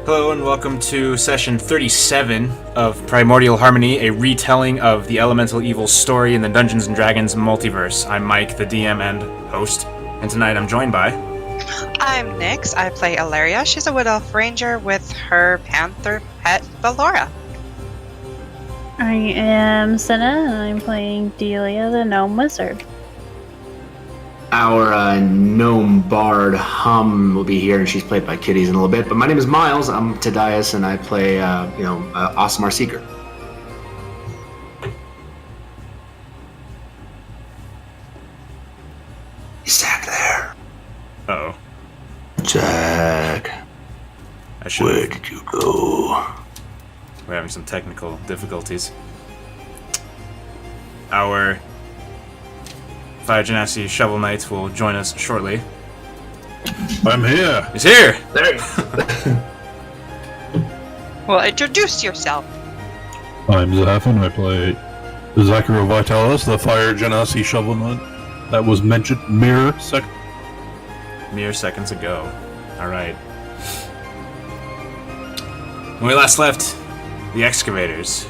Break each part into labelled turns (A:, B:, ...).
A: Hello and welcome to session 37 of Primordial Harmony, a retelling of the Elemental Evil story in the Dungeons & Dragons multiverse. I'm Mike, the DM and host, and tonight I'm joined by...
B: I'm Nyx. I play Ilaria. She's a Wood Elf Ranger with her panther pet, Valora.
C: I am Senna, and I'm playing Delia, the Gnome Wizard.
D: Our gnome bard Hum will be here, and she's played by Kitties in a little bit. But my name is Miles. I'm Tadias, and I play, Awesome Seeker. Is Zach there?
A: Uh-oh.
D: Zach, where did you go?
A: We're having some technical difficulties. Our Fire Genasi Shovel Knight will join us shortly.
E: I'm here.
A: He's here!
D: There.
B: Well, introduce yourself.
E: I'm Zaffin. I play Zachary Vitalis, the Fire Genasi Shovel Knight. That was mentioned mere
A: seconds ago. Alright. When we last left the Excavators,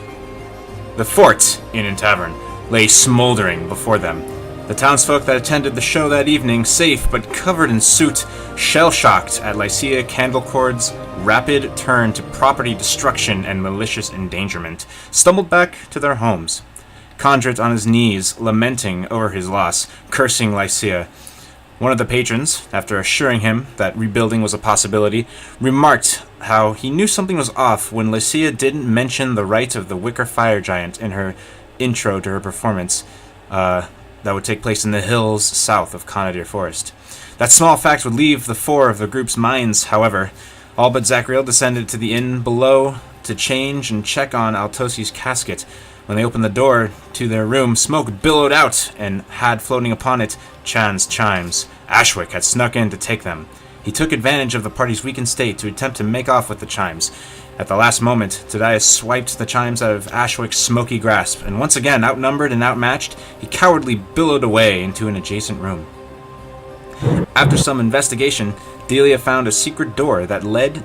A: the fort Inn and Tavern lay smoldering before them. The townsfolk that attended the show that evening, safe but covered in soot, shell-shocked at Lycia Candlecord's rapid turn to property destruction and malicious endangerment, stumbled back to their homes. Condrit on his knees, lamenting over his loss, cursing Lycia. One of the patrons, after assuring him that rebuilding was a possibility, remarked how he knew something was off when Lycia didn't mention the rite of the Wicker Fire Giant in her intro to her performance. That would take place in the hills south of Conadir Forest. That small fact would leave the four of the group's minds, however. All but Zachriel descended to the inn below to change and check on Altosi's casket. When they opened the door to their room, smoke billowed out and had floating upon it Chan's chimes. Ashwick had snuck in to take them. He took advantage of the party's weakened state to attempt to make off with the chimes. At the last moment, Tadias swiped the chimes out of Ashwick's smoky grasp, and once again, outnumbered and outmatched, he cowardly billowed away into an adjacent room. After some investigation, Delia found a secret door that led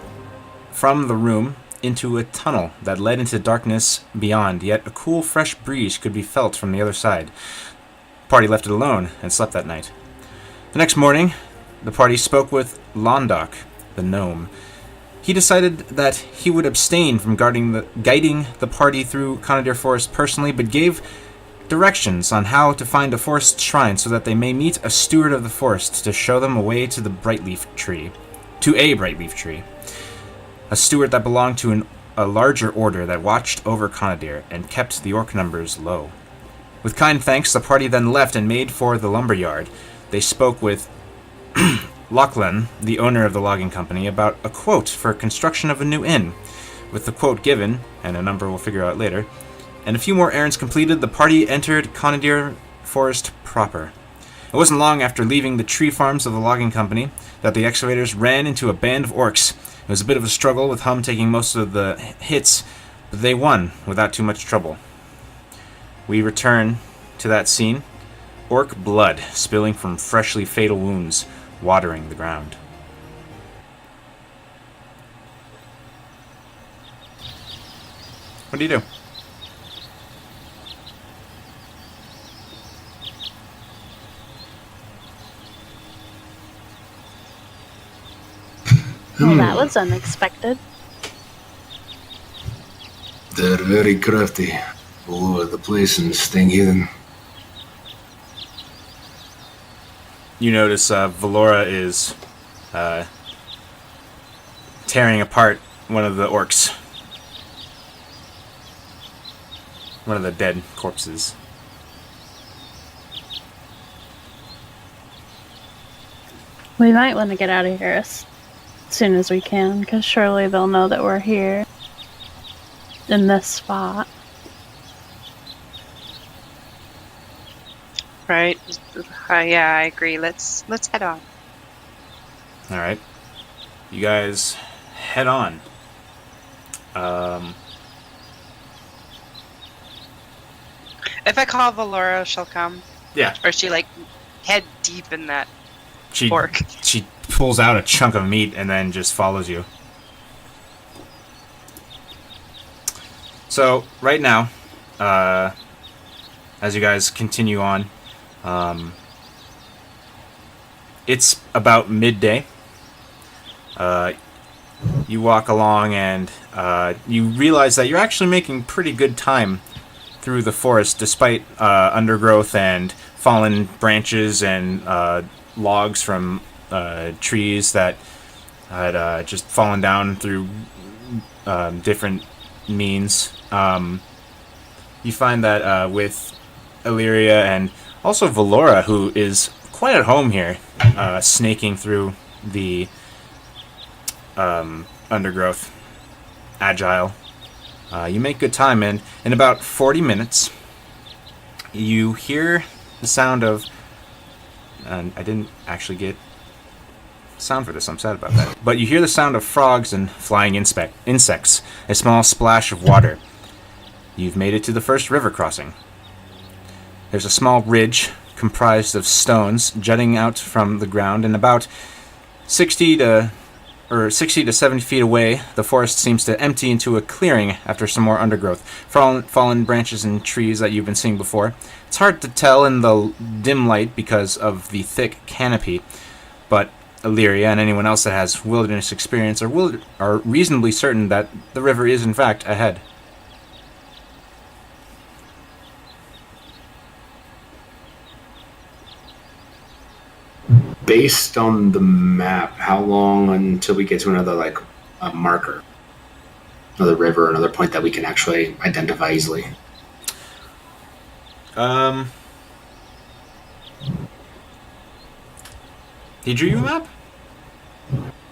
A: from the room into a tunnel that led into darkness beyond, yet a cool, fresh breeze could be felt from the other side. The party left it alone and slept that night. The next morning, the party spoke with Londok, the gnome. He decided that he would abstain from guiding the party through Conadir Forest personally, but gave directions on how to find a forest shrine so that they may meet a steward of the forest to show them a way to a brightleaf tree. A steward that belonged to a larger order that watched over Conadir and kept the orc numbers low. With kind thanks, the party then left and made for the lumber yard. They spoke with Lachlan, the owner of the logging company, about a quote for construction of a new inn. With the quote given, and a number we'll figure out later, and a few more errands completed, the party entered Conadir Forest proper. It wasn't long after leaving the tree farms of the logging company that the excavators ran into a band of orcs. It was a bit of a struggle, with Hum taking most of the hits, but they won without too much trouble. We return to that scene. Orc blood spilling from freshly fatal wounds, watering the ground. What do you do?
C: Well, that was unexpected.
D: They're very crafty, all over the place and sting heathen.
A: You notice Valora is tearing apart one of the orcs. One of the dead corpses.
C: We might want to get out of here as soon as we can, because surely they'll know that we're here in this spot.
B: Right. Yeah, I agree. Let's head on.
A: Alright. You guys head on.
B: If I call Valora, she'll come.
A: Yeah.
B: Or is she like head deep in that
A: She
B: pork?
A: she pulls out a chunk of meat and then just follows you. So right now, as you guys continue on, it's about midday. You walk along and you realize that you're actually making pretty good time through the forest, despite undergrowth and fallen branches and logs from trees that had just fallen down through different means. You find that with Illyria and also Valora, who is quite at home here, snaking through the undergrowth, agile. You make good time, and in about 40 minutes, you hear the sound of... And I didn't actually get sound for this, I'm sad about that. But you hear the sound of frogs and flying insects, a small splash of water. You've made it to the first river crossing. There's a small ridge comprised of stones jutting out from the ground, and about 60 to 70 feet away, the forest seems to empty into a clearing after some more undergrowth, fallen branches and trees that you've been seeing before. It's hard to tell in the dim light because of the thick canopy, but Illyria and anyone else that has wilderness experience are reasonably certain that the river is in fact ahead.
D: Based on the map, how long until we get to another a marker, another river, another point that we can actually identify easily?
A: He drew you a map?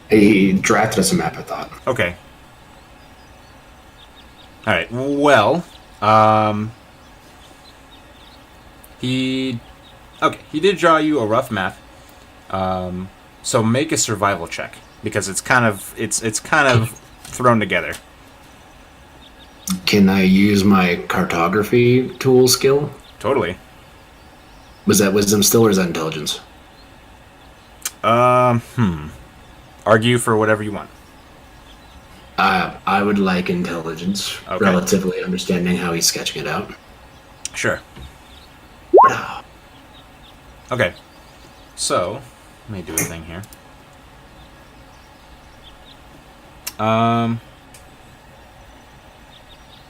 D: He drafted us a map, I thought.
A: Okay. Alright, well, he did draw you a rough map. So make a survival check, because it's kind of thrown together.
D: Can I use my cartography tool skill?
A: Totally.
D: Was that wisdom still, or is that intelligence?
A: Argue for whatever you want.
D: I would like intelligence,
A: Okay.
D: relatively understanding how he's sketching it out.
A: Sure. Okay. So, let me do a thing here.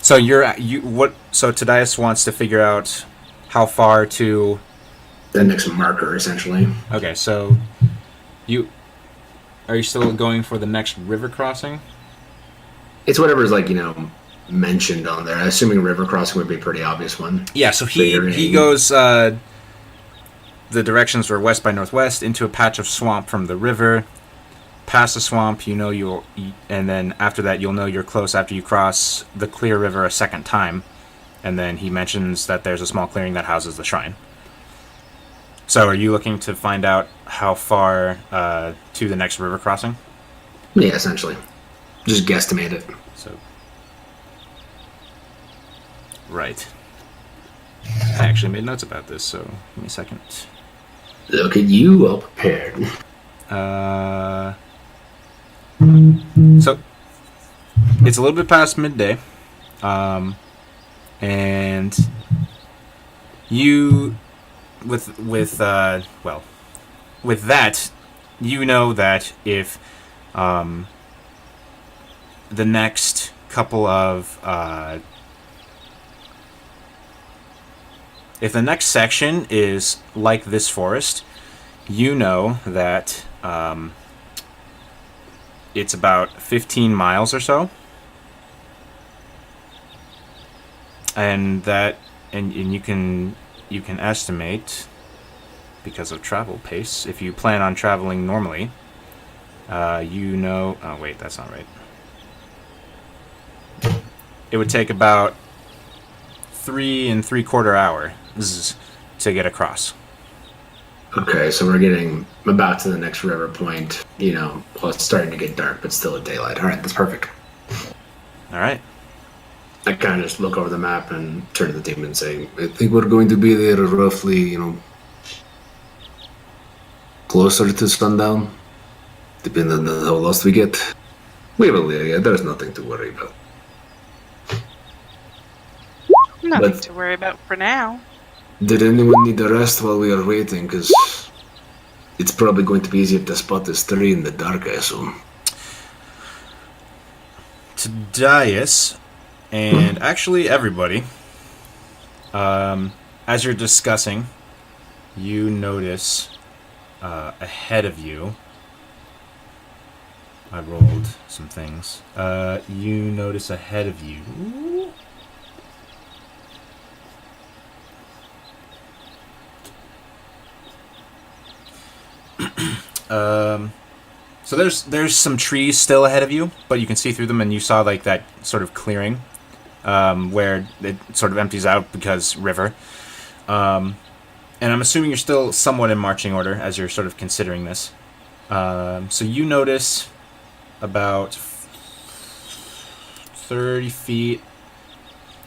A: So So Tadias wants to figure out how far to...
D: The next marker, essentially.
A: Okay, so are you still going for the next river crossing?
D: It's whatever's mentioned on there. Assuming river crossing would be a pretty obvious one.
A: Yeah, so he goes... the directions were west by northwest into a patch of swamp from the river. Past the swamp, and then after that you'll know you're close after you cross the clear river a second time. And then he mentions that there's a small clearing that houses the shrine. So are you looking to find out how far to the next river crossing?
D: Yeah, essentially. Just guesstimate it.
A: So, right. I actually made notes about this, so give me a second.
D: Look at you, all prepared.
A: So it's a little bit past midday, and you, with that, you know that if the next couple of if the next section is like this forest, you know that it's about 15 miles or so. And you can estimate, because of travel pace, if you plan on traveling normally, oh wait, that's not right. It would take about 3 3/4 hours to get across.
D: Okay, so we're getting about to the next river point, well, it's starting to get dark, but still at daylight. All right, that's perfect.
A: All right.
D: I kind of just look over the map and turn to the team and say, I think we're going to be there roughly, closer to sundown, depending on how lost we get. We will, yeah, there's nothing to worry about.
B: Nothing
D: But-
B: to worry about for now.
D: Did anyone need a rest while we are waiting? Because it's probably going to be easier to spot this tree in the dark, I assume.
A: Tadias, and actually everybody, as you're discussing, you notice ahead of you. I rolled some things. You notice ahead of you. So there's some trees still ahead of you, but you can see through them, and you saw like that sort of clearing where it sort of empties out because river. And I'm assuming you're still somewhat in marching order as you're sort of considering this. So you notice about 30 feet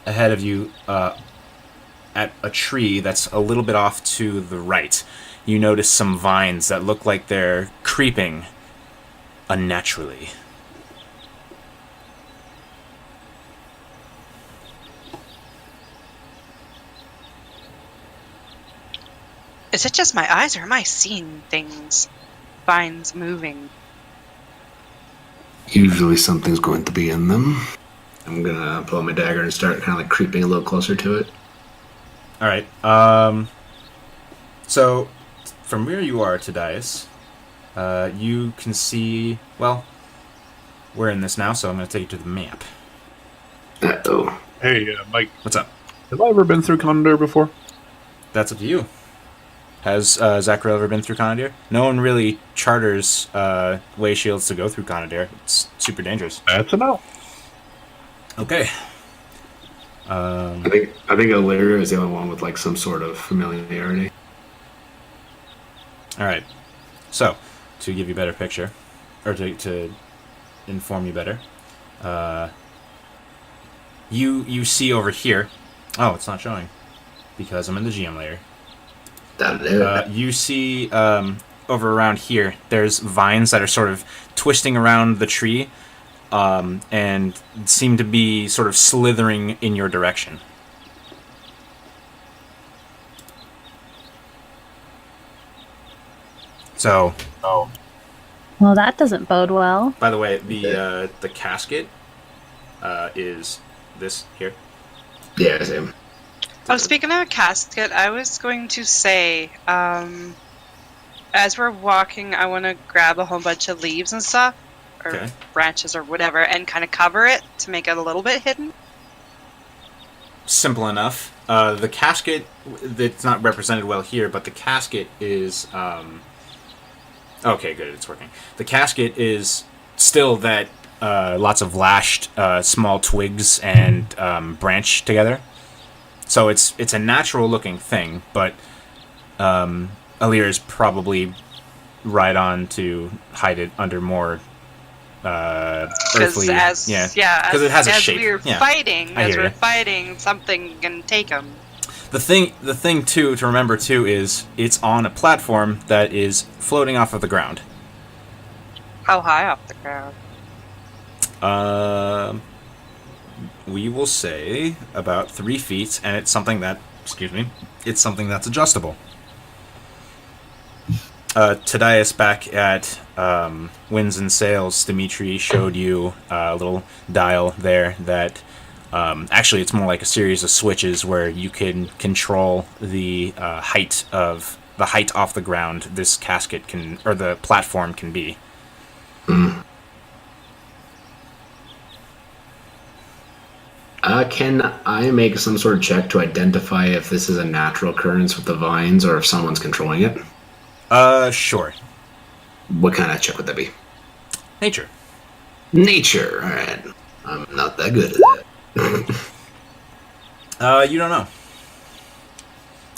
A: ahead of you at a tree that's a little bit off to the right. You notice some vines that look like they're creeping unnaturally.
B: Is it just my eyes, or am I seeing things? Vines moving.
D: Usually something's going to be in them. I'm gonna pull out my dagger and start kind of like creeping a little closer to it.
A: All right. So from where you are, Tadias, you can see. Well, we're in this now, so I'm going to take you to the map.
D: Uh-oh.
E: Hey, Mike,
A: What's up?
E: have I ever been through Conadir before?
A: That's up to you. Has Zachariel ever been through Conadir? No one really charters way shields to go through Conadir. It's super dangerous.
E: That's a no.
A: Okay.
D: I think Illyria is the only one with like some sort of familiarity.
A: All right. So, to give you a better picture, or to inform you better, you see over here. Oh, it's not showing because I'm in the GM layer. You see over around here, there's vines that are sort of twisting around the tree and seem to be sort of slithering in your direction. So,
C: Well, that doesn't bode well.
A: by the way, the casket is this here.
D: Yeah, same.
B: Oh, speaking of a casket, I was going to say, as we're walking, I want to grab a whole bunch of leaves and stuff, or
A: Okay.
B: branches or whatever, and kind of cover it to make it a little bit hidden.
A: Simple enough. The casket, it's not represented well here, but the casket is... okay, good, it's working. The casket is still that lots of lashed small twigs and branch together. So it's a natural-looking thing, but Alir is probably right on to hide it under more earthly...
B: Because
A: it has a
B: as
A: shape.
B: we're
A: Yeah.
B: fighting,
A: I hear ya.
B: something can take them.
A: The thing too to remember too is it's on a platform that is floating off of the ground.
B: How high off the ground?
A: We will say about 3 feet, and it's something that, it's something that's adjustable. Tadias, back at Winds and Sails, Dimitri showed you a little dial there that actually it's more like a series of switches where you can control the height off the ground this casket can, or the platform can be.
D: Can I make some sort of check to identify if this is a natural occurrence with the vines or if someone's controlling it?
A: Sure.
D: What kind of check would that be?
A: Nature.
D: Nature. All right. I'm not that good at that.
A: You don't know.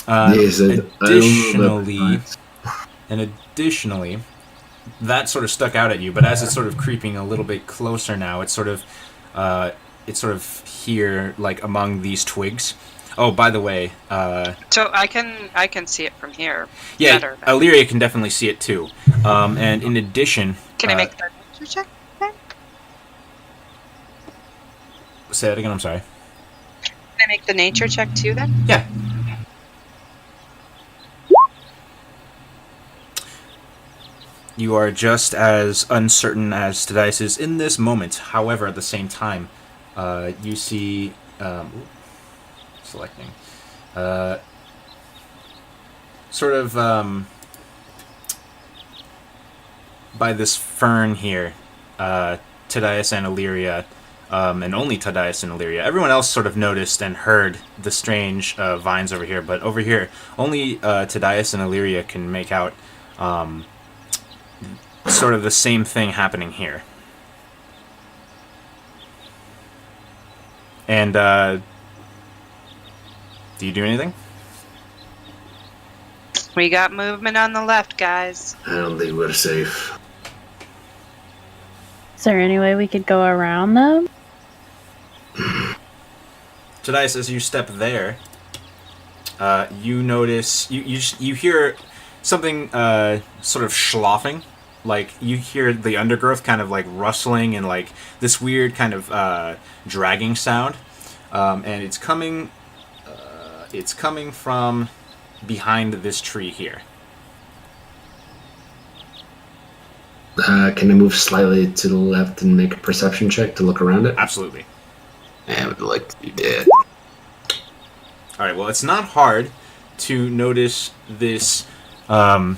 D: Yes, I don't know about
A: Additionally, that sort of stuck out at you, but as it's sort of creeping a little bit closer now, it's sort of here, like among these twigs. Oh, by the way,
B: So I can see it from here.
A: yeah,
B: Better.
A: Illyria can definitely see it too. And in addition,
B: Can I make that nature check?
A: say that again. I'm sorry.
B: I make the nature check too then?
A: Yeah. You are just as uncertain as Stadius is in this moment. However, at the same time, you see... selecting. Sort of by this fern here, Tadius and Illyria, and only Tadius and Illyria. Everyone else sort of noticed and heard the strange vines over here, but over here, only Tadius and Illyria can make out sort of the same thing happening here. And do you do anything?
B: We got movement on the left, guys.
D: I don't think we're safe.
C: Is there any way we could go around them?
A: Tadius, as you step there, you notice you hear something sort of schloffing, like you hear the undergrowth kind of like rustling and like this weird kind of dragging sound, and it's coming from behind this tree here.
D: Can I move slightly to the left and make a perception check to look around it?
A: Absolutely.
D: I would like to do that.
A: All right. Well, it's not hard to notice this, and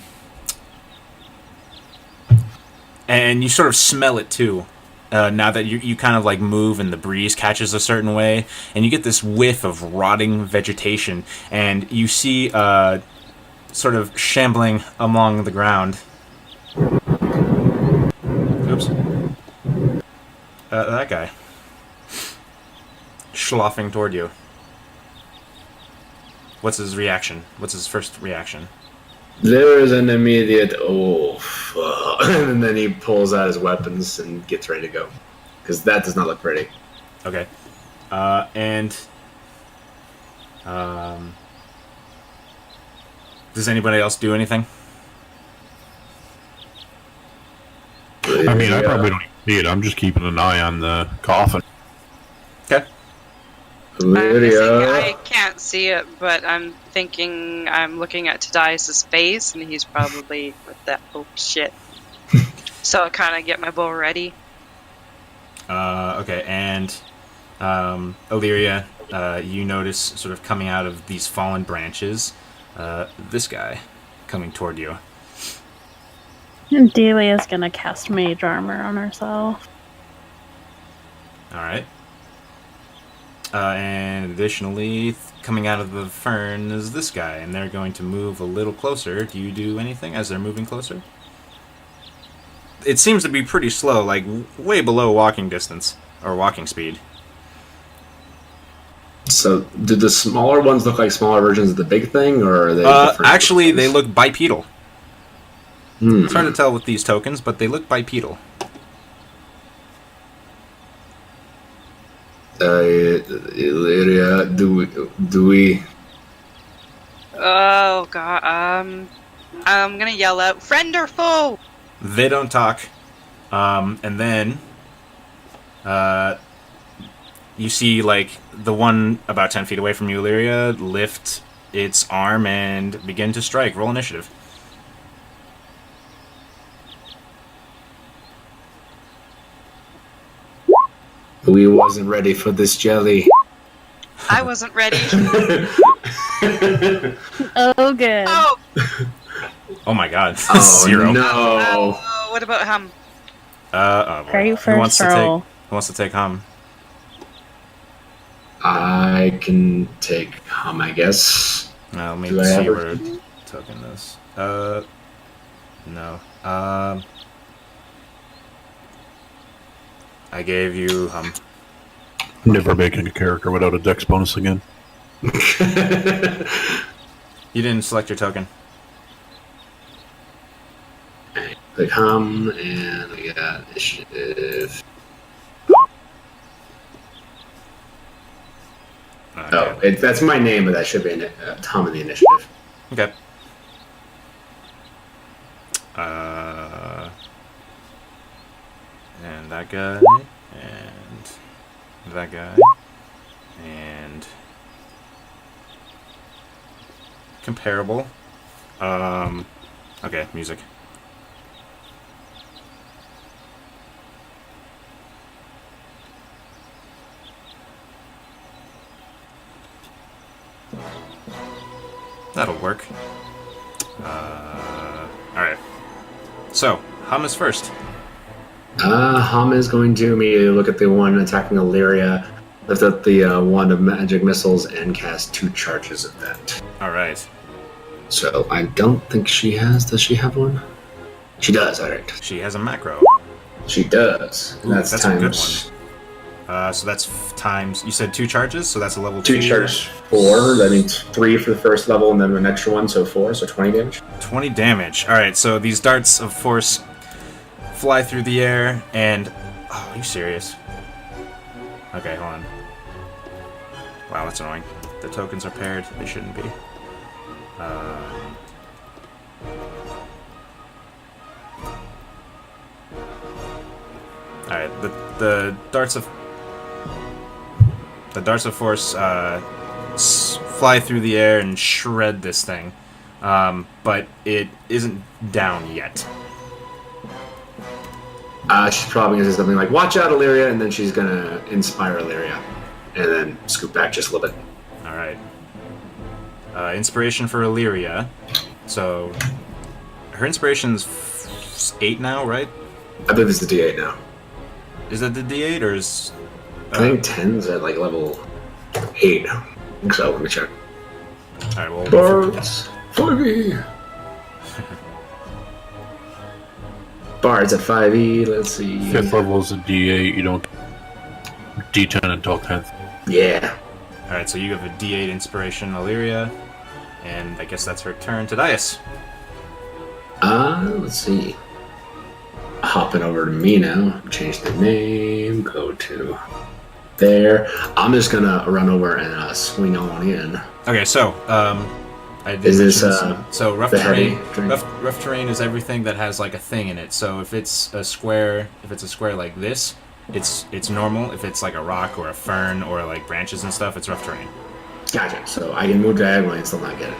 A: you sort of smell it too. Now that you kind of like move and the breeze catches a certain way, and you get this whiff of rotting vegetation, and you see sort of shambling along the ground. Oops. That guy. Schloffing toward you. What's his reaction? What's his first reaction?
D: There is an immediate fuck. And then he pulls out his weapons and gets ready to go. Because that does not look pretty.
A: Okay. Does anybody else do anything?
E: I mean, I probably don't even see it. I'm just keeping an eye on the coffin.
A: Okay.
B: I can't see it, but I'm thinking I'm looking at Tadius' face, and he's probably with that shit. So I kind of get my bow ready.
A: Okay, and Illyria, you notice sort of coming out of these fallen branches, this guy coming toward you.
C: And Delia's gonna cast mage armor on herself.
A: Alright. And additionally, coming out of the fern is this guy, and they're going to move a little closer. Do you do anything as they're moving closer? It seems to be pretty slow, like way below walking distance, or walking speed.
D: So, do the smaller ones look like smaller versions of the big thing, or are they different?
A: Actually, they look bipedal. It's hard to
D: Hmm.
A: tell with these tokens, but they look bipedal.
D: Illyria, do we?
B: Oh god. I'm gonna yell out, "Friend or foe?"
A: They don't talk. And then you see like the one about 10 feet away from you, Illyria, lift its arm and begin to strike. Roll initiative.
D: We wasn't ready for this jelly.
B: I wasn't ready.
C: Oh, good.
B: Oh,
A: Oh my god.
D: Oh
A: 0.
D: no!
B: what about him?
A: Oh boy.
C: Great
A: Who wants
C: first
A: to
C: roll.
A: who wants to take hum?
D: I can take hum, I guess.
A: Let me
D: Do I
A: see
D: have
A: where token this. No. I gave you hum.
E: Never making a character without a dex bonus again.
A: You didn't select your token.
D: Click hum, and we got initiative. Oh, that's my name, but that should be hum in the initiative.
A: Okay. And that guy, and that guy, and comparable. Okay, music. That'll work. Alright. So, Hum is first.
D: Hum is going to immediately look at the one attacking Illyria, lift up the wand of magic missiles, and cast 2 charges of that.
A: Alright.
D: So I don't think she has. Does she have one? She does. All right.
A: She has a macro.
D: She does.
A: Ooh,
D: that's
A: a good one. So that's times. You said 2 charges, so that's a level 2.
D: 2 charges, 4. That means 3 for the first level, and then an extra one, so 4. So 20 damage.
A: 20 damage. All right. So these darts of force fly through the air, and oh, are you serious? Okay, hold on. Wow, that's annoying. The tokens are paired. They shouldn't be. Alright, the darts of force fly through the air and shred this thing, but it isn't down yet.
D: She's probably gonna say something like "Watch out, Illyria," and then she's gonna inspire Illyria, and then scoot back just a little bit.
A: All right. Inspiration for Illyria. So her inspiration's 8 now, right?
D: I believe it's the D8 now.
A: Is that the D8 or is?
D: I think 10's at like level 8. I think so. Let me check.
A: All right. Well.
D: Bards, for me. Bards at 5e. Let's see.
E: 5th level is a D8. You don't D10 until 10th.
D: Yeah.
A: All right. So you have a D8 inspiration, Illyria, and I guess that's her turn. Tadias.
D: Let's see. Hopping over to me now. Change the name. Go to there. I'm just gonna run over and swing on in.
A: Okay. So I did
D: Is this
A: so rough
D: the
A: terrain?
D: heavy terrain?
A: Rough terrain is everything that has like a thing in it. So if it's a square, like this, it's normal. If it's like a rock or a fern or like branches and stuff, it's rough terrain.
D: Gotcha. So I can move diagonally and still not get it.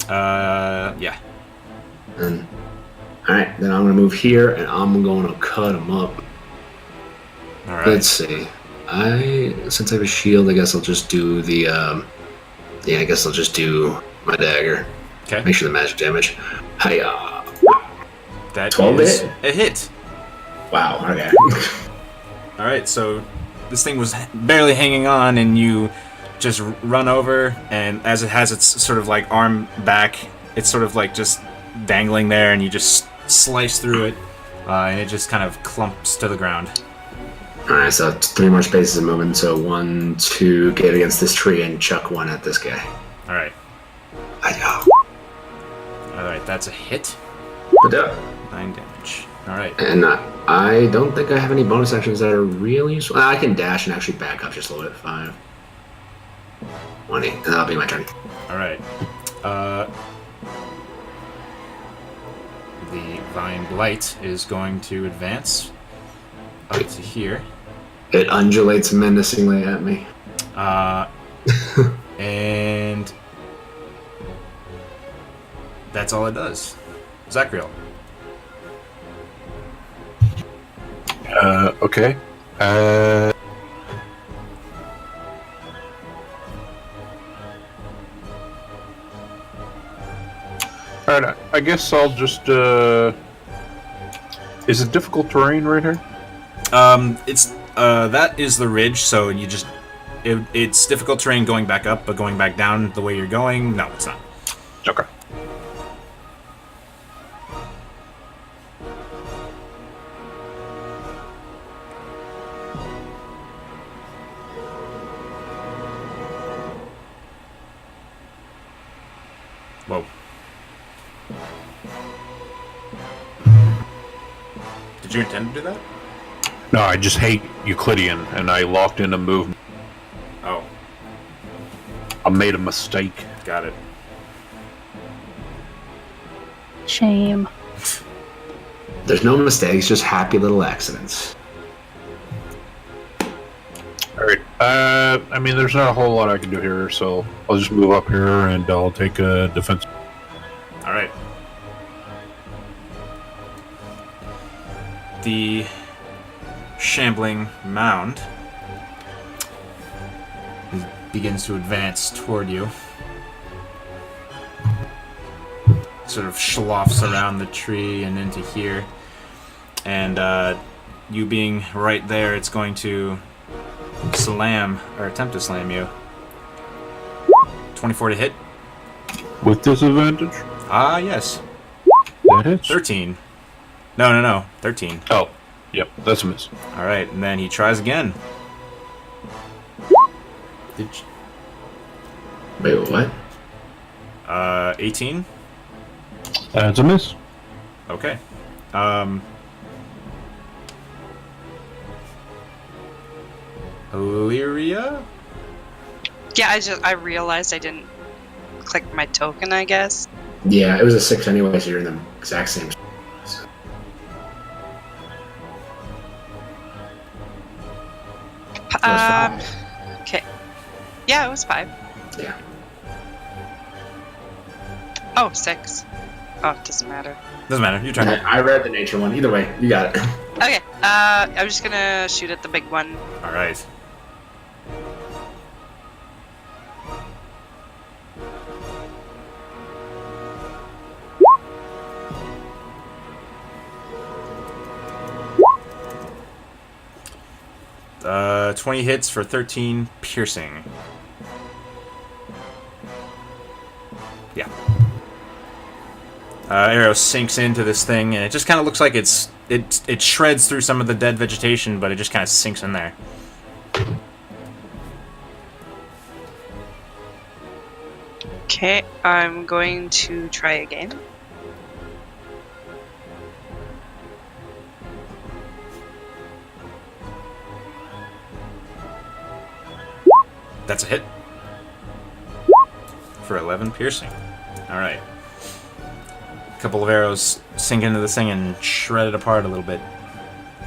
A: Yeah.
D: And all right, then I'm gonna move here and I'm going to cut him up.
A: All right.
D: Let's see. Since I have a shield, I guess I'll just do the. Yeah, I guess I'll just do my dagger.
A: Okay.
D: Make sure the magic damage. Hiya.
A: That
D: 12
A: is
D: hit?
A: a hit.
D: Wow. Okay.
A: All right. So this thing was barely hanging on, and you just run over, and as it has its sort of like arm back, it's sort of like just dangling there, and you just slice through it, and it just kind of clumps to the ground.
D: Alright, so 3 more spaces of movement. So 1, 2, get against this tree and chuck 1 at this guy.
A: All right.
D: Hiya.
A: All right. That's a hit.
D: Good job.
A: 9 damage. All right.
D: And I don't think I have any bonus actions that are really useful. I can dash and actually back up just a little bit. 5, 20, and that'll be my turn.
A: All right. The Vine Blight is going to advance up to here.
D: It undulates menacingly at me.
A: And that's all it does. Zachriel.
E: Okay. Alright, I guess I'll just, is it difficult terrain right here?
A: It's, that is the ridge, so you just, it's difficult terrain going back up, but going back down the way you're going, no, it's not.
E: Okay.
A: Whoa. Did you intend to do that?
E: No, I just hate Euclidean, and I locked in a movement.
A: Oh,
E: I made a mistake.
A: got it.
C: Shame.
D: There's no mistakes, just happy little accidents.
E: Alright, I mean, there's not a whole lot I can do here, so I'll just move up here and I'll take a defense.
A: All right. The shambling mound begins to advance toward you. Sort of sloughs around the tree and into here. And you being right there, it's going to slam, or attempt to slam you. 24 to hit.
E: With disadvantage?
A: Ah, yes.
E: That hits.
A: 13. No. 13.
E: Oh, yep, that's a miss.
A: Alright, and then he tries again. Did you...
D: Wait, what?
A: 18?
E: That's a miss.
A: Okay. Illyria?
B: Yeah, I realized I didn't click my token, I guess.
D: Yeah, it was a 6 anyway, so you're in the exact same.
B: Okay. Yeah, it was 5.
D: Yeah.
B: Oh, 6. Oh, it doesn't matter.
A: Doesn't matter, you turn it.
D: I read the nature one. Either way, you got it.
B: Okay, I'm just gonna shoot at the big one.
A: Alright. Uh, 20 hits for 13 piercing. Yeah. Arrow sinks into this thing, and it just kind of looks like it shreds through some of the dead vegetation, but it just kind of sinks in there.
B: Okay, I'm going to try again.
A: That's a hit. For 11 piercing. Alright. A couple of arrows sink into this thing and shred it apart a little bit.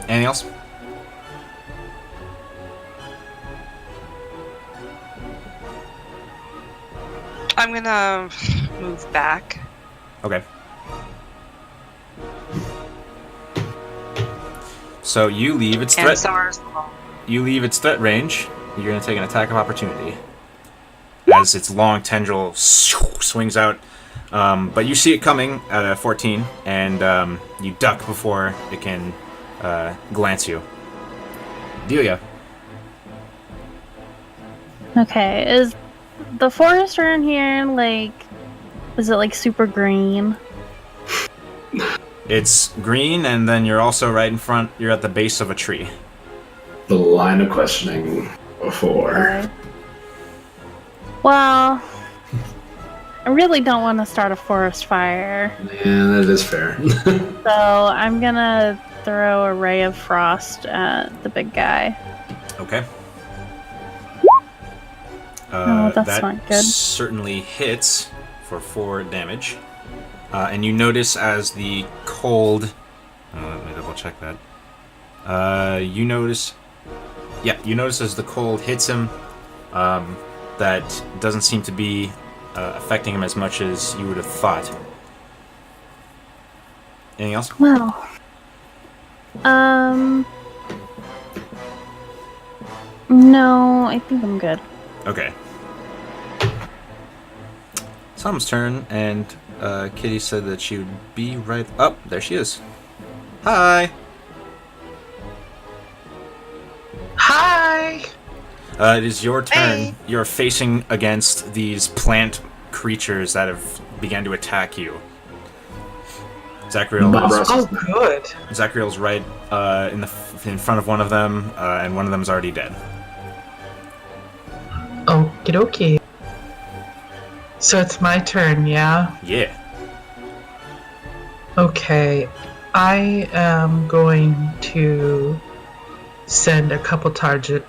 A: Anything else?
B: I'm gonna move back.
A: Okay. So you leave its
B: And
A: threat.
B: Summer's alone.
A: You leave its threat range. You're going to take an attack of opportunity as its long tendril swings out. But you see it coming at a 14, and you duck before it can glance you. Delia.
C: Okay, is the forest around here, like, is it, like, super green?
A: It's green, and then you're also right in front. You're at the base of a tree.
D: The line of questioning before.
C: Okay. Well, I really don't want to start a forest fire.
D: Yeah, that is fair.
C: So I'm gonna throw a ray of frost at the big guy.
A: Okay.
C: Oh, that's
A: that
C: not good.
A: certainly hits for 4 damage. And you notice as the cold... let me double check that. You notice as the cold hits him, that doesn't seem to be affecting him as much as you would have thought. Anything else?
C: Well, no, I think I'm good.
A: Okay. Tom's turn, and Kitty said that she would be right up. There she is. Hi!
F: Hi!
A: It is your turn.
B: Hey.
A: You're facing against these plant creatures that have begun to attack you. Zachriel
D: Bob
A: is,
D: Ross.
F: Oh, good.
A: Zachriel's right in front of one of them, and one of them is already dead.
F: Okie dokie. So it's my turn, yeah?
A: Yeah.
F: Okay. I am going to send a couple charges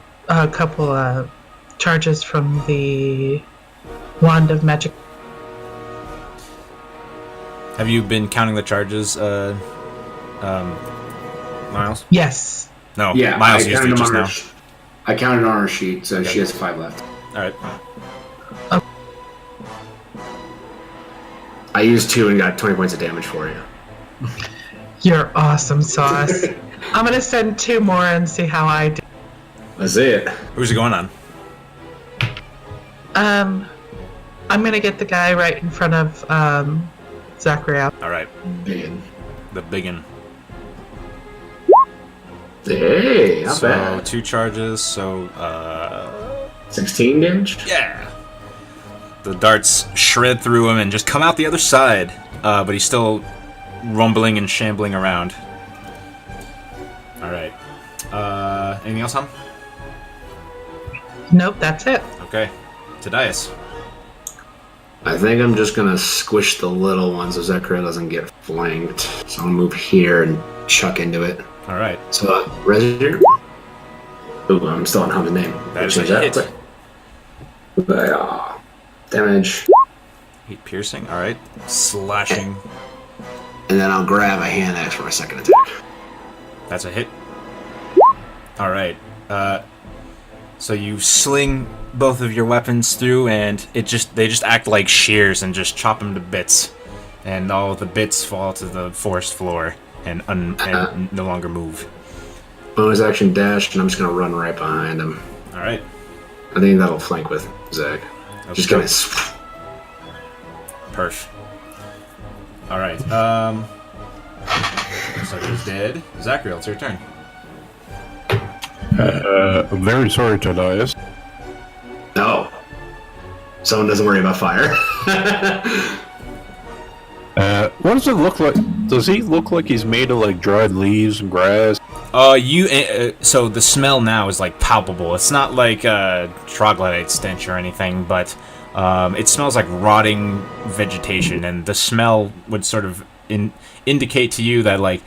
F: from the Wand of Magic.
A: Have you been counting the charges, Miles?
F: Yes.
A: No,
D: Yeah,
A: Miles
D: I
A: used
D: counted
A: it just
D: them
A: now.
D: I counted on her sheet, so she has 5 left.
A: Alright.
D: I used 2 and got 20 points of damage for you.
F: You're awesome, Sauce. I'm gonna send 2 more and see how I do.
D: That's it.
A: Who's it going on?
F: I'm gonna get the guy right in front of Zachary.
A: Alright.
D: Big.
A: The biggin.
D: Hey, not
A: So,
D: bad.
A: 2 charges, so,
D: 16 damage?
A: yeah. The darts shred through him and just come out the other side. But he's still rumbling and shambling around. Alright. Anything else, Hum?
F: Nope, that's it.
A: Okay. Tadias.
D: I think I'm just gonna squish the little one so Zekra doesn't get flanked. So I'll move here and chuck into it.
A: Alright.
D: So, residue. Ooh, I'm still on Hum's name.
A: That is
D: Change
A: a hit.
D: Damage.
A: 8 piercing. Alright. Slashing.
D: And then I'll grab a hand axe for my second attack.
A: That's a hit. Alright. So you sling both of your weapons through, and they just act like shears and just chop them to bits. And all the bits fall to the forest floor and no longer move.
D: Bonus action dash, and I'm just gonna run right behind him.
A: Alright.
D: I think that'll flank with Zach. Just
A: go.
D: gonna.
A: Perf. Alright. So he's dead. Zachariel, it's your turn.
E: I'm very sorry, Tadias.
D: No. Someone doesn't worry about fire.
E: What does it look like? Does he look like he's made of like dried leaves and grass?
A: So the smell now is like palpable. It's not like troglodyte stench or anything, but it smells like rotting vegetation, and the smell would sort of indicate to you that like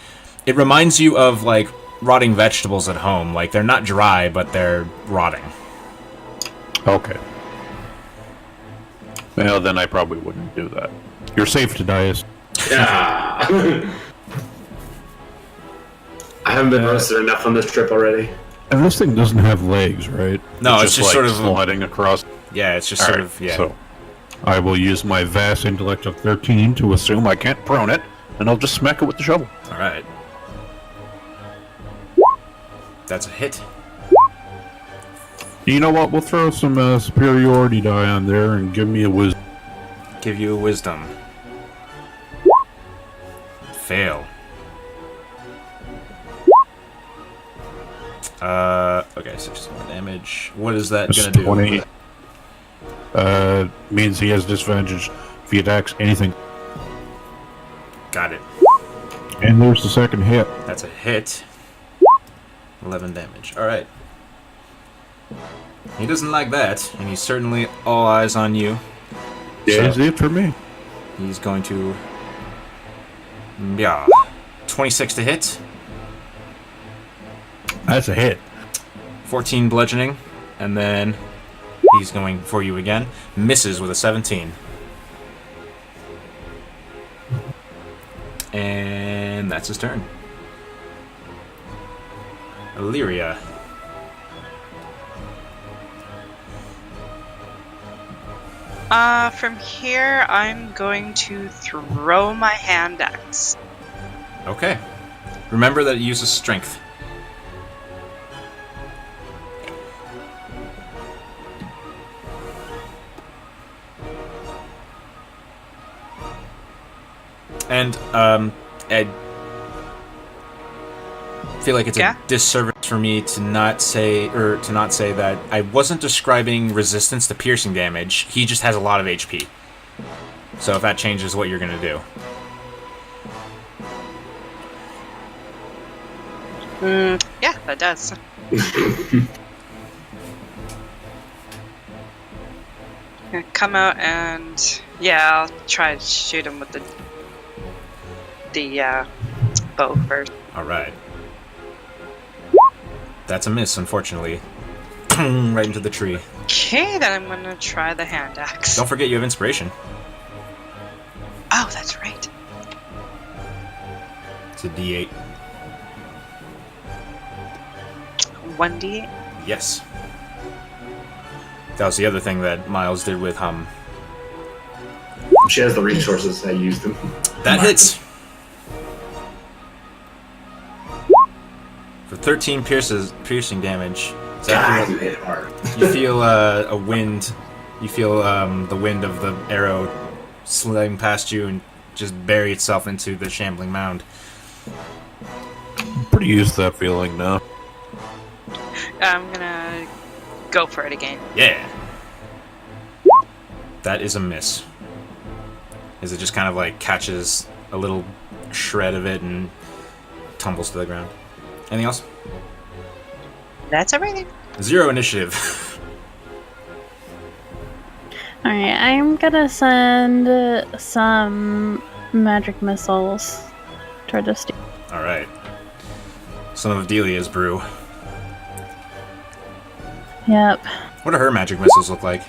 A: it reminds you of like rotting vegetables at home. Like they're not dry, but they're rotting.
E: Okay. Well, then I probably wouldn't do that. You're safe, Tadias.
D: Yeah. I haven't been roasted enough on this trip already.
E: And this thing doesn't have legs, right?
A: No, it's just
E: like
A: sort of
E: sliding across.
A: Yeah, it's just
E: All
A: sort
E: right,
A: of yeah.
E: So I will use my vast intellect of 13 to assume I can't prone it, and I'll just smack it with the shovel.
A: All right. That's a hit.
E: You know what? We'll throw some superiority die on there and give me a wisdom.
A: Give you a wisdom. Fail. Okay, 61 damage. What is that gonna do?
E: 20. Means he has disadvantage if he attacks anything.
A: Got it.
E: And there's the second hit.
A: That's a hit. 11 damage. Alright. He doesn't like that, and he's certainly all eyes on you.
E: Yeah,
A: So-
E: it's it for me.
A: He's going to... Yeah. 26 to hit.
E: That's a hit.
A: 14 bludgeoning. And then he's going for you again. Misses with a 17. And that's his turn. Illyria.
B: From here, I'm going to throw my hand axe.
A: Okay. Remember that it uses strength. And I feel like it's
B: Yeah?
A: a disservice for me to not say that I wasn't describing resistance to piercing damage. He just has a lot of HP. So if that changes what you're gonna do.
B: Yeah, that does. Gonna come out and yeah, I'll try to shoot him with the bow first.
A: Alright. That's a miss, unfortunately. Right into the tree.
B: Okay, then I'm gonna try the hand axe.
A: Don't forget you have inspiration.
B: Oh, that's right.
A: It's a D8.
B: 1d8.
A: Yes. That was the other thing that Miles did with Hum.
D: She has the resources. I used them.
A: That hits. For 13 piercing damage.
D: God, you hit hard.
A: You feel a wind. You feel the wind of the arrow sliding past you and just bury itself into the shambling mound.
E: I'm pretty used to that feeling now.
B: I'm gonna go for it again.
A: Yeah. That is a miss. As it just kind of like catches a little shred of it and tumbles to the ground. Anything else?
B: That's everything.
A: 0 initiative.
C: Alright, I'm gonna send some magic missiles toward this dude.
A: Alright. Some of Delia's brew.
C: Yep.
A: What do her magic missiles look like?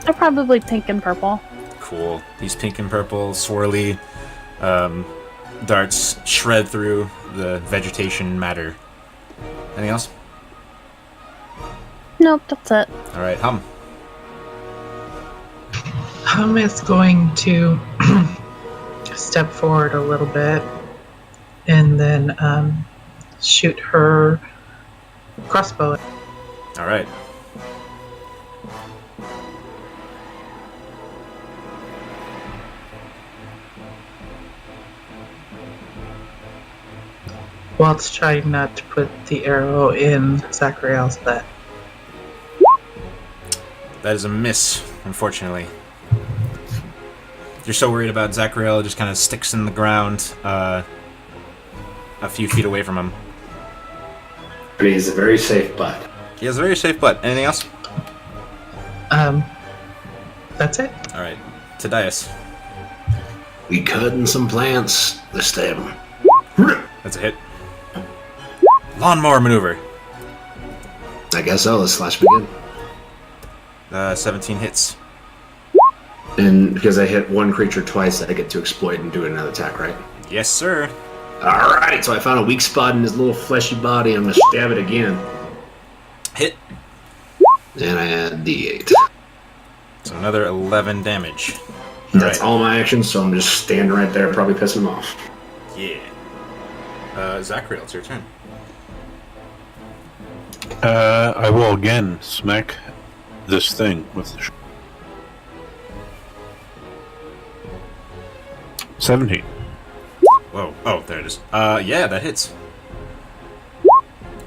C: They're probably pink and purple.
A: Cool. These pink and purple swirly darts shred through the vegetation matter. Anything else?
C: Nope, that's it.
A: Alright, Hum.
F: Hum is going to step forward a little bit and then shoot her crossbow.
A: Alright.
F: Whilst trying not to put the arrow in Zachariel's head.
A: That is a miss, unfortunately. You're so worried about Zachariel, it just kind of sticks in the ground a few feet away from him.
D: But he's a very safe butt.
A: He has a very safe butt. Anything else?
F: That's it.
A: Alright. Tadias.
D: We cutting some plants. Let's stab him.
A: That's a hit. Lawnmower maneuver.
D: I guess so. Let's slash him again.
A: 17 hits.
D: And because I hit one creature twice, I get to exploit and do another attack, right?
A: Yes, sir.
D: Alright, so I found a weak spot in his little fleshy body. I'm going to stab it again.
A: Hit.
D: And I add D8.
A: So another 11 damage.
D: That's
A: Alright.
D: all my actions, so I'm just standing right there, probably pissing him off.
A: Yeah. Zachariel, it's your turn.
E: I will again smack this thing with the 17.
A: Whoa. Oh, there it is. Yeah, that hits.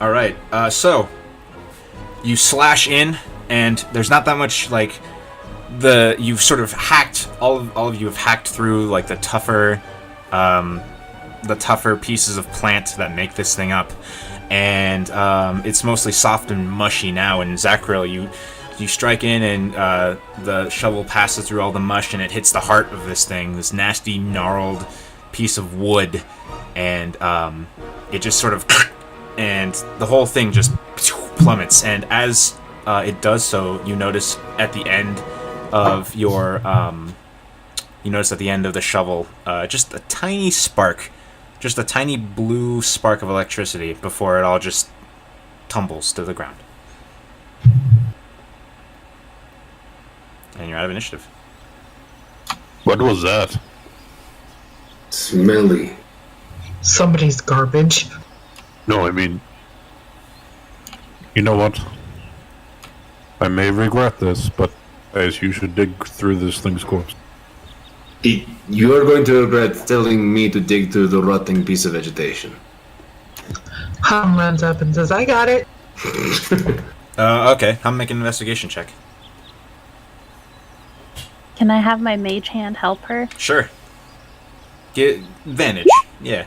A: Alright, so you slash in, and there's not that much, like, you've sort of hacked, all of you have hacked through, like, the tougher pieces of plant that make this thing up. And it's mostly soft and mushy now, and Zachariel, you strike in, and the shovel passes through all the mush, and it hits the heart of this thing, this nasty, gnarled piece of wood, and it just sort of, and the whole thing just plummets. And as it does so, you notice at the end of your, the shovel, just a tiny spark. Just a tiny blue spark of electricity before it all just tumbles to the ground. And you're out of initiative.
E: What was that?
D: Smelly.
F: Somebody's garbage.
E: No, I mean... You know what? I may regret this, but guys, you should dig through this thing's corpse.
D: You are going to regret telling me to dig through the rotting piece of vegetation.
F: Hum runs up and says, I got it.
A: Okay. I'm making an investigation check.
C: Can I have my mage hand help her?
A: Sure. Get advantage. Yeah.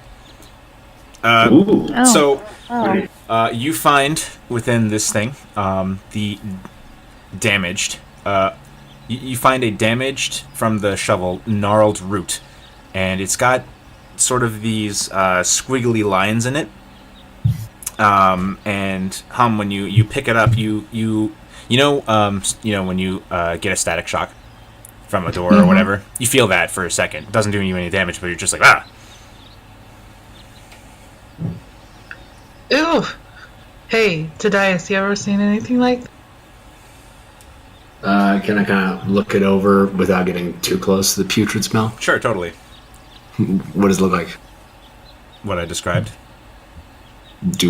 D: Ooh.
C: Oh.
A: You find within this thing the damaged. You find a damaged, from the shovel, gnarled root, and it's got sort of these squiggly lines in it. And Hum, when you pick it up, you know when you get a static shock from a door or whatever, you feel that for a second. It doesn't do you any damage, but you're just like, ah.
F: Ew. Hey, Tadias, you ever seen anything like that?
D: Can I kind of look it over without getting too close to the putrid smell?
A: Sure, totally.
D: What does it look like?
A: What I described.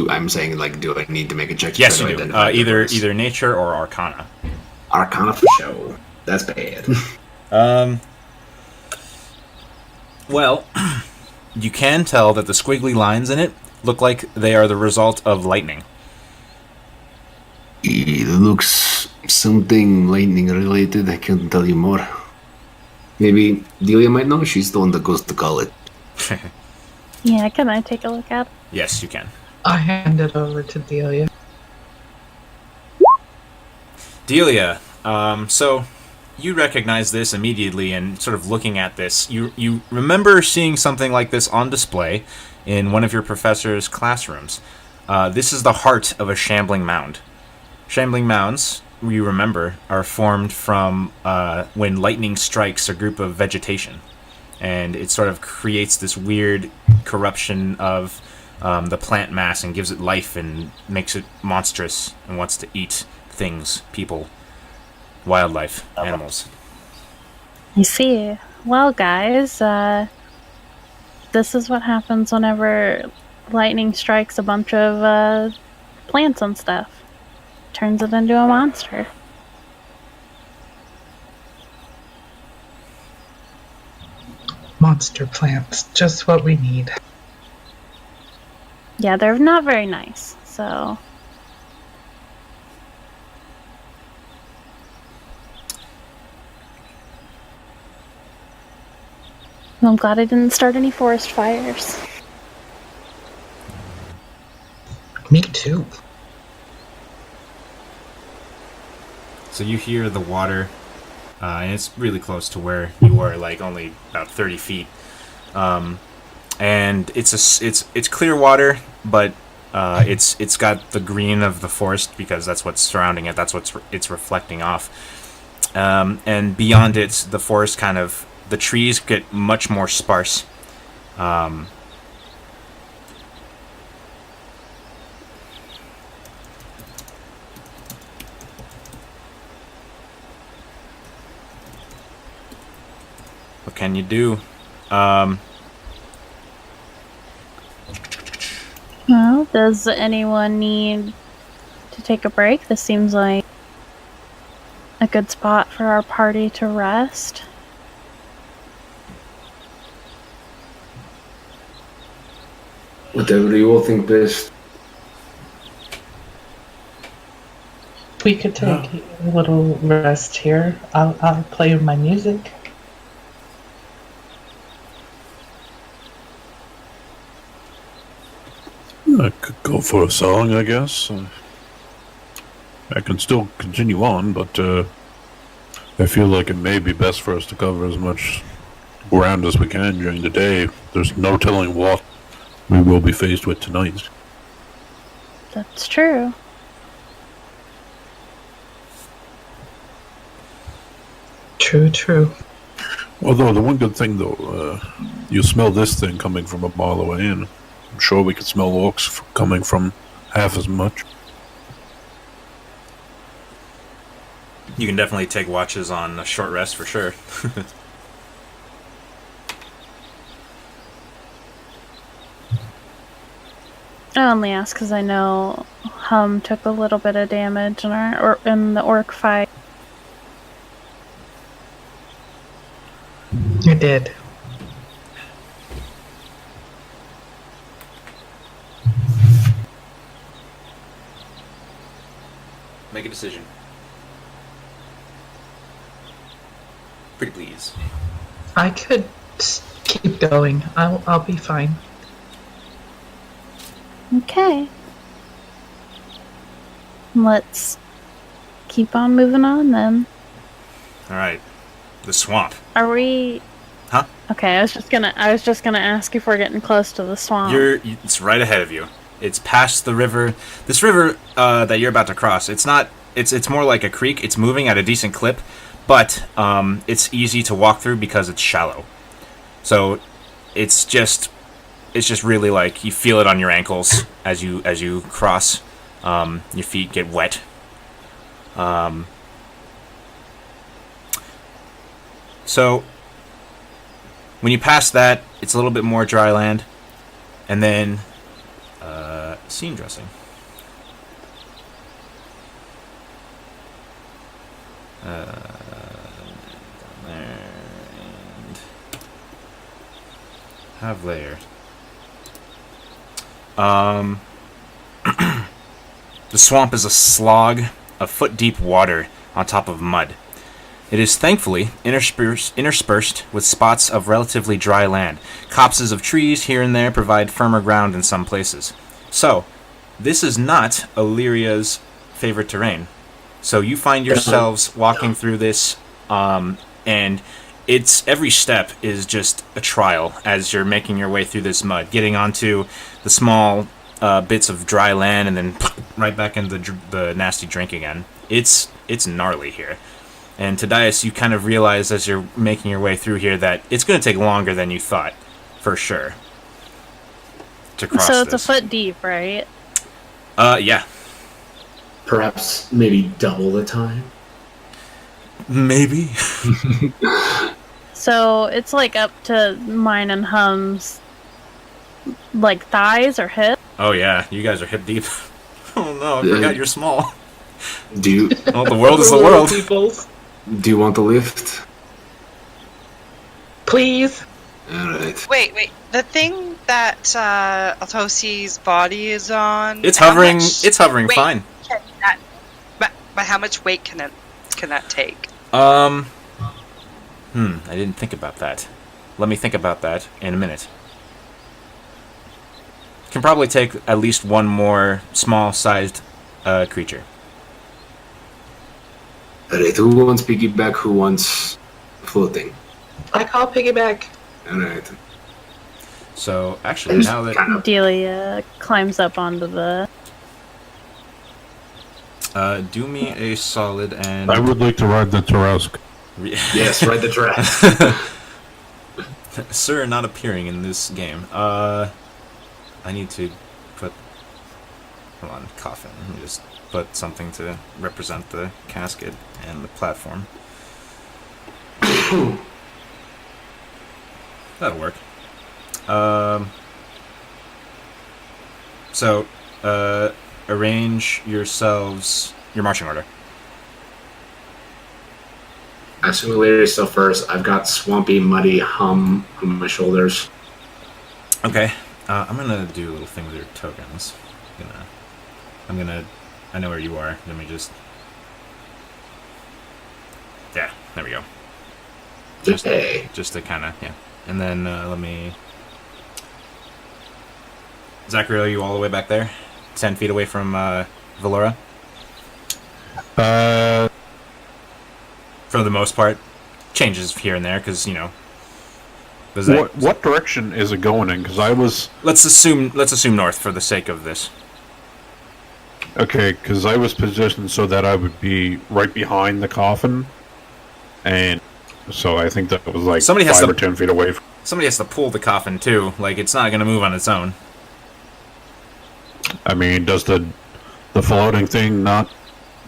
D: I'm saying, like, do I need to make a check?
A: Yes,
D: to
A: you do.
D: identify the voice?
A: Either nature or arcana.
D: Arcana for show. That's bad.
A: Well, you can tell that the squiggly lines in it look like they are the result of lightning.
D: It looks something lightning related. I can't tell you more. Maybe Delia might know. She's the one that goes to call it.
C: Yeah, can I take a look at it?
A: Yes, you can.
F: I hand it over to Delia.
A: Delia, so you recognize this immediately, and sort of looking at this, you remember seeing something like this on display in one of your professor's classrooms. This is the heart of a shambling mound. Shambling mounds, you remember, are formed from when lightning strikes a group of vegetation, and it sort of creates this weird corruption of the plant mass and gives it life and makes it monstrous and wants to eat things, people, wildlife, animals.
C: You see, well, guys, this is what happens whenever lightning strikes a bunch of plants and stuff. Turns it into a monster.
F: Monster plants, just what we need.
C: Yeah, they're not very nice, so... I'm glad I didn't start any forest fires.
F: Me too.
A: So you hear the water, and it's really close to where you were, like only about 30 feet. And it's clear water, but it's got the green of the forest because that's what's surrounding it. That's what it's reflecting off. And beyond it, the forest the trees get much more sparse. What can you do?
C: Well, does anyone need to take a break? This seems like a good spot for our party to rest.
D: Whatever you all think best.
F: We could take a little rest here. I'll play my music.
E: I could go for a song, I guess. I can still continue on, but I feel like it may be best for us to cover as much ground as we can during the day. There's no telling what we will be faced with tonight.
C: That's true.
F: True.
E: Although the one good thing, though, you smell this thing coming from a mile away, and I'm sure we could smell orcs coming from half as much.
A: You can definitely take watches on a short rest for sure.
C: I only ask because I know Hum took a little bit of damage in the orc fight.
F: You did.
A: Make a decision. Pretty please.
F: I could keep going. I'll be fine.
C: Okay. Let's keep on moving on then.
A: Alright. The swamp.
C: Are we...
A: Huh?
C: Okay, I was just gonna ask if we're getting close to the swamp.
A: It's right ahead of you. It's past the river. This river that you're about to cross, it's more like a creek. It's moving at a decent clip, but it's easy to walk through because it's shallow. So it's just really like you feel it on your ankles as you cross. Your feet get wet. So, when you pass that, it's a little bit more dry land. And then, scene dressing. There, and have layer. The swamp is a slog of foot-deep water on top of mud. It is thankfully interspersed with spots of relatively dry land. Copses of trees here and there provide firmer ground in some places. So, this is not Illyria's favorite terrain. So you find yourselves walking through this, and it's every step is just a trial as you're making your way through this mud, getting onto the small bits of dry land, and then right back into the nasty drink again. It's gnarly here. And Tadias, you kind of realize as you're making your way through here that it's going to take longer than you thought, for sure, to cross
C: So it's
A: this.
C: a foot deep, right?
A: Yeah.
D: Perhaps maybe double the time.
A: Maybe.
C: So it's like up to mine and Hum's, like thighs or hips.
A: Oh yeah, you guys are hip deep. Oh no, I forgot you're small.
D: Do you
A: Oh, the world is the
F: Little
A: world.
F: peoples,
D: do you want the lift?
F: please.
D: All right.
B: Wait. The thing that Altosi's body is on.
A: It's
B: how
A: hovering.
B: much
A: It's hovering
B: weight
A: fine.
B: can that- but how much weight can that take?
A: I didn't think about that. Let me think about that in a minute. Can probably take at least one more small-sized creature.
D: All right. Who wants piggyback? Who wants floating?
F: I call piggyback.
D: All right.
A: So actually,
D: There's
A: now that
D: kind of
C: Delia climbs up onto the.
A: do me a solid and
E: I would like to ride the Tarrasque.
D: yes, right the track.
A: Sir not appearing in this game. I need to put. Hold on, coffin. Let me just put something to represent the casket and the platform. That'll work. So, arrange yourselves your marching order.
D: I assume Larry stuff first. I've got swampy, muddy hum on my shoulders.
A: Okay. I'm gonna do a little thing with your tokens. I know where you are. Let me just. Yeah, there we go.
D: Hey.
A: Just to kind of, yeah. And then let me. Zachary, are you all the way back there? 10 feet away from Valora? For the most part. Changes here and there, because, you know.
E: What direction is it going in? Because I was
A: Let's assume north for the sake of this.
E: okay. Because I was positioned so that I would be right behind the coffin, and so I think that was like
A: Somebody has
E: 5
A: to-
E: or 10 feet away.
A: Somebody has to pull the coffin, too. Like, it's not going to move on its own.
E: I mean, does the floating thing not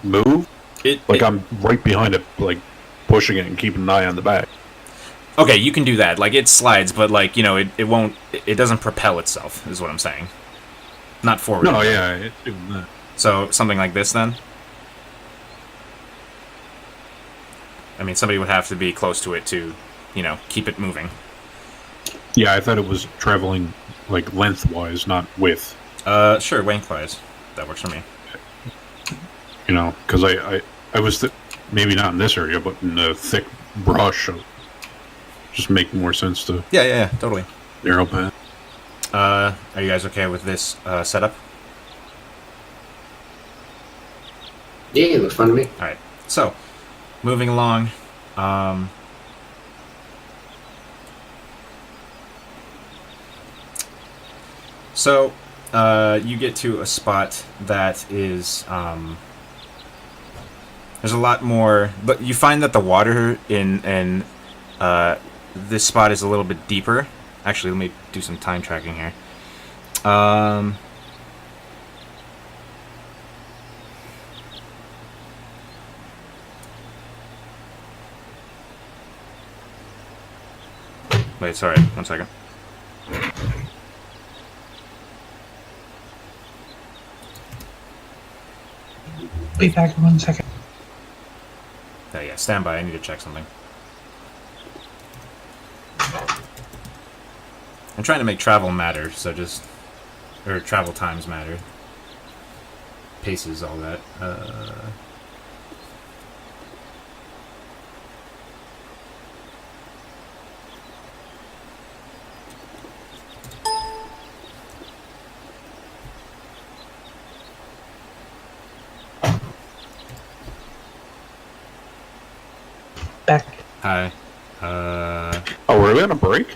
E: move? Like I'm right behind it, like pushing it and keeping an eye on the back.
A: Okay, you can do that. Like, it slides, but, like, you know, it won't... It doesn't propel itself, is what I'm saying. Not forward.
E: No, yeah, it's doing that.
A: So, something like this, then? I mean, somebody would have to be close to it to, you know, keep it moving.
E: Yeah, I thought it was traveling like lengthwise, not width.
A: Sure, lengthwise. That works for me.
E: You know, because I was maybe not in this area, but in the thick brush. Just make more sense to
A: Yeah, totally.
E: narrow path.
A: Are you guys okay with this setup?
D: Yeah, it looks fun to me.
A: Alright, so, moving along. So, you get to a spot that is, there's a lot more, but you find that the water in this spot is a little bit deeper. Actually, let me do some time tracking here. Wait, sorry. 1 second.
F: Be back in 1 second.
A: Yeah, stand by. I need to check something. I'm trying to make travel matter, so just... Or travel times matter. Paces, all that.
F: Back.
A: Hi.
E: Oh, were we on a break?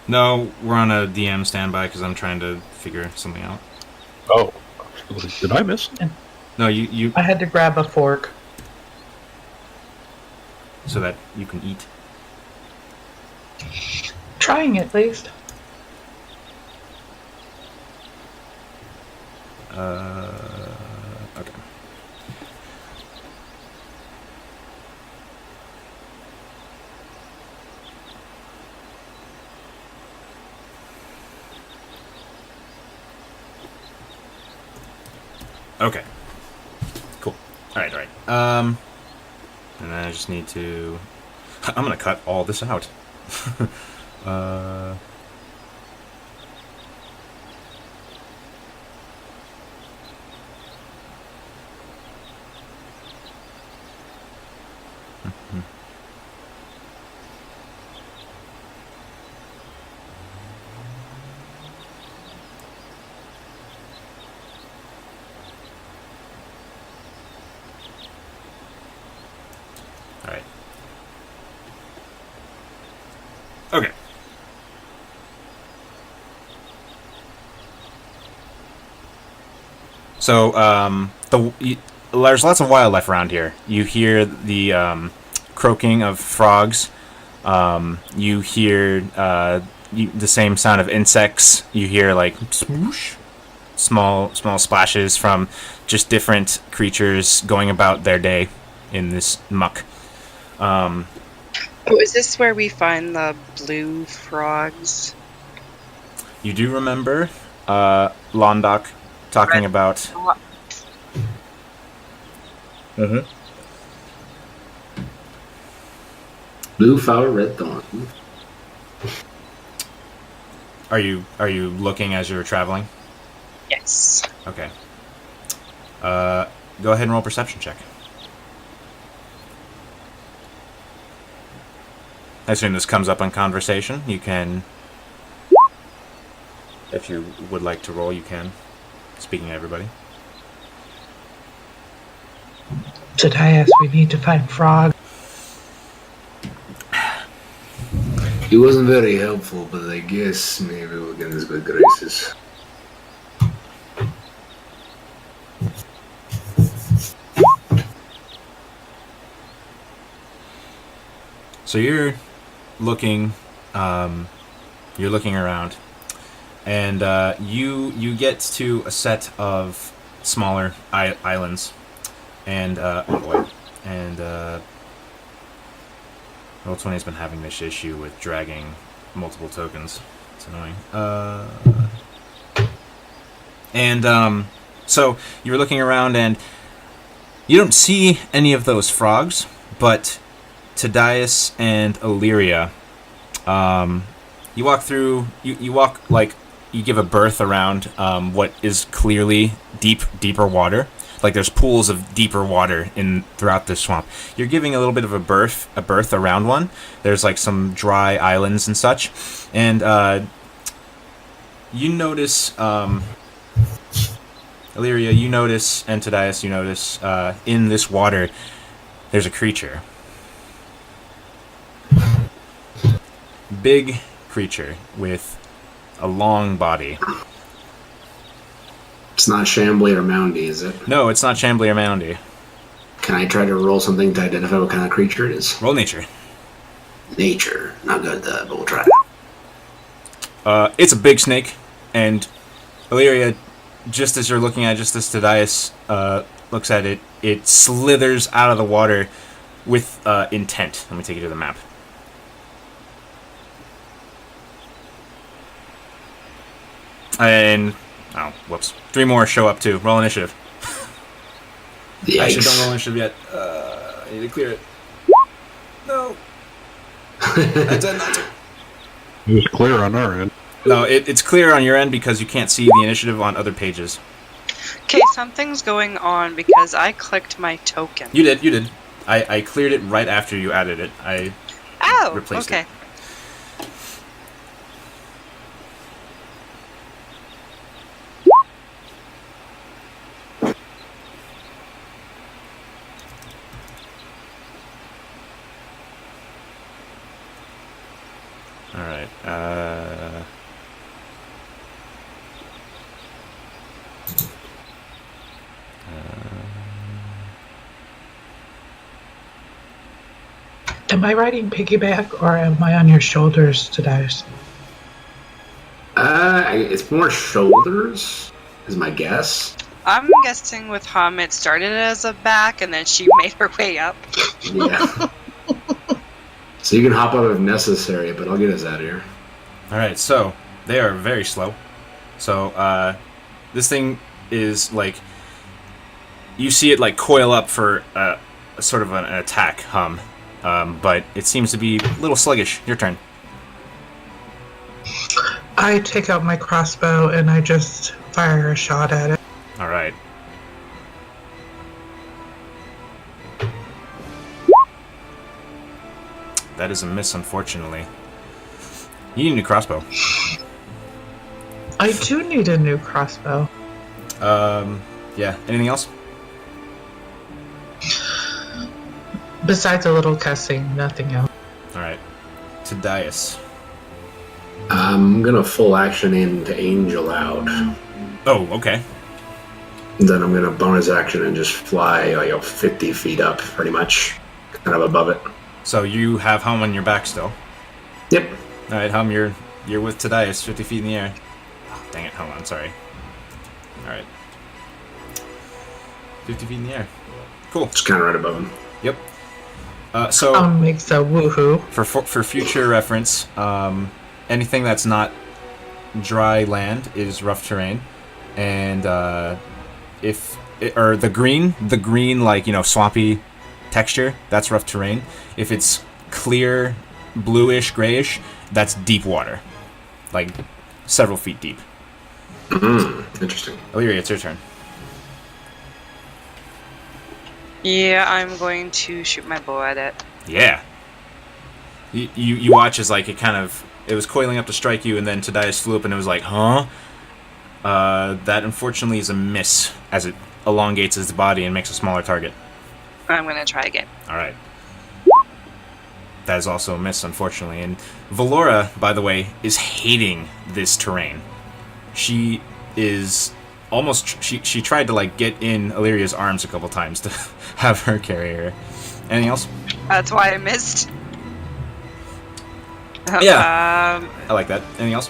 A: No, we're on a DM standby because I'm trying to figure something out.
E: Oh, did I miss?
A: No, you
F: I had to grab a fork.
A: so that you can eat.
F: Trying at least.
A: Okay. Okay. Cool. Alright. And then I just need to... I'm gonna cut all this out. Alright. Okay. So, there's lots of wildlife around here. You hear the croaking of frogs. You hear the same sound of insects. You hear like swoosh, small splashes from just different creatures going about their day in this muck.
B: Oh, is this where we find the blue frogs?
A: You do remember Londok talking
B: Red
A: about...
B: frogs.
D: Blue flower, red thorn.
A: Are you looking as you're traveling?
B: Yes.
A: Okay. Go ahead and roll a perception check. I assume this comes up in conversation. You can, if you would like to roll, you can. Speaking to everybody.
F: Today, we need to find frog.
D: He wasn't very helpful, but I guess maybe we'll get in his good graces.
A: So you're looking around, and you get to a set of smaller islands, and Roll20's been having this issue with dragging multiple tokens. It's annoying. So you're looking around, and you don't see any of those frogs, but Tadias and Illyria, you walk through. You walk like you give a berth around what is clearly deeper water. Like there's pools of deeper water throughout this swamp. You're giving a little bit of a berth around one. There's like some dry islands and such, and you notice Illyria, you notice, and Tadias, you notice in this water there's a creature. Big creature with a long body.
D: It's not Shambly or Moundy, is it?
A: No, it's not Shambly or Moundy.
D: Can I try to roll something to identify what kind of creature it is?
A: Roll nature.
D: Nature. Not good, but we'll try.
A: It's a big snake, and Illyria, just as you're looking at it, just as Tadias looks at it, it slithers out of the water with intent. Let me take you to the map. And whoops, 3 more show up too. Roll initiative. Actually, don't roll initiative yet. I need to clear it. No. I said not to.
E: It was clear on our end.
A: No, it's clear on your end because you can't see the initiative on other pages.
B: Okay, something's going on because I clicked my token.
A: You did. I cleared it right after you added it. I replaced
B: okay.
A: it. All right.
F: Am I riding piggyback or am I on your shoulders today?
D: It's more shoulders, is my guess.
B: I'm guessing with Hum, it started as a back and then she made her way up.
D: Yeah. So you can hop out if necessary, but I'll get us out of here.
A: All right. So they are very slow. So this thing is like you see it like coil up for a sort of an attack, Hum, but it seems to be a little sluggish. Your turn.
F: I take out my crossbow and I just fire a shot at it.
A: All right. That is a miss, unfortunately. You need a new crossbow.
F: I do need a new crossbow.
A: Yeah. Anything else?
F: Besides a little cussing, nothing else.
A: All right. Tadias.
D: I'm gonna full action into Angel out.
A: Oh, okay.
D: And then I'm gonna bonus action and just fly 50 feet up, pretty much, kind of above it.
A: So you have Hum on your back still.
D: Yep.
A: All right, Hum, you're with Tadias, 50 feet in the air. Oh, dang it, hold on, sorry. All right. 50 feet in the air. Cool.
D: Just kind of right above him.
A: Yep. So
F: Makes a woohoo.
A: for future reference, anything that's not dry land is rough terrain, and the green like swampy texture, that's rough terrain. If it's clear, bluish, grayish, that's deep water, like several feet deep.
D: Interesting.
A: Illyria, it's your turn.
B: Yeah, I'm going to shoot my bow at it.
A: Yeah. You watch as like it was coiling up to strike you, and then Tadias flew up and it was like, huh? That unfortunately is a miss as it elongates its body and makes a smaller target.
B: I'm going to try again.
A: All right. That is also a miss, unfortunately. And Valora, by the way, is hating this terrain. She is almost... She tried to, get in Illyria's arms a couple times to have her carry her. Anything else?
B: That's why I missed.
A: Yeah. I like that. Anything else?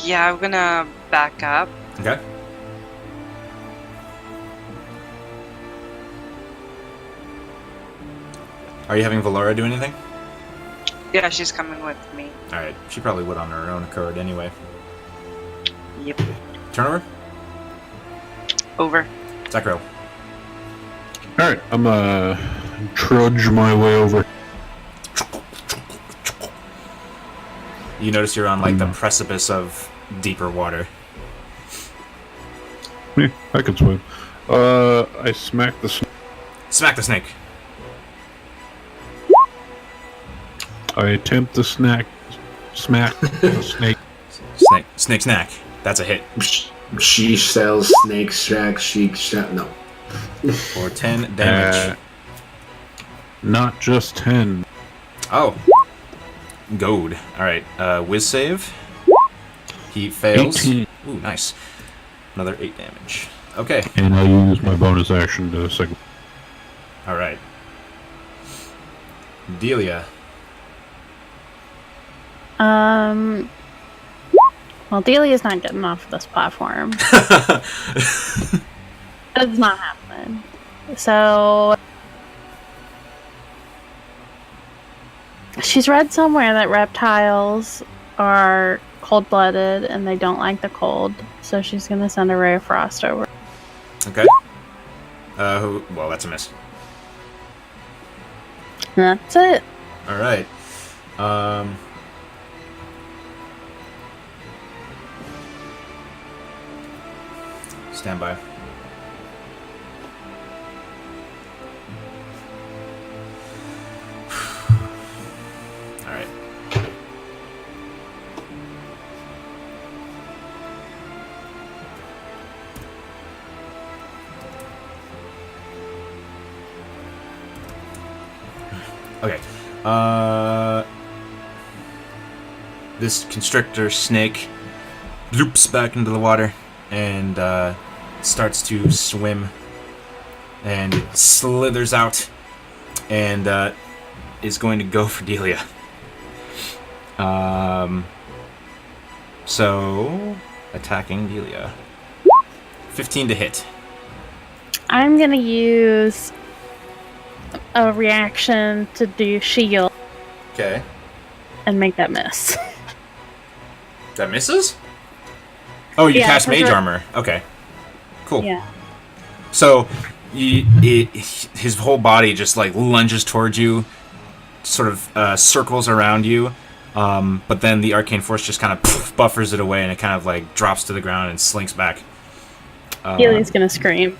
B: Yeah, I'm going to back up.
A: Okay. Are you having Valora do anything?
B: Yeah, she's coming with me.
A: Alright, she probably would on her own accord anyway.
B: Yep.
A: Turnover?
B: Over.
A: Zekro.
E: Alright, I'm trudge my way over.
A: You notice you're on the precipice of deeper water.
E: Yeah, I can swim. I smack the snake.
A: Smack the snake.
E: I attempt to smack the snake.
A: Snake snack. That's a hit.
D: She sells snake shack, chic shack. No.
A: For 10 damage.
E: Not just 10.
A: Oh. Goad. Alright, whiz save. He fails.
E: 18.
A: Ooh, nice. Another 8 damage. Okay.
E: And I use my bonus action to second.
A: Alright. Delia.
C: Well, Delia's not getting off this platform. It's not happening. So She's read somewhere that reptiles are cold-blooded and they don't like the cold, so she's gonna send a ray of frost over.
A: Okay. Well, that's a miss.
C: That's it.
A: All right. Stand by. All right. Okay. This constrictor snake loops back into the water and starts to swim, and it slithers out and is going to go for Delia. So attacking Delia. 15 to hit.
C: I'm gonna use a reaction to do shield
A: Okay.
C: and make that miss.
A: That misses? Oh, you
C: Yeah,
A: cast
C: because
A: mage
C: we're-
A: armor. Okay. Cool.
C: Yeah.
A: So, his whole body just like lunges towards you, sort of circles around you, but then the arcane force just kind of buffers it away, and it kind of like drops to the ground and slinks back.
C: Healy's gonna scream.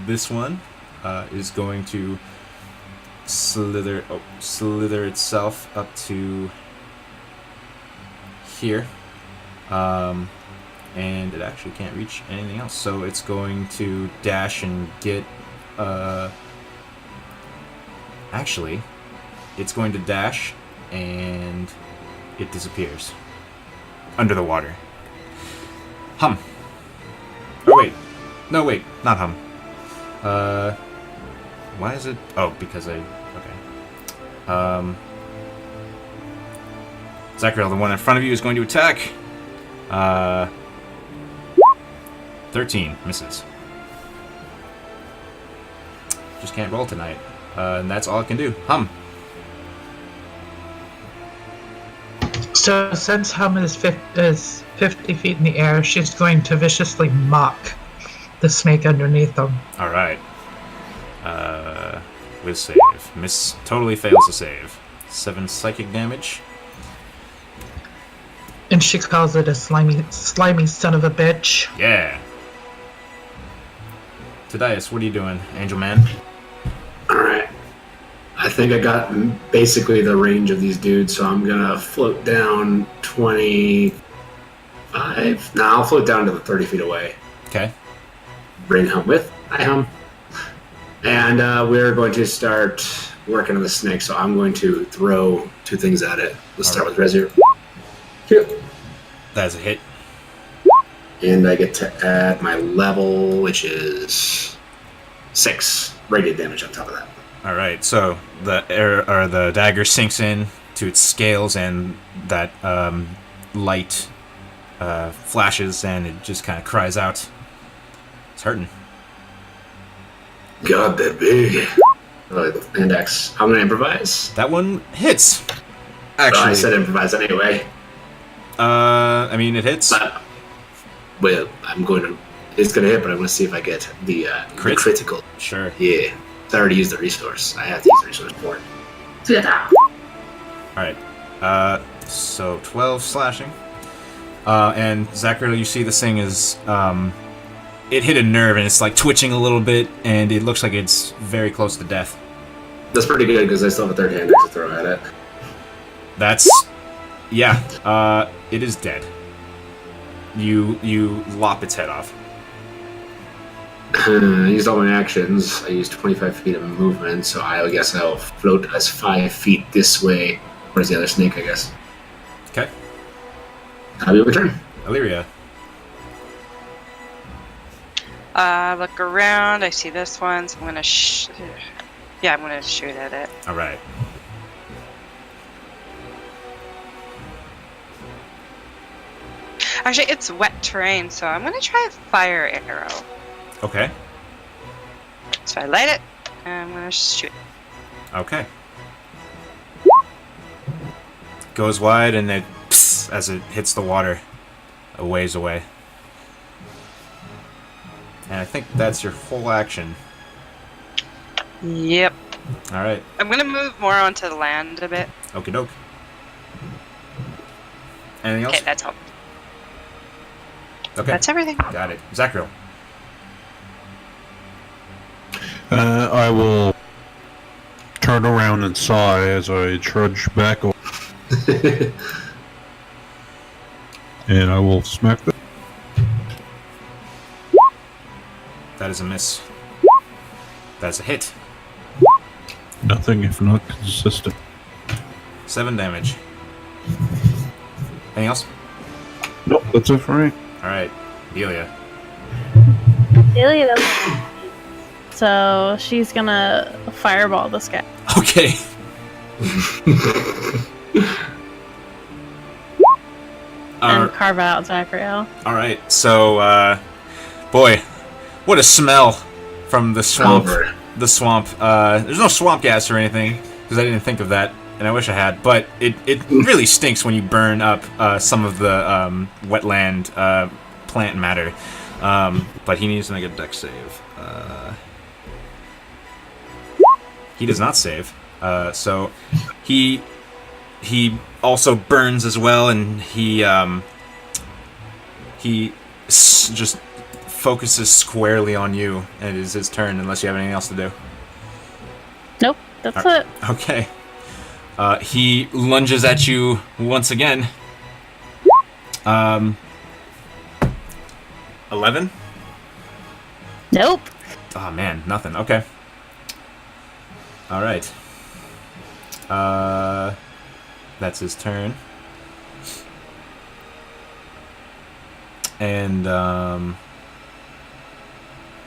A: This one is going to slither itself up to here. And it actually can't reach anything else, so it's going to dash and get actually it's going to dash and it disappears under the water. Hum. Oh wait, no wait, not hum. Why is it? Oh, because okay. Zachariel, the one in front of you, is going to attack. 13 misses. Just can't roll tonight. And that's all it can do. Hum.
F: So since Hum is 50 feet in the air, she's going to viciously mock the snake underneath them.
A: Alright. With save. Miss totally fails to save. 7 psychic damage.
F: And she calls it a slimy son of a bitch.
A: Yeah. Tadias, what are you doing, Angel Man?
D: Alright. I think I got basically the range of these dudes, so I'm gonna float down 25. No, I'll float down to the 30 feet away.
A: Okay.
D: Bring Hum with. Hi, Hum. And we're going to start working on the snake, so I'm going to throw 2 things at it. Let's start with Rezzure.
A: That's a hit.
D: And I get to add my level, which is 6 radiant damage on top of that.
A: Alright, so the dagger sinks in to its scales, and that light flashes, and it just kind of cries out. It's hurting.
D: God, they're big. And X. I'm gonna improvise.
A: That one hits.
D: I
A: Actually,
D: said improvise anyway.
A: I mean, it hits.
D: But, well, it's gonna hit, but I'm gonna see if I get the
A: Crit?
D: critical.
A: Sure.
D: Yeah. I already used the resource. I have to use the resource for it.
A: Alright. So 12 slashing. And Zachary, you see this thing is, it hit a nerve and it's like twitching a little bit, and it looks like it's very close to death.
D: That's pretty good because I still have a third hand to throw at it.
A: That's, yeah, it is dead. You lop its head off.
D: I used all my actions. I used 25 feet of movement, so I guess I'll float us 5 feet this way. Where's the other snake, I guess?
A: Okay.
D: That'll be my turn.
A: Illyria.
B: Look around. I see this one, so I'm gonna I'm gonna shoot at it.
A: Alright.
B: Actually, it's wet terrain, so I'm gonna try a fire arrow.
A: Okay.
B: So I light it, I'm gonna shoot.
A: Okay. Goes wide and it psst, as it hits the water a ways away. And I think that's your whole action.
B: Yep.
A: Alright.
B: I'm gonna move more onto the land a bit.
A: Okie doke. Anything else?
B: Okay, that's all.
A: Okay.
B: That's everything.
A: Got it. Zachriel.
E: I will turn around and sigh as I trudge back over. And I will smack the...
A: That is a miss. That's a hit.
E: Nothing if not consistent.
A: 7 damage. Anything else?
E: Nope, that's it for me.
A: Alright. Delia.
C: Delia doesn't. So she's gonna fireball this guy.
A: Okay.
C: And carve out Zachriel.
A: Alright, so, boy, what a smell from the swamp.
D: Over.
A: The swamp. There's no swamp gas or anything, because I didn't think of that, and I wish I had, but it really stinks when you burn up some of the wetland plant matter. But he needs to make a dex save. He does not save. So he also burns as well, and he just focuses squarely on you, and it is his turn unless you have anything else to do.
C: Nope, that's it.
A: Okay. He lunges at you once again. 11?
C: Nope.
A: Oh man, nothing. Okay. Alright. That's his turn. And,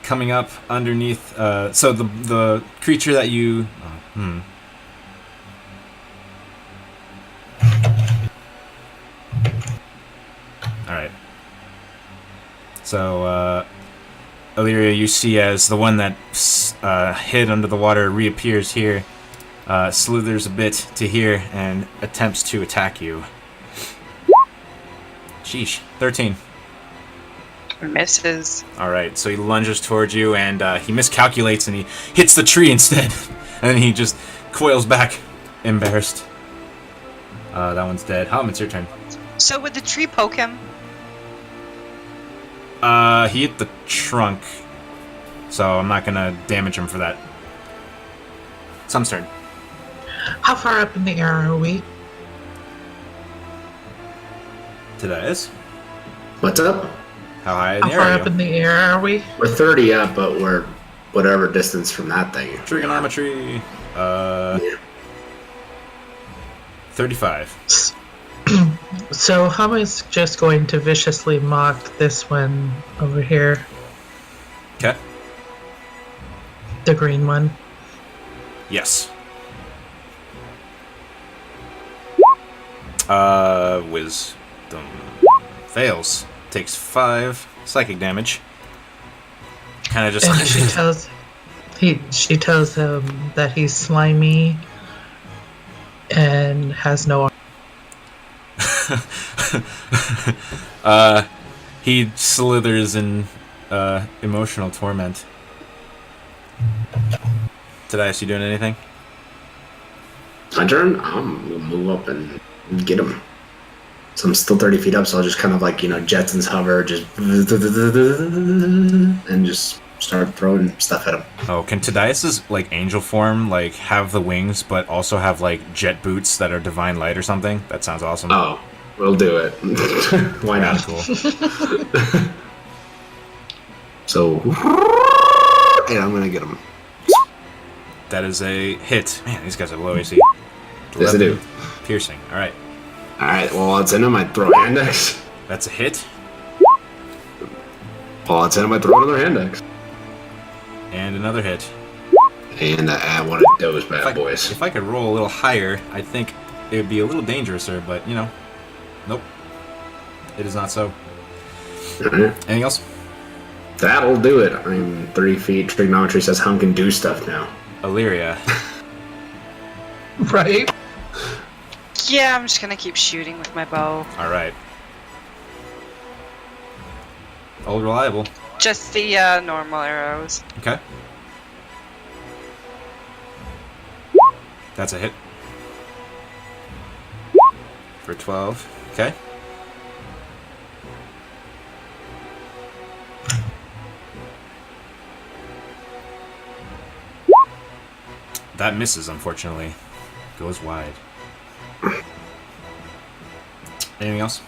A: coming up underneath, so the creature that you... Alright. So, Illyria, you see as the one that hid under the water reappears here, slithers a bit to here, and attempts to attack you. Sheesh. 13.
B: Misses.
A: Alright, so he lunges towards you, and he miscalculates, and he hits the tree instead. And then he just coils back, embarrassed. That one's dead. Hom, it's your turn.
B: So would the tree poke him?
A: He hit the trunk, so I'm not gonna damage him for that. Sum's turn.
F: How far up in the air are we?
A: Today is.
D: What's up?
A: How high in
F: How
A: the
F: far
A: air are
F: up
A: you?
F: in the air are we?
D: We're 30 up, but we're whatever distance from that thing.
A: Trigonometry. 35.
F: So Hum is just going to viciously mock this one over here,
A: Okay.
F: the green one.
A: Yes. Wisdom. Fails. Takes 5 psychic damage. Kind of just.
F: And she tells him that he's slimy and has no.
A: He slithers in emotional torment. Tobias, you doing anything?
D: My turn? I'm gonna move up and get him. So I'm still 30 feet up, so I'll just kind of like, Jetsons hover, just and just start throwing stuff at him.
A: Oh, can Tadias's angel form have the wings, but also have jet boots that are divine light or something? That sounds awesome.
D: Oh, we'll do it. Why not?
A: Cool.
D: So, and I'm gonna get him.
A: That is a hit. Man, these guys are low AC.
D: Yes, I do.
A: Piercing. All right.
D: All right. Well, it's in him. I throw hand axe.
A: That's a hit.
D: Well, it's in him. I throw another hand axe.
A: And another hit.
D: And I add one of those bad boys.
A: If I could roll a little higher, I think it would be a little dangerouser, but, nope. It is not so.
D: Right.
A: Anything else?
D: That'll do it. I'm 3 feet. Trigonometry says Hum can do stuff now.
A: Illyria.
F: Right?
B: Yeah, I'm just gonna keep shooting with my bow.
A: All right. Old reliable.
B: Just the normal arrows.
A: Okay. That's a hit. For 12. Okay. That misses, unfortunately. Goes wide. Anything else?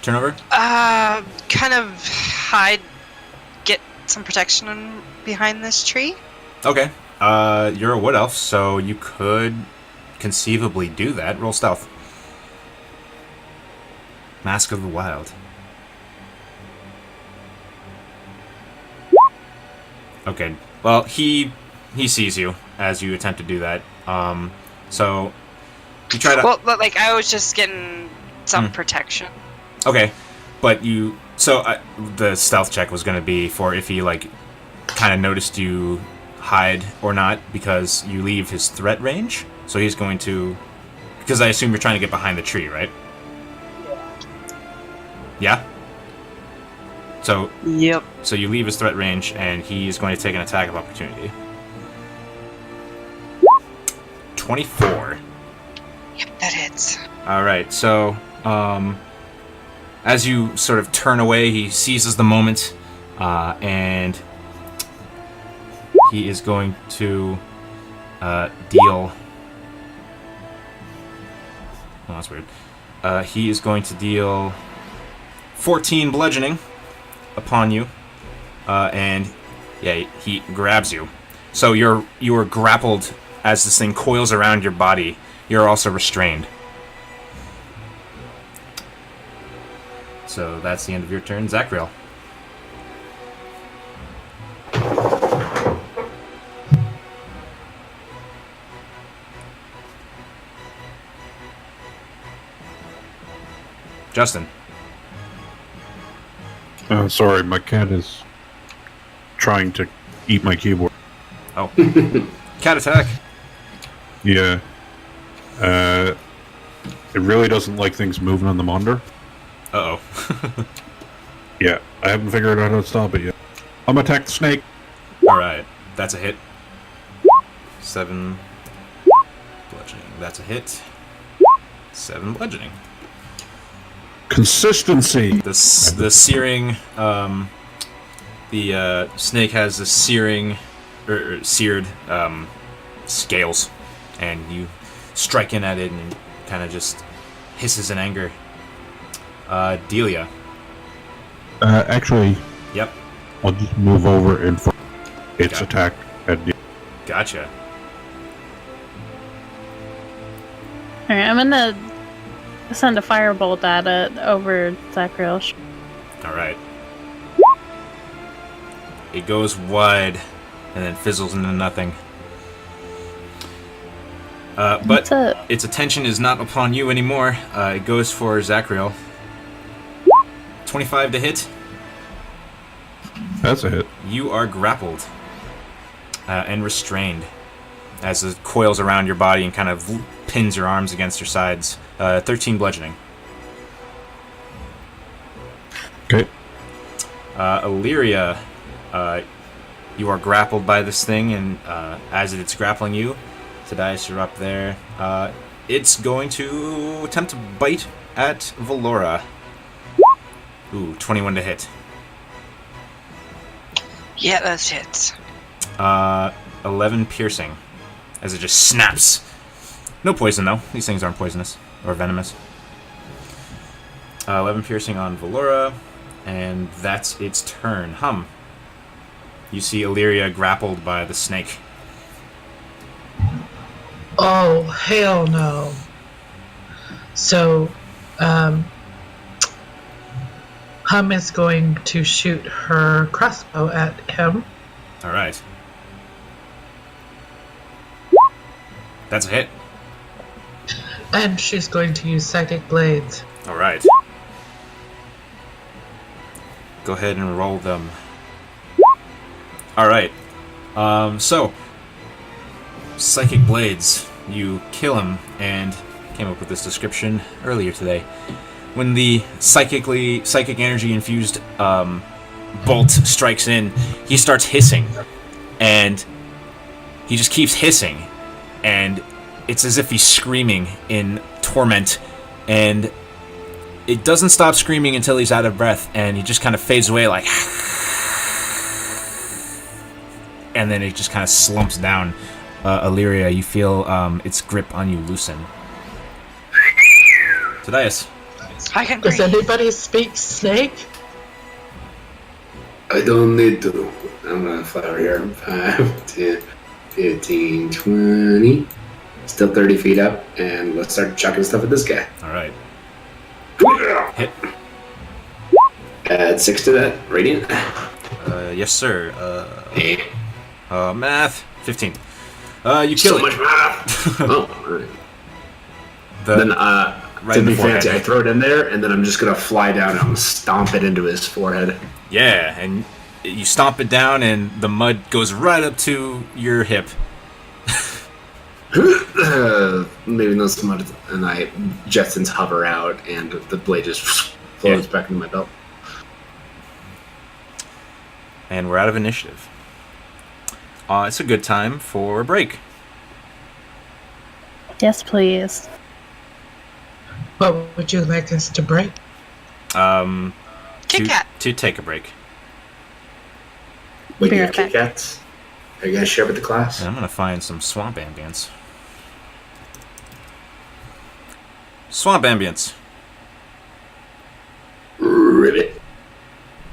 A: Turnover?
B: Kind of hide, get some protection behind this tree.
A: Okay. You're a wood elf, so you could conceivably do that. Roll stealth. Mask of the Wild. Okay. Well, he sees you as you attempt to do that. So you try to.
B: Well, like I was just getting some protection.
A: Okay, but you. So the stealth check was going to be for if he like kind of noticed you hide or not, because you leave his threat range. So he's going to. Because I assume you're trying to get behind the tree, right? Yeah. So.
B: Yep.
A: So you leave his threat range, and he is going to take an attack of opportunity. 24.
B: Yep, that hits.
A: All right. So, as you sort of turn away, he seizes the moment, and he is going to deal. Oh, that's weird. He is going to deal 14 bludgeoning upon you, and yeah, he grabs you. So you are grappled as this thing coils around your body. You're also restrained. So that's the end of your turn, Zachriel. Justin.
E: Sorry, my cat is trying to eat my keyboard.
A: Oh. Cat attack.
E: Yeah. It really doesn't like things moving on the monitor.
A: Uh-oh.
E: Yeah, I haven't figured out how to stop it yet. I'm gonna attack the snake.
A: Alright, that's a hit. 7 bludgeoning. That's a hit. 7 bludgeoning.
E: Consistency.
A: The searing, the snake has the searing, or seared, scales, and you strike in at it and kind of just hisses in anger. Delia.
E: Actually,
A: Yep.
E: I'll just move over and its
A: Got it.
E: attack at the.
A: Gotcha.
C: Alright, I'm gonna send a firebolt at it over Zachriel.
A: Alright. It goes wide and then fizzles into nothing. But
C: That's it.
A: its attention is not upon you anymore. It goes for Zachriel. 25 to hit.
E: That's a hit.
A: You are grappled and restrained as it coils around your body and kind of pins your arms against your sides. 13 bludgeoning.
E: Okay.
A: Illyria, you are grappled by this thing, and as it's grappling you, Tadias, you're up there. It's going to attempt to bite at Valora. Ooh, 21 to hit.
B: Yeah, that's hits.
A: 11 piercing, as it just snaps. No poison, though. These things aren't poisonous or venomous. 11 piercing on Valora, and that's its turn. You see Illyria grappled by the snake.
F: Oh, hell no. So, Hum is going to shoot her crossbow at him.
A: Alright. That's a hit.
F: And she's going to use psychic blades.
A: Alright. go ahead and roll them. Alright. So, Psychic Blades. You kill him, and came up with this description earlier today. When the psychic energy infused bolt strikes in, he starts hissing, and he just keeps hissing, and it's as if he's screaming in torment, and it doesn't stop screaming until he's out of breath, and he just kind of fades away like, and then it just kind of slumps down. Illyria, you feel its grip on you loosen. Tobias.
B: I can
F: Does
B: breathe.
F: anybody speak snake?
D: I don't need to. I'm gonna fly over here. 5, 10, 15, 20. Still 30 feet up, and let's start chucking stuff at this guy.
A: Alright. Hit.
D: Add 6 to that. Radiant.
A: Yes, sir.
D: Eh.
A: Math. 15. You kill
D: So
A: it.
D: much math. Oh, alright. Then,
A: right
D: to
A: in the
D: be fancy,
A: forehead.
D: I throw it in there, and then I'm just gonna fly down and I'm gonna stomp it into his forehead.
A: Yeah, and you stomp it down, and the mud goes right up to your hip.
D: Maybe not so much, and I Jetsons hover out, and the blade just flows back into my belt.
A: And we're out of initiative. It's a good time for a break.
C: Yes, please.
F: What would you like us to break?
B: Kit Kat.
A: To take a break.
D: Wait,
C: Be
D: you
C: right
D: have Kit
C: back.
D: Kats? Are you gonna share with the class?
A: And I'm gonna find some swamp ambience. Swamp ambience.
D: Ribbit.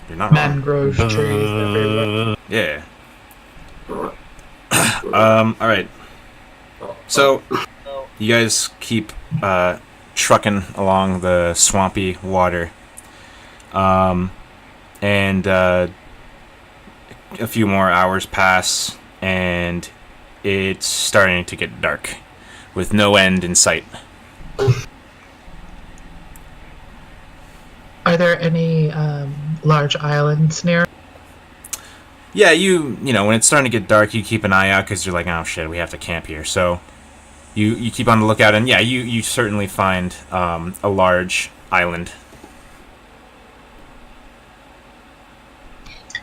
A: You're not wrong.
F: Mangrove trees everywhere.
A: Yeah. Alright. So, you guys keep trucking along the swampy water. And a few more hours pass, and it's starting to get dark, with no end in sight.
F: Are there any large islands near?
A: Yeah, you know, when it's starting to get dark, you keep an eye out, because you're like, oh shit, we have to camp here. So, you keep on the lookout, and yeah, you certainly find a large island.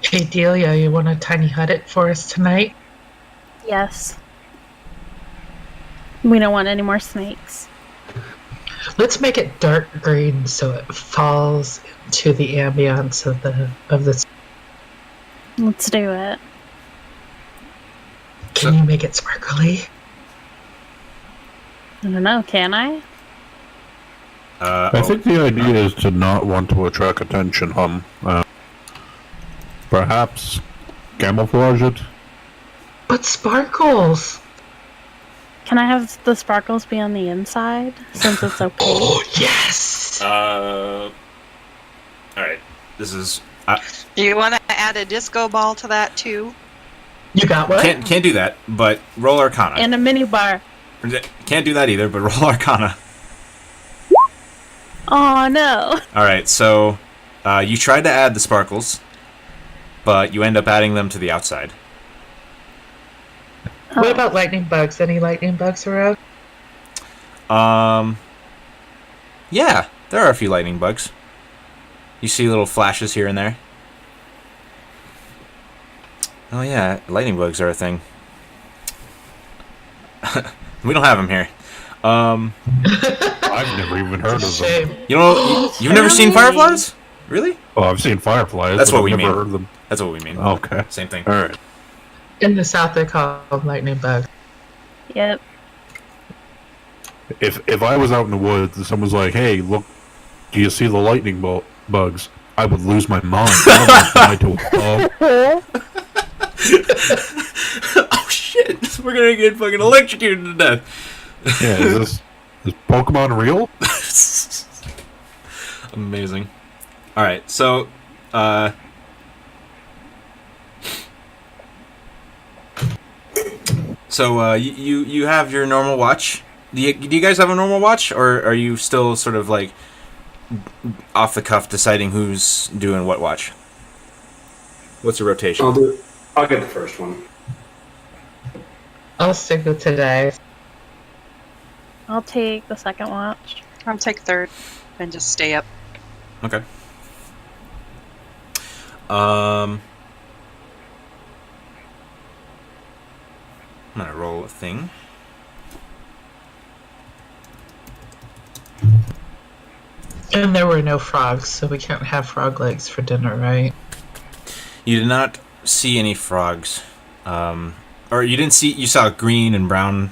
F: Hey Delia, you want to tiny hut it for us tonight?
C: Yes. We don't want any more snakes.
F: Let's make it dark green so it falls into the ambience of the.
C: Let's do it.
F: Can you make it sparkly?
C: I don't know, can I?
E: I think the idea is to not want to attract attention, perhaps camouflage it.
F: But sparkles!
C: Can I have the sparkles be on the inside, since it's opaque?
F: Oh, yes!
A: Alright. This is...
B: You want to add a disco ball to that too?
F: You got what?
A: Can't do that, but roll Arcana.
C: And a mini bar.
A: Can't do that either, but roll Arcana.
C: Oh no!
A: Alright, so you tried to add the sparkles, but you end up adding them to the outside.
F: What about lightning bugs? Any lightning bugs around?
A: Yeah, there are a few lightning bugs. You see little flashes here and there. Oh yeah, lightning bugs are a thing. We don't have them here.
E: I've never even heard of them.
F: Shame.
A: You know, you've never seen fireflies? Really?
E: Oh, I've seen fireflies.
A: That's
E: but
A: what
E: I've
A: we
E: never
A: mean.
E: heard of them.
A: That's what we mean.
E: Okay.
A: Same thing.
E: All right.
F: In the south, they call them lightning bugs.
C: Yep.
E: If I was out in the woods and someone's like, "Hey, look, do you see the lightning bugs?" I would lose my mind. I would fly to
A: Oh shit! We're gonna get fucking electrocuted to death.
E: yeah, is Pokemon real?
A: Amazing. All right, so you have your normal watch. Do you guys have a normal watch, or are you still sort of like off the cuff deciding who's doing what watch? What's your rotation?
D: I'll get the first one.
F: I'll stick with today.
C: I'll take the second watch.
B: I'll take third and just stay up.
A: Okay. I'm gonna roll a thing.
F: And there were no frogs, so we can't have frog legs for dinner, right?
A: You did not see any frogs. Or you saw green and brown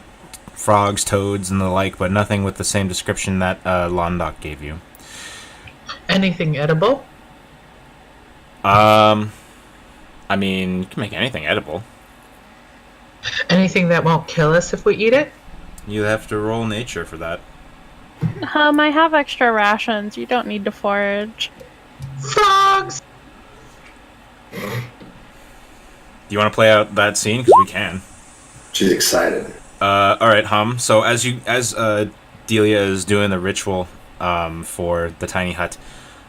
A: frogs, toads, and the like, but nothing with the same description that Londok gave you.
F: Anything edible?
A: I mean, you can make anything edible.
F: Anything that won't kill us if we eat it?
A: You have to roll nature for that.
C: I have extra rations. You don't need to forage.
F: Frogs!
A: Do you want to play out that scene? Because we can.
D: She's excited.
A: All right, Hum. So as Delia is doing the ritual for the tiny hut,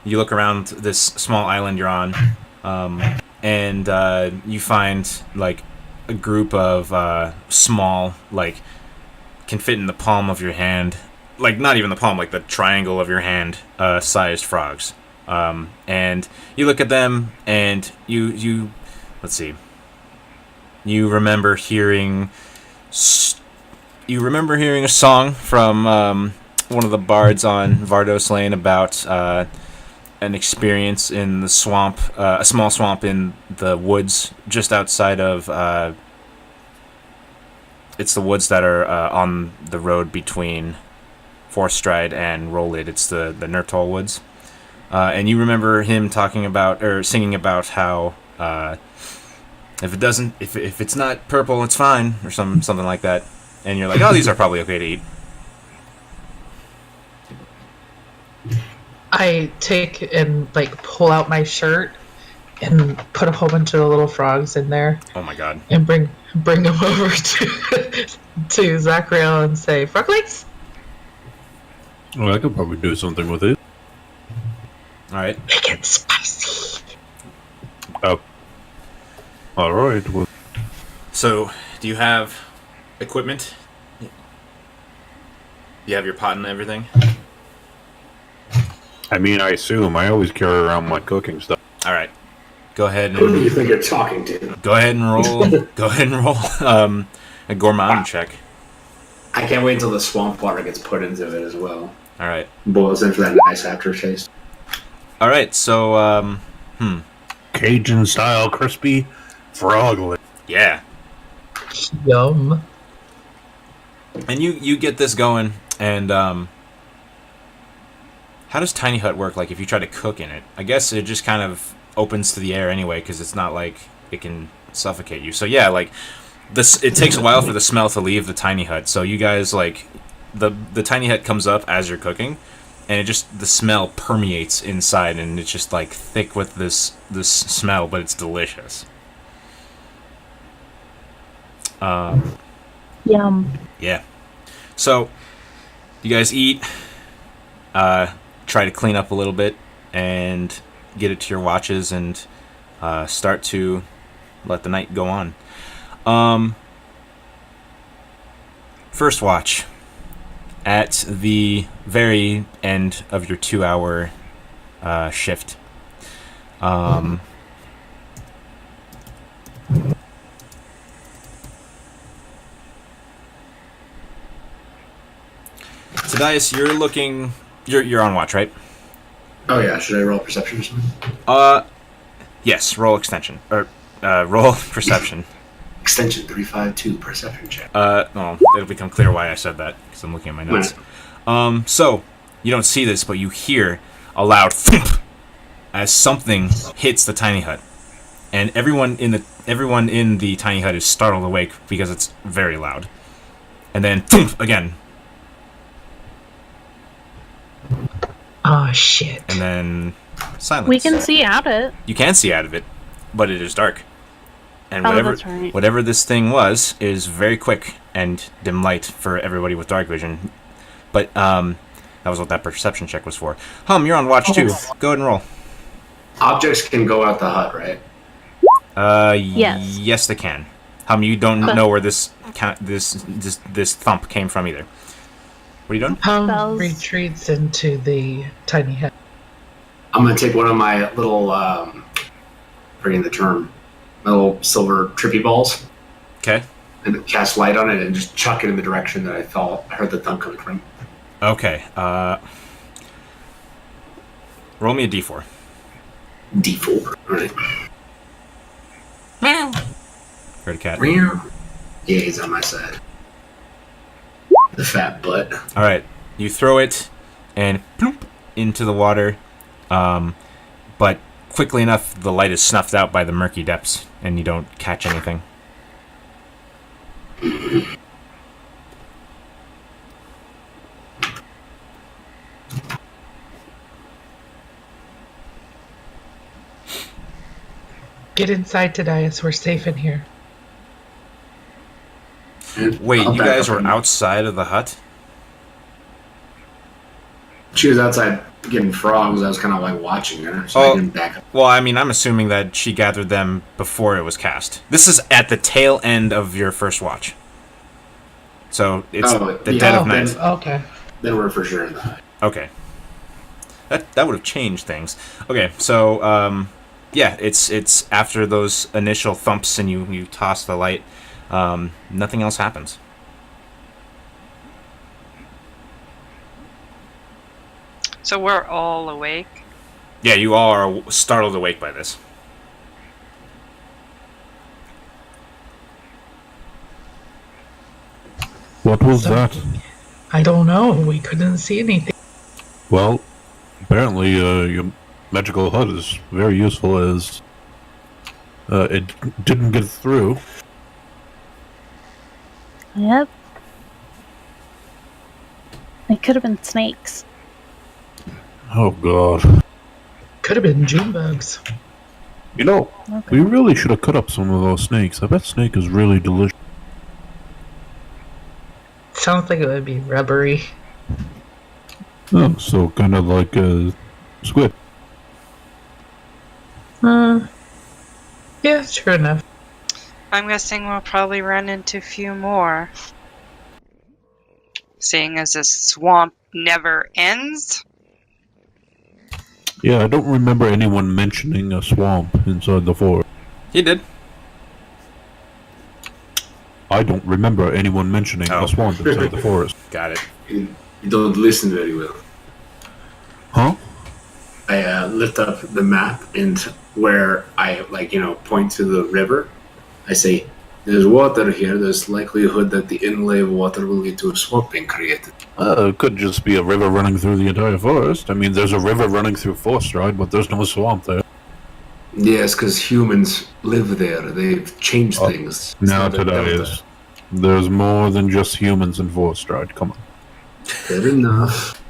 A: you look around this small island you're on, and you find like a group of small, like can fit in the palm of your hand, like not even the palm, like the triangle of your hand, sized frogs. And you look at them, and you let's see. You remember hearing a song from one of the bards on Vardos Lane about an experience in the swamp, a small swamp in the woods just outside of. It's the woods that are on the road between Forstride and Rollid. It's the Nurtol woods, and you remember him talking about or singing about how. If it's not purple, it's fine, or something like that. And you're like, oh, these are probably okay to eat.
F: I take and like pull out my shirt and put a whole bunch of the little frogs in there.
A: Oh my god.
F: And bring them over to Zachariel and say, frog legs?
E: Well, I could probably do something with it.
A: Alright.
F: Make it spicy.
E: Alright, well.
A: So, do you have equipment? You have your pot and everything?
E: I mean, I assume. I always carry around my cooking stuff.
A: Alright. Go ahead
D: Who do you
A: and
D: think you're talking to?
A: go ahead and roll a gourmand check.
D: I can't wait until the swamp water gets put into it as well.
A: Alright.
D: Boils in for that nice aftertaste.
A: Alright, so
E: Cajun style crispy frog leg.
A: yeah.
F: Yum.
A: And you get this going, and how does Tiny Hut work? Like, if you try to cook in it, I guess it just kind of opens to the air anyway, because it's not like it can suffocate you. So yeah, like this, it takes a while for the smell to leave the tiny hut. So you guys like the tiny hut comes up as you're cooking, and it just the smell permeates inside, and it's just like thick with this smell, but it's delicious.
C: Yum.
A: Yeah. So, you guys eat, try to clean up a little bit, and get it to your watches, and start to let the night go on. First watch. At the very end of your 2-hour shift. Thaddeus, you're on watch, right?
D: Oh yeah, should I roll perception or something?
A: Yes, roll extension. Or, roll perception.
D: Extension 352, perception check.
A: Well, it'll become clear why I said that, because I'm looking at my notes. So, you don't see this, but you hear a loud thump as something hits the tiny hut. And everyone in the tiny hut is startled awake because it's very loud. And then thump again.
F: Oh shit.
A: And then silence.
C: We can see out it.
A: You can see out of it, but it is dark. And
C: Oh, that's right.
A: whatever this thing was is very quick and dim light for everybody with dark vision. But that was what that perception check was for. You're on watch too. Go ahead and roll.
D: Objects can go out the hut, right?
C: Yes.
A: Yes, they can. You don't know where this thump came from either. What are you doing?
F: Hum
C: Spells.
F: retreats into the tiny head.
D: I'm gonna take one of my little, forgetting the term, my little silver trippy balls,
A: Okay.
D: and cast light on it and just chuck it in the direction that I heard the thump coming from.
A: Okay. Roll me a d4.
D: D4. Alright.
A: Heard a cat.
D: Yeah, he's on my side. The fat butt.
A: All right. You throw it and ploop into the water, but quickly enough, the light is snuffed out by the murky depths, and you don't catch anything.
F: Get inside, Tadias. We're safe in here.
A: Wait,
D: I'll
A: you
D: back
A: guys
D: up
A: were
D: on-
A: outside of the hut?
D: She was outside getting frogs. I was kind of like watching her, so
A: Oh.
D: I didn't back up.
A: Well, I mean, I'm assuming that she gathered them before it was cast. This is at the tail end of your first watch. So it's
D: Oh,
A: the
D: yeah,
A: dead of
D: then-
A: night.
F: Okay.
D: Then we're for sure in the hut.
A: Okay. That would have changed things. Okay, so yeah, it's after those initial thumps and you toss the light, nothing else happens.
B: So we're all awake.
A: Yeah, you all are startled awake by this.
E: What was
F: So-
E: that?
F: I don't know. We couldn't see anything.
E: Well, apparently your magical hut is very useful as it didn't get through.
C: Yep. They could have been snakes.
E: Oh god.
F: Could have been June bugs.
E: You know,
C: Okay.
E: we really should have cut up some of those snakes. I bet snake is really delicious.
F: Sounds like it would be rubbery.
E: Oh, so kind of like squid.
F: Yeah, true enough.
B: I'm guessing we'll probably run into a few more. Seeing as this swamp never ends.
E: Yeah, I don't remember anyone mentioning a swamp inside the forest.
A: He did.
E: I don't remember anyone mentioning
A: Oh.
E: a swamp inside the forest.
A: Got it.
D: You don't listen very well.
E: Huh?
D: I lift up the map and where I point to the river. I say, "There's water here. There's likelihood that the inlay of water will lead to a swamp being created."
E: It could just be a river running through the entire forest. I mean, there's a river running through Forest, right? But there's no swamp there.
D: Yes, because humans live there. They've changed
E: Oh,
D: things. It's
E: Now
D: not a
E: today
D: delta.
E: is. There's more than just humans in Forest, right? Come on.
D: Fair enough.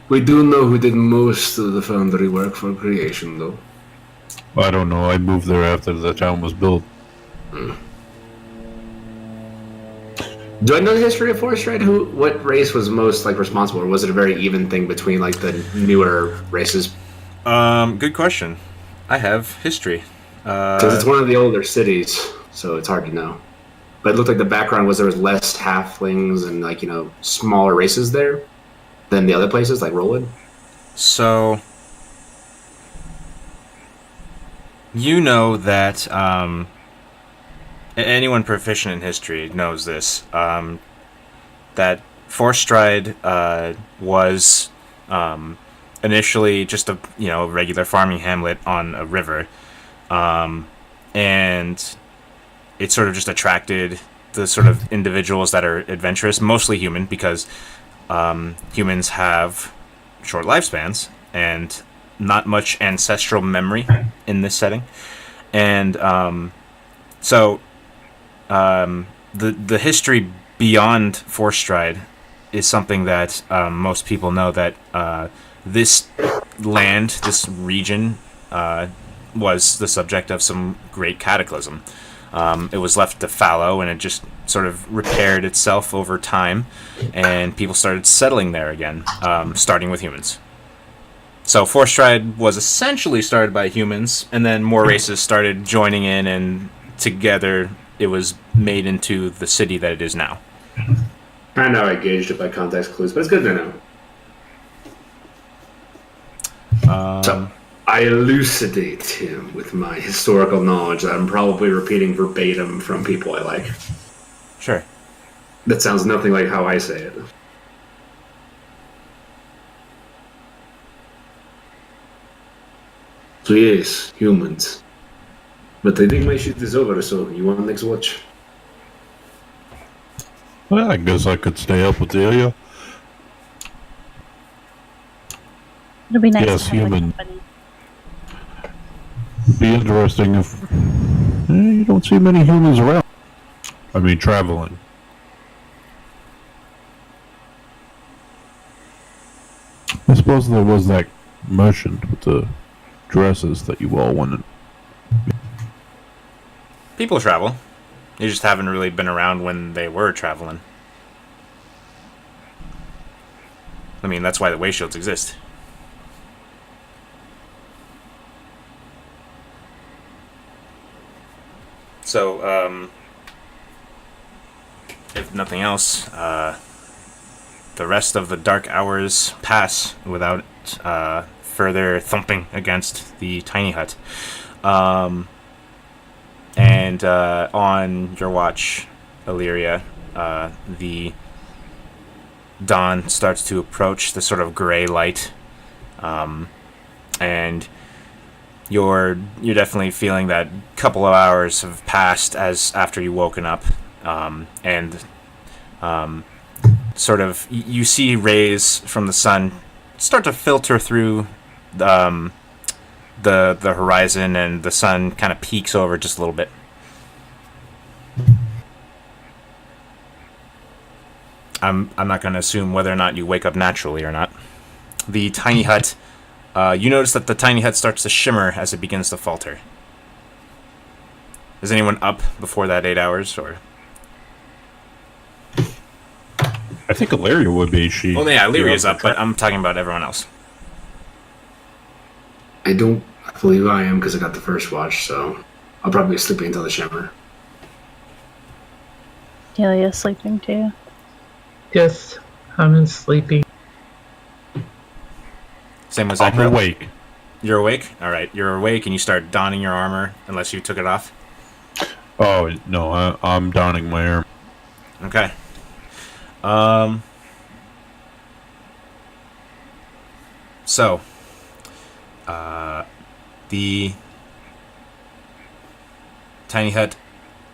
D: We do know who did most of the foundry work for creation, though.
E: I don't know. I moved there after the town was built.
D: Do I know the history of Forest Ride? What race was most responsible, or was it a very even thing between the newer races?
A: Good question. I have history.
D: Because it's one of the older cities, so it's hard to know. But it looked like the background was there was less halflings and smaller races there than the other places, like Roland.
A: So, you know that anyone proficient in history knows this. That Forstride was initially just a regular farming hamlet on a river, and it sort of just attracted the sort of individuals that are adventurous, mostly human, because humans have short lifespans and not much ancestral memory in this setting, and so the history beyond Forstride is something that most people know, that this land, this region, was the subject of some great cataclysm. It was left to fallow, and it just sort of repaired itself over time, and people started settling there again, starting with humans. So Force Stride was essentially started by humans, and then more races started joining in, and together it was made into the city that it is now.
D: I know I gauged it by context clues, but it's good to know. So I elucidate him with my historical knowledge that I'm probably repeating verbatim from people I like.
A: Sure.
D: That sounds nothing like how I say it. So yes, humans. But I think my shit is over, so you want next watch?
E: Well, I guess I could stay up with Delia.
C: It'll be nice
E: Yes,
C: to have
E: human.
C: company.
E: Be interesting if you don't see many humans around. I mean, traveling. I suppose there was that merchant with the dresses that you all wanted.
A: People travel. You just haven't really been around when they were traveling. I mean, that's why the way shields exist. So, if nothing else, the rest of the dark hours pass without further thumping against the tiny hut. And on your watch, Illyria, the dawn starts to approach, the sort of gray light, and you're definitely feeling that couple of hours have passed as after you woken up, and sort of you see rays from the sun start to filter through the horizon, and the sun kind of peeks over just a little bit. I'm not going to assume whether or not you wake up naturally or not. The tiny hut, you notice that the tiny hut starts to shimmer as it begins to falter. Is anyone up before that 8 hours, or?
E: I think Illyria would be.
A: Well, yeah, Illyria's up, but I'm talking about everyone else.
D: I don't believe I am because I got the first watch, so I'll probably be sleeping until the shimmer.
C: Delia's sleeping too.
F: Yes, I'm sleeping.
A: Same with
E: I'm
A: Zachary.
E: awake.
A: You're awake? Alright, you're awake and you start donning your armor, unless you took it off.
E: Oh, no, I'm donning my armor.
A: Okay. So, the tiny hut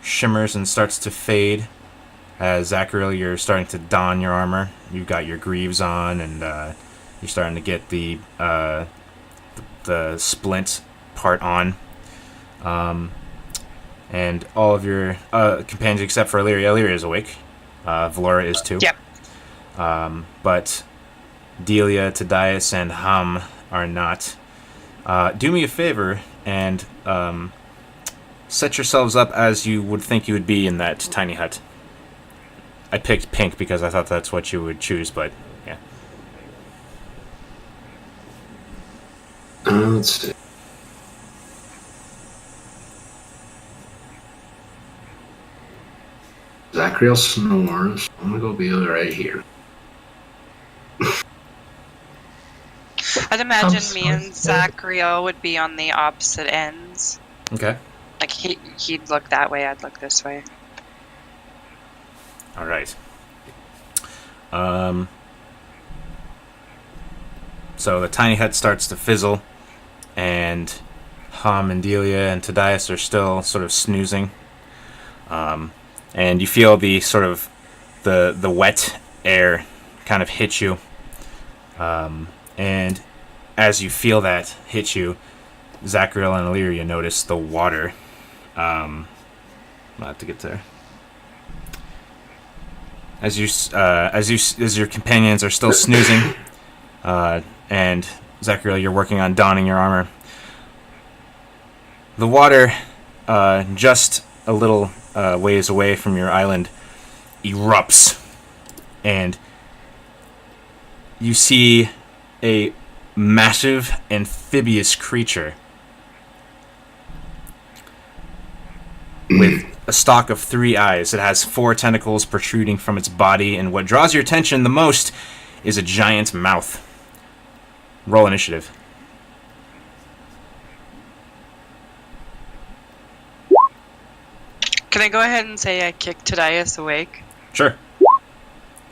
A: shimmers and starts to fade as Zachary, you're starting to don your armor. You've got your greaves on, and you're starting to get the splint part on. And all of your companions, except for Illyria. Illyria is awake. Valora is too.
B: Yep.
A: But Delia, Tadias, and Hum are not. Do me a favor and set yourselves up as you would think you would be in that tiny hut. I picked pink because I thought that's what you would choose, but yeah.
D: Let's see. Zachriel snores. I'm gonna go be right here.
B: I'd imagine
F: Sounds
B: me and
F: good.
B: Zachriel would be on the opposite ends.
A: Okay.
B: Like he'd look that way, I'd look this way.
A: All right. So the tiny hut starts to fizzle, and Hum and Delia and Tadias are still sort of snoozing. And you feel the sort of the wet air kind of hit you. And as you feel that hit you, Zachriel and Illyria notice the water. I'll have to get there. As your companions are still snoozing, and Zachriel, you're working on donning your armor. The water, just a little ways away from your island, erupts, and you see a massive amphibious creature with a stalk of 3 eyes. It has 4 tentacles protruding from its body, and what draws your attention the most is a giant mouth. Roll initiative.
B: Can I go ahead and say I kicked Tadias awake?
A: Sure.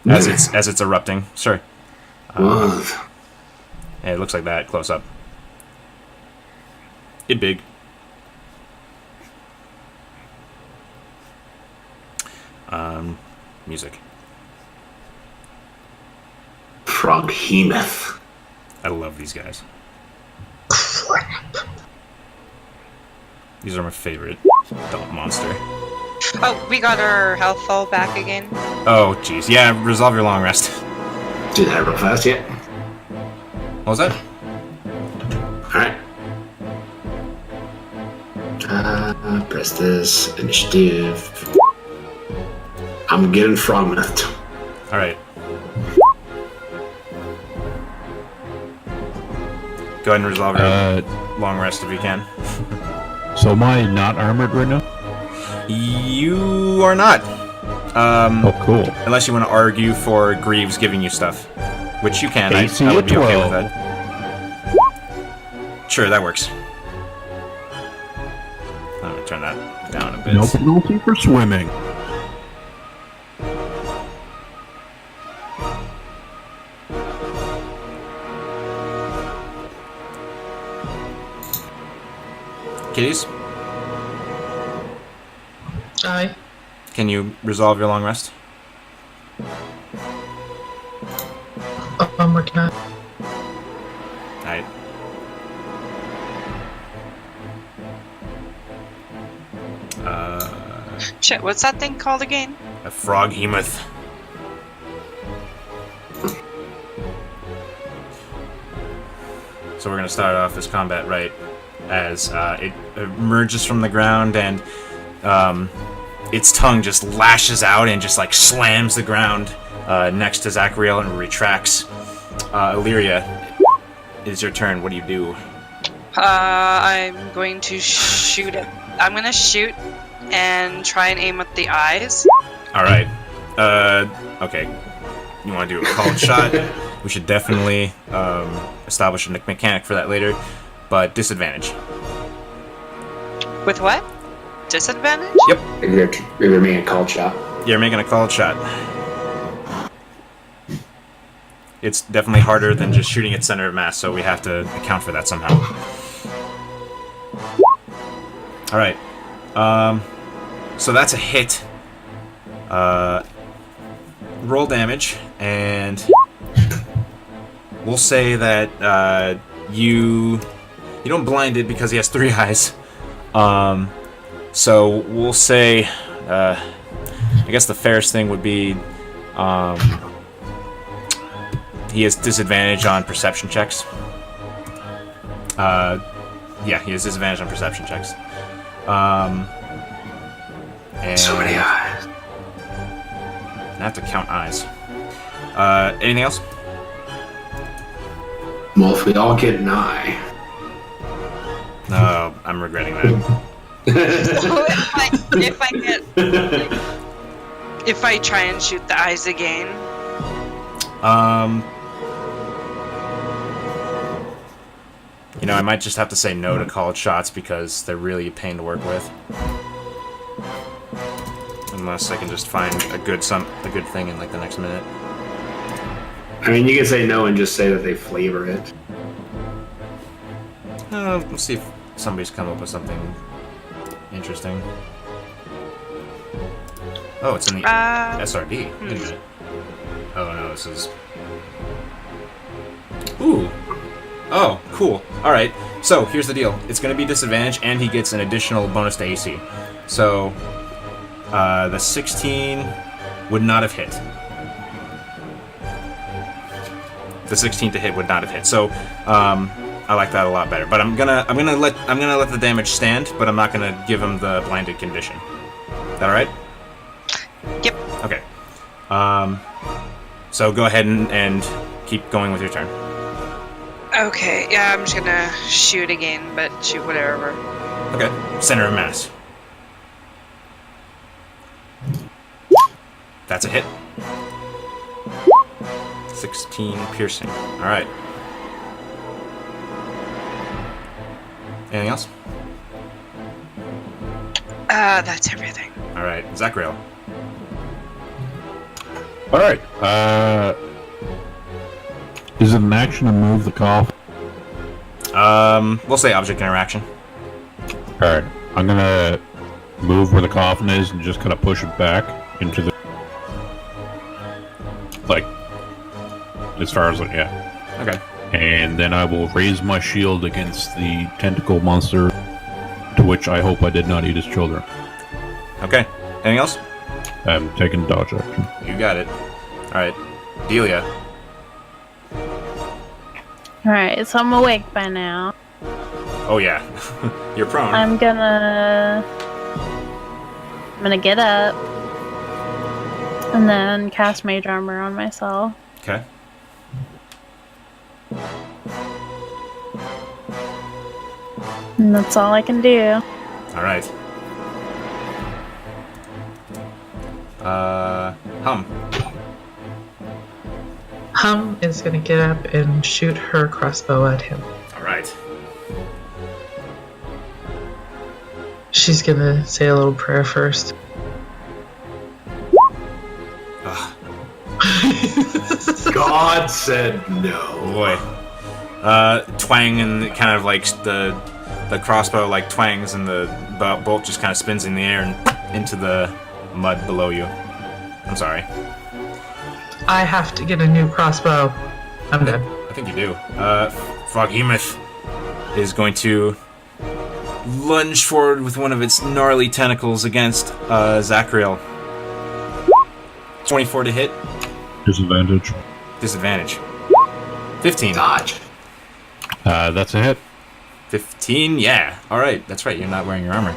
A: As it's erupting. Sure. Yeah, it looks like that close up. Get big. Music.
D: Froghemoth.
A: I love these guys. These are my favorite. Dog monster.
B: Oh, we got our health full back again.
A: Oh, jeez. Yeah, resolve your long rest.
D: Do that real fast yet?
A: What was that?
D: Alright. Press this. Initiative. I'm getting Froghemoth.
A: Alright. Go ahead and resolve your long rest if you can.
E: So am I not armored right now?
A: You are not.
E: Oh, cool.
A: Unless you want to argue for Greaves giving you stuff. Which you can. I
E: AC
A: would be okay with
E: 12.
A: that. Sure, that works. I'm going to turn that down a bit.
E: No penalty for swimming.
A: Kitties,
F: Aye.
A: can you resolve your long rest?
F: Oh, I'm working on it.
A: Alright.
B: Shit, what's that thing called again?
A: A Froghemoth. So we're going to start off this combat right as it emerges from the ground and its tongue just lashes out and just like slams the ground next to Zachariel and retracts. Illyria, it is your turn. What do you do?
B: I'm going to shoot it. I'm going to shoot and try and aim at the eyes.
A: Alright. Okay. You want to do a called shot? We should definitely establish a mechanic for that later. But disadvantage.
B: With what? Disadvantage?
A: Yep.
D: You're making a called shot.
A: You're making a called shot. It's definitely harder than just shooting at center of mass, so we have to account for that somehow. Alright. So that's a hit. Roll damage, and we'll say that you don't blind it because he has 3 eyes. So we'll say, I guess the fairest thing would be, he has disadvantage on perception checks. Yeah, he has disadvantage on perception checks. And
D: So many eyes.
A: I have to count eyes. Anything else?
D: Well, if we all get an eye.
A: No, I'm regretting that.
B: So if I try and shoot the eyes again.
A: You know, I might just have to say no to called shots because they're really a pain to work with. Unless I can just find a good thing in like the next minute.
D: I mean, you can say no and just say that they flavor it.
A: We'll see if somebody's come up with something interesting. Oh, it's in the SRD. Wait a minute. Oh no, this is... Ooh! Oh, cool. Alright, so here's the deal. It's going to be disadvantage, and he gets an additional bonus to AC. So, the 16 would not have hit. The 16 to hit would not have hit. So, I like that a lot better. But I'm gonna let the damage stand, but I'm not gonna give him the blinded condition. Is that alright?
B: Yep.
A: Okay. So go ahead and keep going with your turn.
B: Okay, yeah, I'm just gonna shoot again, but shoot whatever.
A: Okay. Center of mass. That's a hit. 16 piercing. Alright. Anything else?
B: That's everything.
A: Alright. Zachriel.
E: All right. Is it an action to move the coffin?
A: We'll say object interaction.
E: All right. I'm gonna move where the coffin is and just kind of push it back into the, like, as far as yeah.
A: Okay.
E: And then I will raise my shield against the tentacle monster, to which I hope I did not eat his children.
A: Okay. Anything else?
E: I'm taking dodge action.
A: You got it. Alright. Delia.
C: Alright, so I'm awake by now.
A: Oh, yeah. You're prone.
C: I'm gonna get up and then cast Mage Armor on myself.
A: Okay.
C: And that's all I can do.
A: Alright. Hum.
F: Hum is gonna get up and shoot her crossbow at him.
A: Alright.
F: She's gonna say a little prayer first.
D: God said no.
A: Boy. Twang, and kind of like the crossbow like twangs, and the bolt just kind of spins in the air and into the mud below you. I'm sorry.
F: I have to get a new crossbow. I'm dead.
A: I think you do. Froghemoth is going to lunge forward with one of its gnarly tentacles against Zachriel. 24 to hit.
E: Disadvantage.
A: Disadvantage. 15.
D: Dodge.
E: That's a hit.
A: 15, yeah. Alright, that's right, you're not wearing your armor.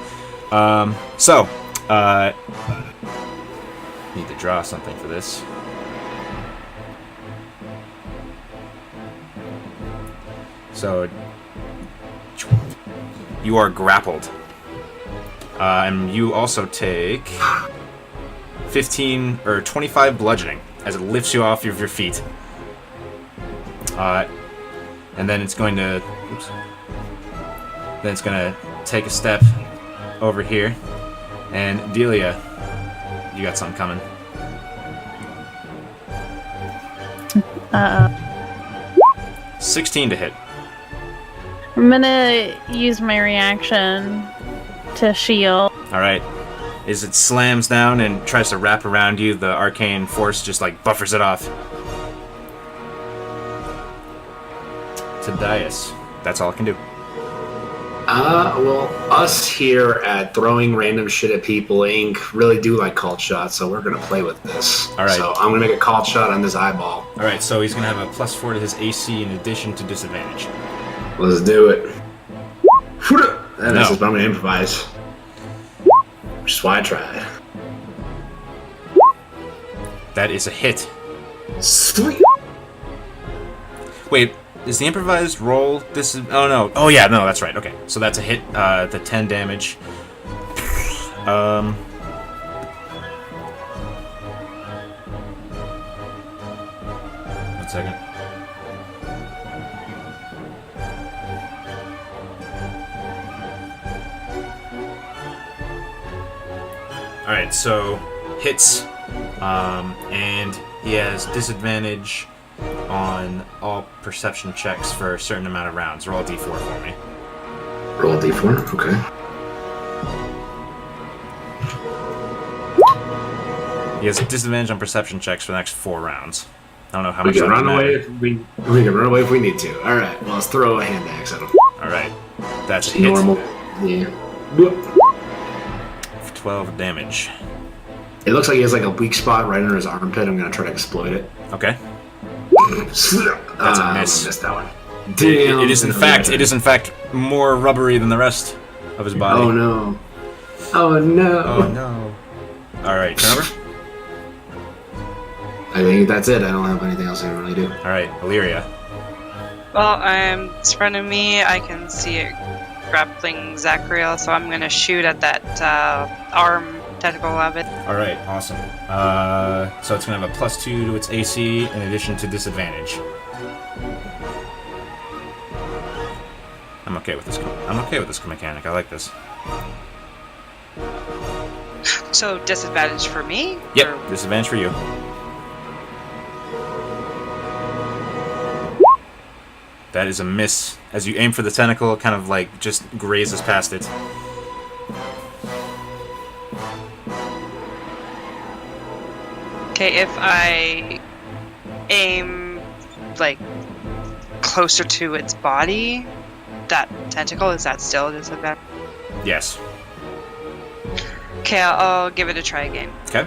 A: Need to draw something for this. So, you are grappled. And you also take 15 or 25 bludgeoning as it lifts you off of your feet. And then it's going to... Oops. Then it's going to take a step over here. And Delia, you got something coming. 16 to hit.
C: I'm gonna use my reaction to shield.
A: Alright. As it slams down and tries to wrap around you, the arcane force just like buffers it off. Tadias. That's all it can do.
D: Well, us here at Throwing Random Shit at People Inc. really do like called shots, so we're gonna play with this.
A: All right.
D: So I'm gonna make a called shot on this eyeball.
A: Alright, so he's gonna have a +4 to his AC in addition to disadvantage.
D: Let's do it. That
A: No.
D: is, but I'm gonna improvise. Which is why I tried.
A: That is a hit.
D: Sweet.
A: Wait, is the improvised roll this? Oh no. Oh yeah, no, that's right. Okay, so that's a hit. The 10 damage. 1 second. All right, so hits, and he has disadvantage on all perception checks for a certain amount of rounds. Roll a d4 for me.
D: Roll a d4. Okay.
A: He has disadvantage on perception checks for the next 4 rounds. I don't know how
D: We
A: much
D: can
A: that
D: run away
A: matter.
D: if we can run away if we need to. All right. Well, let's throw a hand axe at him.
A: All right, that's a hit.
D: Normal. Yeah. Whoop.
A: 12 damage.
D: It looks like he has like a weak spot right under his armpit. I'm gonna try to exploit it.
A: Okay.
D: That's
A: a miss.
D: I missed that one.
A: It is in fact more rubbery than the rest of his body.
D: Oh no. Oh no.
A: Oh no. All right, turn over.
D: I think that's it. I don't have anything else I can really do.
A: All right, Illyria.
B: Well, it's in front of me. I can see it grappling Zachariel, so I'm gonna shoot at that arm tentacle of it.
A: All right, awesome. So it's gonna have a +2 to its AC in addition to disadvantage. I'm okay with this. I'm okay with this mechanic. I like this.
B: So disadvantage for me?
A: Yep,
B: Or-
A: disadvantage for you. That is a miss. As you aim for the tentacle, it kind of like just grazes past it.
B: Okay, if I aim like closer to its body, that tentacle, is that still a disadvantage?
A: Yes.
B: Okay, I'll give it a try again.
A: Okay.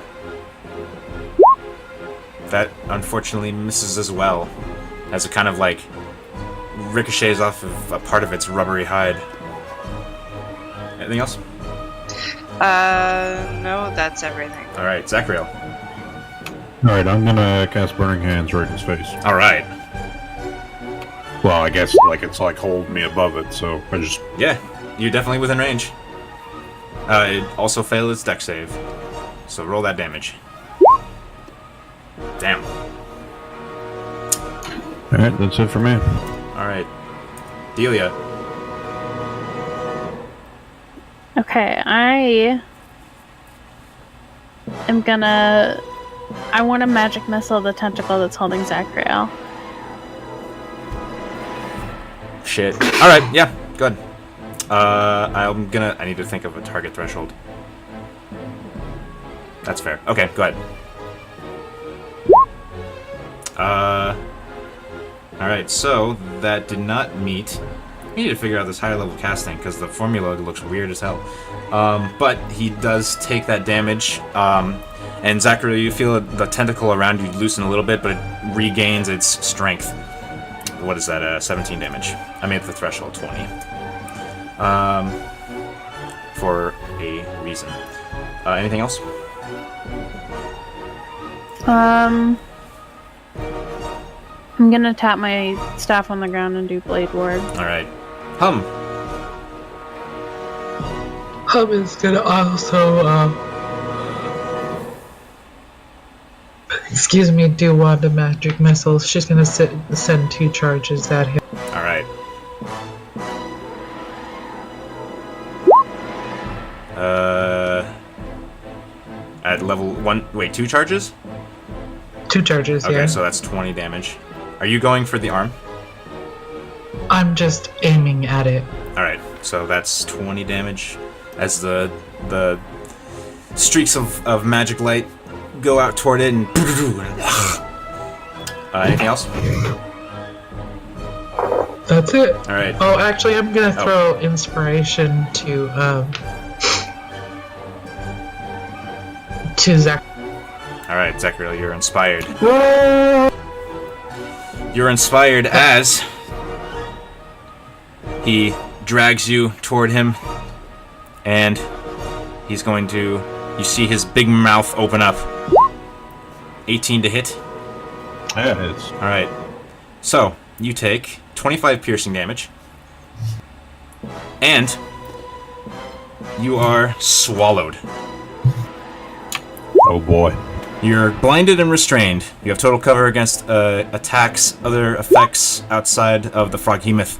A: That unfortunately misses as well, as it kind of like ricochets off of a part of its rubbery hide. Anything else?
B: No, that's everything.
A: All right, Zachariel.
E: Alright, I'm gonna cast Burning Hands right in his face.
A: All right.
E: Well, I guess like it's like holding me above it, so I just...
A: Yeah, you're definitely within range. It also failed its dex save, so roll that damage. Damn.
E: Alright, that's it for me.
A: All right, Delia.
C: Okay, I want to magic missile the tentacle that's holding Zachariel.
A: Shit. All right, yeah, good. I need to think of a target threshold. That's fair. Okay, go ahead. Alright, so that did not meet. We need to figure out this higher level casting because the formula looks weird as hell. But he does take that damage. And Zachary, you feel the tentacle around you loosen a little bit, but it regains its strength. What is that? 17 damage. I made the threshold 20. For a reason. Anything else?
C: I'm gonna tap my staff on the ground and do Blade Ward.
A: Alright. Hum.
F: Hub is gonna also, excuse me, do one of magic missiles. She's gonna send 2 charges at him.
A: Alright. At level 1... Wait, 2 charges?
F: 2 charges,
A: Okay,
F: yeah.
A: so that's 20 damage. Are you going for the arm?
F: I'm just aiming at it.
A: Alright, so that's 20 damage as the streaks of magic light go out toward it and... anything else?
F: That's it.
A: Alright.
F: Oh, actually, I'm gonna throw inspiration to Zach.
A: Alright, Zachariel, you're inspired. You're inspired as he drags you toward him, and he's going to... You see his big mouth open up. 18 to hit.
E: Yeah, it is.
A: Alright. So, you take 25 piercing damage, and you are swallowed.
E: Oh boy.
A: You're blinded and restrained. You have total cover against attacks, other effects outside of the Froghemoth.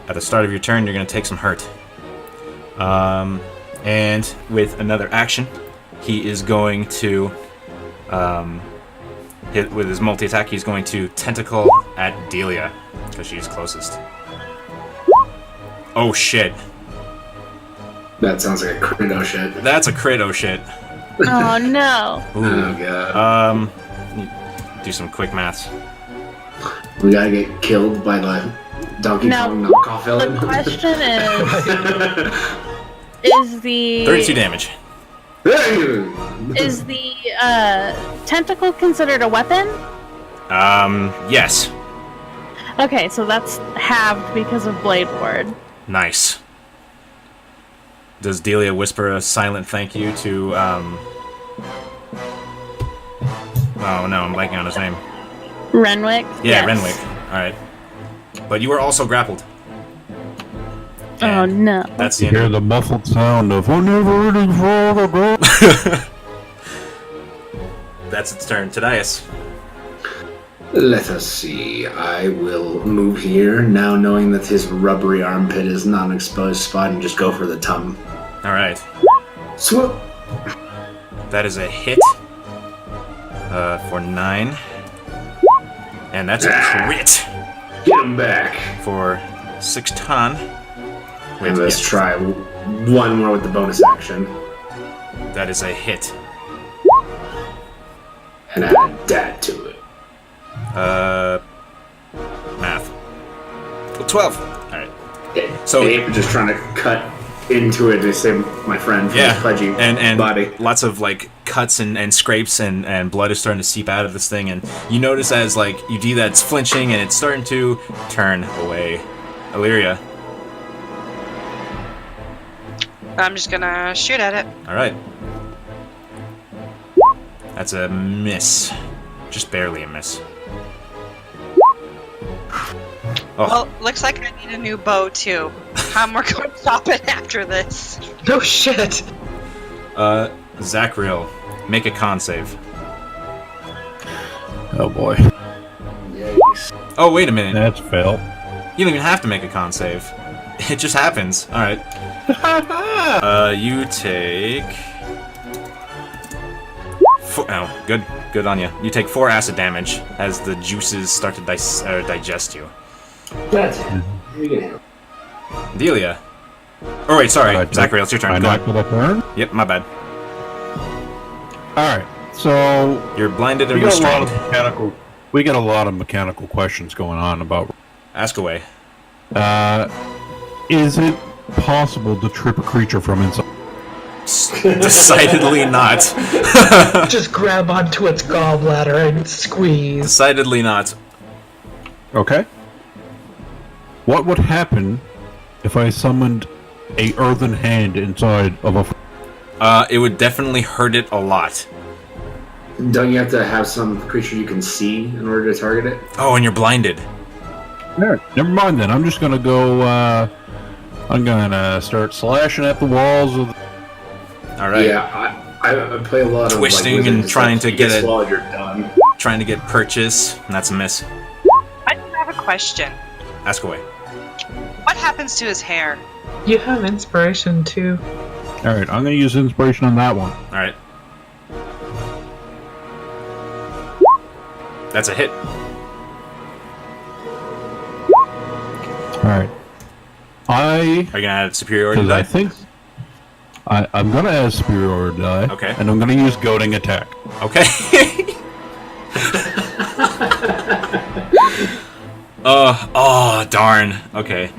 A: At the start of your turn, you're going to take some hurt. And with another action, he is going to hit with his multi-attack. He's going to tentacle at Delia because she's closest. Oh shit!
D: That sounds like a crit oh shit.
A: That's a crit oh shit.
C: Oh no!
A: Ooh.
D: Oh god.
A: Do some quick maths.
D: We gotta get killed by the Donkey
C: No.
D: Kong knockoff
C: The
D: villain.
C: question is the
A: 32 damage.
C: is the tentacle considered a weapon?
A: Yes.
C: Okay, so that's halved because of Blade Ward.
A: Nice. Does Delia whisper a silent thank you to, Oh no, I'm blanking on his name.
C: Renwick?
A: Yeah,
C: Yes.
A: Renwick. Alright. But you are also grappled.
C: Oh
A: And
C: no.
A: That's the
E: You
A: end
E: hear
A: of
E: the muffled sound of "I'm never ready for the go."
A: That's its turn. Tadias.
D: Let us see. I will move here, now knowing that his rubbery armpit is not an exposed spot, and just go for the tum.
A: Alright.
D: Swoop!
A: That is a hit. For 9. And that's a crit
D: Get him back!
A: for 6 ton.
D: And let's try one more with the bonus action.
A: That is a hit.
D: And add that to it.
A: Math. 12. Alright. So-
D: So Ape just trying to cut into it to save my friend from
A: Yeah,
D: his pudgy
A: and
D: body.
A: lots of like cuts and scrapes and blood is starting to seep out of this thing, and you notice as like you do that, it's flinching and it's starting to turn away. Illyria.
B: I'm just gonna shoot at it.
A: Alright. That's a miss. Just barely a miss. Oh,
B: Well, looks like I need a new bow too. We're going to stop it after this.
F: No shit.
A: Zachriel, make a con save.
E: Oh boy,
D: Yikes.
A: Oh, wait a minute.
E: that's fail.
A: You don't even have to make a con save. It just happens. Alright. You take... Oh, good on you. You take 4 acid damage as the juices start to digest you.
D: That's it. You can handle it.
A: Delia. Oh wait, sorry. Zachriel, it's your turn.
E: I
A: Go
E: knocked
A: ahead.
E: it a turn.
A: Yep, my bad.
E: All right, so
A: You're blinded
E: we
A: and
E: got a lot
A: restrained.
E: of mechanical. We got a lot of mechanical questions going on about.
A: Ask away.
E: Is it possible to trip a creature from inside?
A: Decidedly not.
F: Just grab onto its gallbladder and squeeze.
A: Decidedly not.
E: Okay. What would happen if I summoned a earthen hand inside of a?
A: It would definitely hurt it a lot.
D: Don't you have to have some creature you can see in order to target it?
A: Oh, and you're blinded.
E: Never mind then. I'm just gonna go. I'm gonna start slashing at the walls of.
A: Alright.
D: Yeah, I play a lot of
A: Twisting
D: like,
A: and
D: wizard
A: trying
D: stuff.
A: to get it-
D: while you're done.
A: Trying to get purchase, and that's a miss.
B: I do have a question.
A: Ask away.
B: What happens to his hair?
F: You have inspiration too.
E: All right, I'm gonna use inspiration on that one.
A: Alright. That's a hit.
E: All right.
A: Are you gonna add superiority
E: Because I
A: die?
E: think I'm gonna add superiority die.
A: Okay.
E: And I'm gonna use goading attack.
A: Okay. Oh, darn. Okay.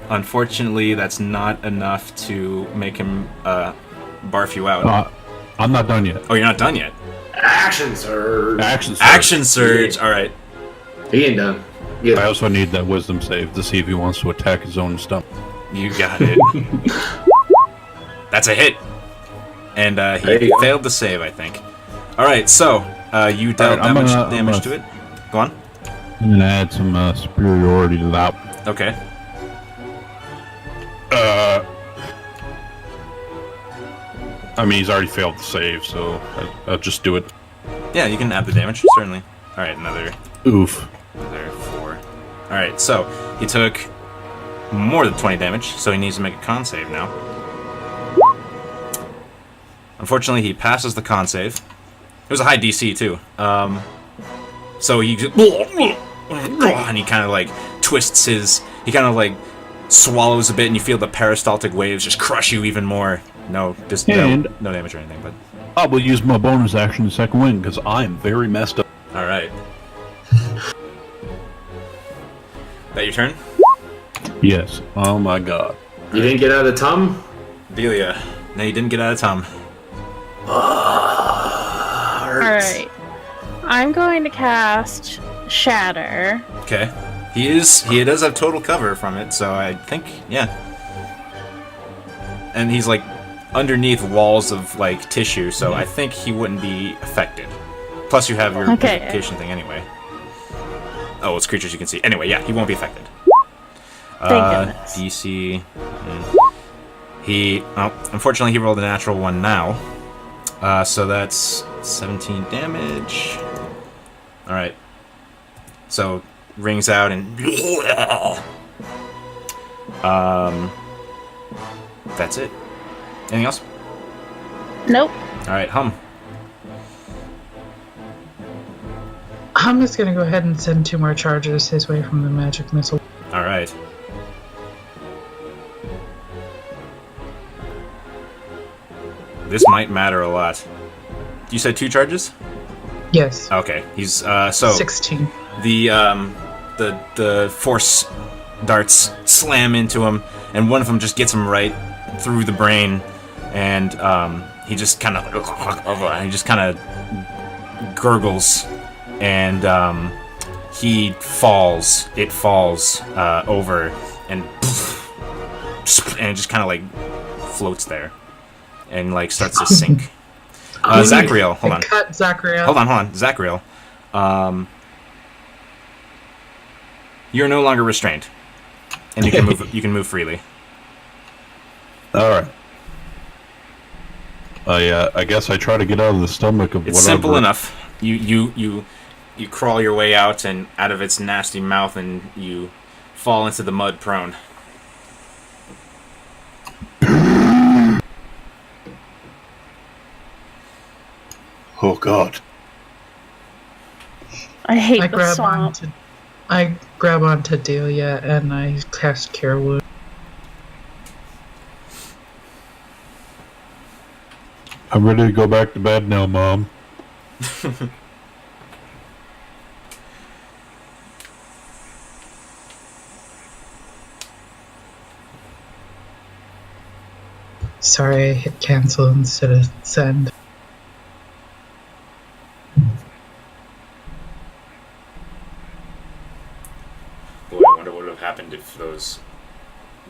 A: Unfortunately, that's not enough to make him barf you out.
E: I'm not done yet.
A: Oh, you're not done yet.
D: Action surge.
E: Action. Surge.
A: Action surge. All right.
D: He ain't done. Get
E: I also need that wisdom save to see if he wants to attack his own stump.
A: You got it. That's a hit. And
D: There
A: he
D: you go.
A: failed the save, I think. All right. So you dealt
E: I'm
A: damage
E: gonna-
A: to it. Go on.
E: I'm gonna add some superiority to that.
A: Okay.
E: I mean, he's already failed the save, so I'll just do it.
A: Yeah, you can add the damage certainly. All right. Another 4. All right. So he took more than 20 damage, so he needs to make a con save now. Unfortunately, he passes the con save. It was a high DC too. So he just, and he kind of like twists his. He kind of like swallows a bit, and you feel the peristaltic waves just crush you even more. No, just
E: And-
A: no damage or anything. But
E: I will use my bonus action to second wind because I am very messed up.
A: all right. That your turn,
E: Yes. Oh my god.
D: You didn't get out of the tum?
A: Delia. No, you didn't get out of Tom.
C: Alright. I'm going to cast Shatter.
A: Okay. He does have total cover from it, so I think, yeah. And he's like underneath walls of like tissue, so I think he wouldn't be affected. Plus you have your
C: Okay.
A: purification thing anyway. Oh, it's creatures you can see. Anyway, yeah, he won't be affected.
C: Thank goodness.
A: DC. Unfortunately, he rolled a natural one now. So that's 17 damage. Alright. So, rings out and... That's it. Anything else?
C: Nope.
A: Alright, Hum.
F: I'm just gonna go ahead and send 2 more charges his way from the magic missile.
A: Alright. This might matter a lot. You said 2 charges?
F: Yes.
A: Okay, he's, so...
F: 16.
A: The force darts slam into him, and one of them just gets him right through the brain, and, he just kind of gurgles, and, he falls. It falls, over, and it just kind of, like, floats there, and, like, starts to sink. Zachriel, hold on.
F: Cut Zachriel.
A: Hold on. Zachriel. You're no longer restrained, and you can move. You can move freely.
E: All right. I guess I try to get out of the stomach of
A: It's
E: whatever.
A: simple enough. You crawl your way out and out of its nasty mouth, and you fall into the mud prone.
E: Oh God.
C: I hate
F: I
C: the
F: grab
C: swamp.
F: onto Delia and I cast Cure Wound.
E: I'm ready to go back to bed now, Mom.
F: Sorry, I hit cancel instead of send.
A: Boy, I wonder what would have happened if those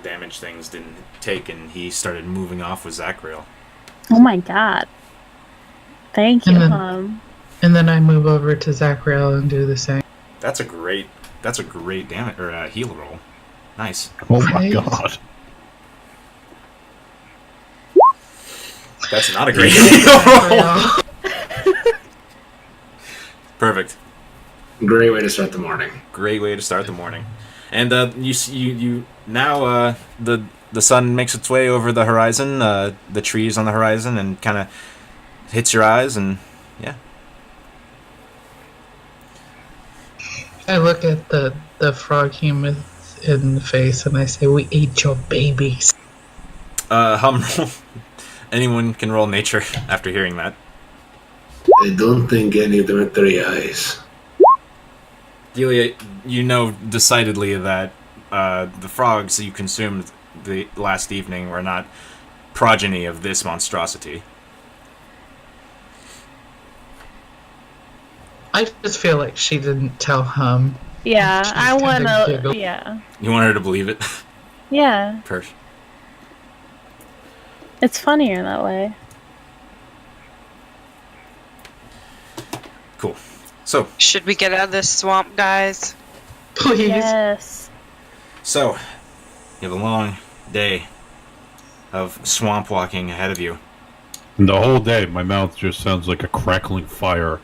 A: damage things didn't take, and he started moving off with Zachriel.
C: Oh my god. Thank you,
F: And then-
C: Hum.
F: And then I move over to Zachriel and do the same.
A: That's a great damage or heal roll. Nice.
E: Oh my
F: Right.
E: God.
A: That's not a great heal roll. Perfect.
D: Great way to start the morning.
A: Great way to start the morning. And you now the sun makes its way over the horizon, the trees on the horizon, and kind of hits your eyes, and yeah.
F: I look at the Froghemoth in the face and I say, "We ate your babies."
A: Hum roll. Anyone can roll nature after hearing that.
D: I don't think any of them had 3 eyes.
A: Delia, you know decidedly that the frogs you consumed the last evening were not progeny of this monstrosity.
F: I just feel like she didn't tell Hum.
C: Yeah,
F: She's
C: I
F: kinda
C: want to.
F: giggle.
C: Yeah.
A: You want her to believe it?
C: Yeah.
A: Perf.
C: It's funnier that way.
A: Cool. So,
B: Should we get out of this swamp, guys?
F: Please.
C: Yes.
A: So, you have a long day of swamp walking ahead of you.
E: And the whole day, my mouth just sounds like a crackling fire.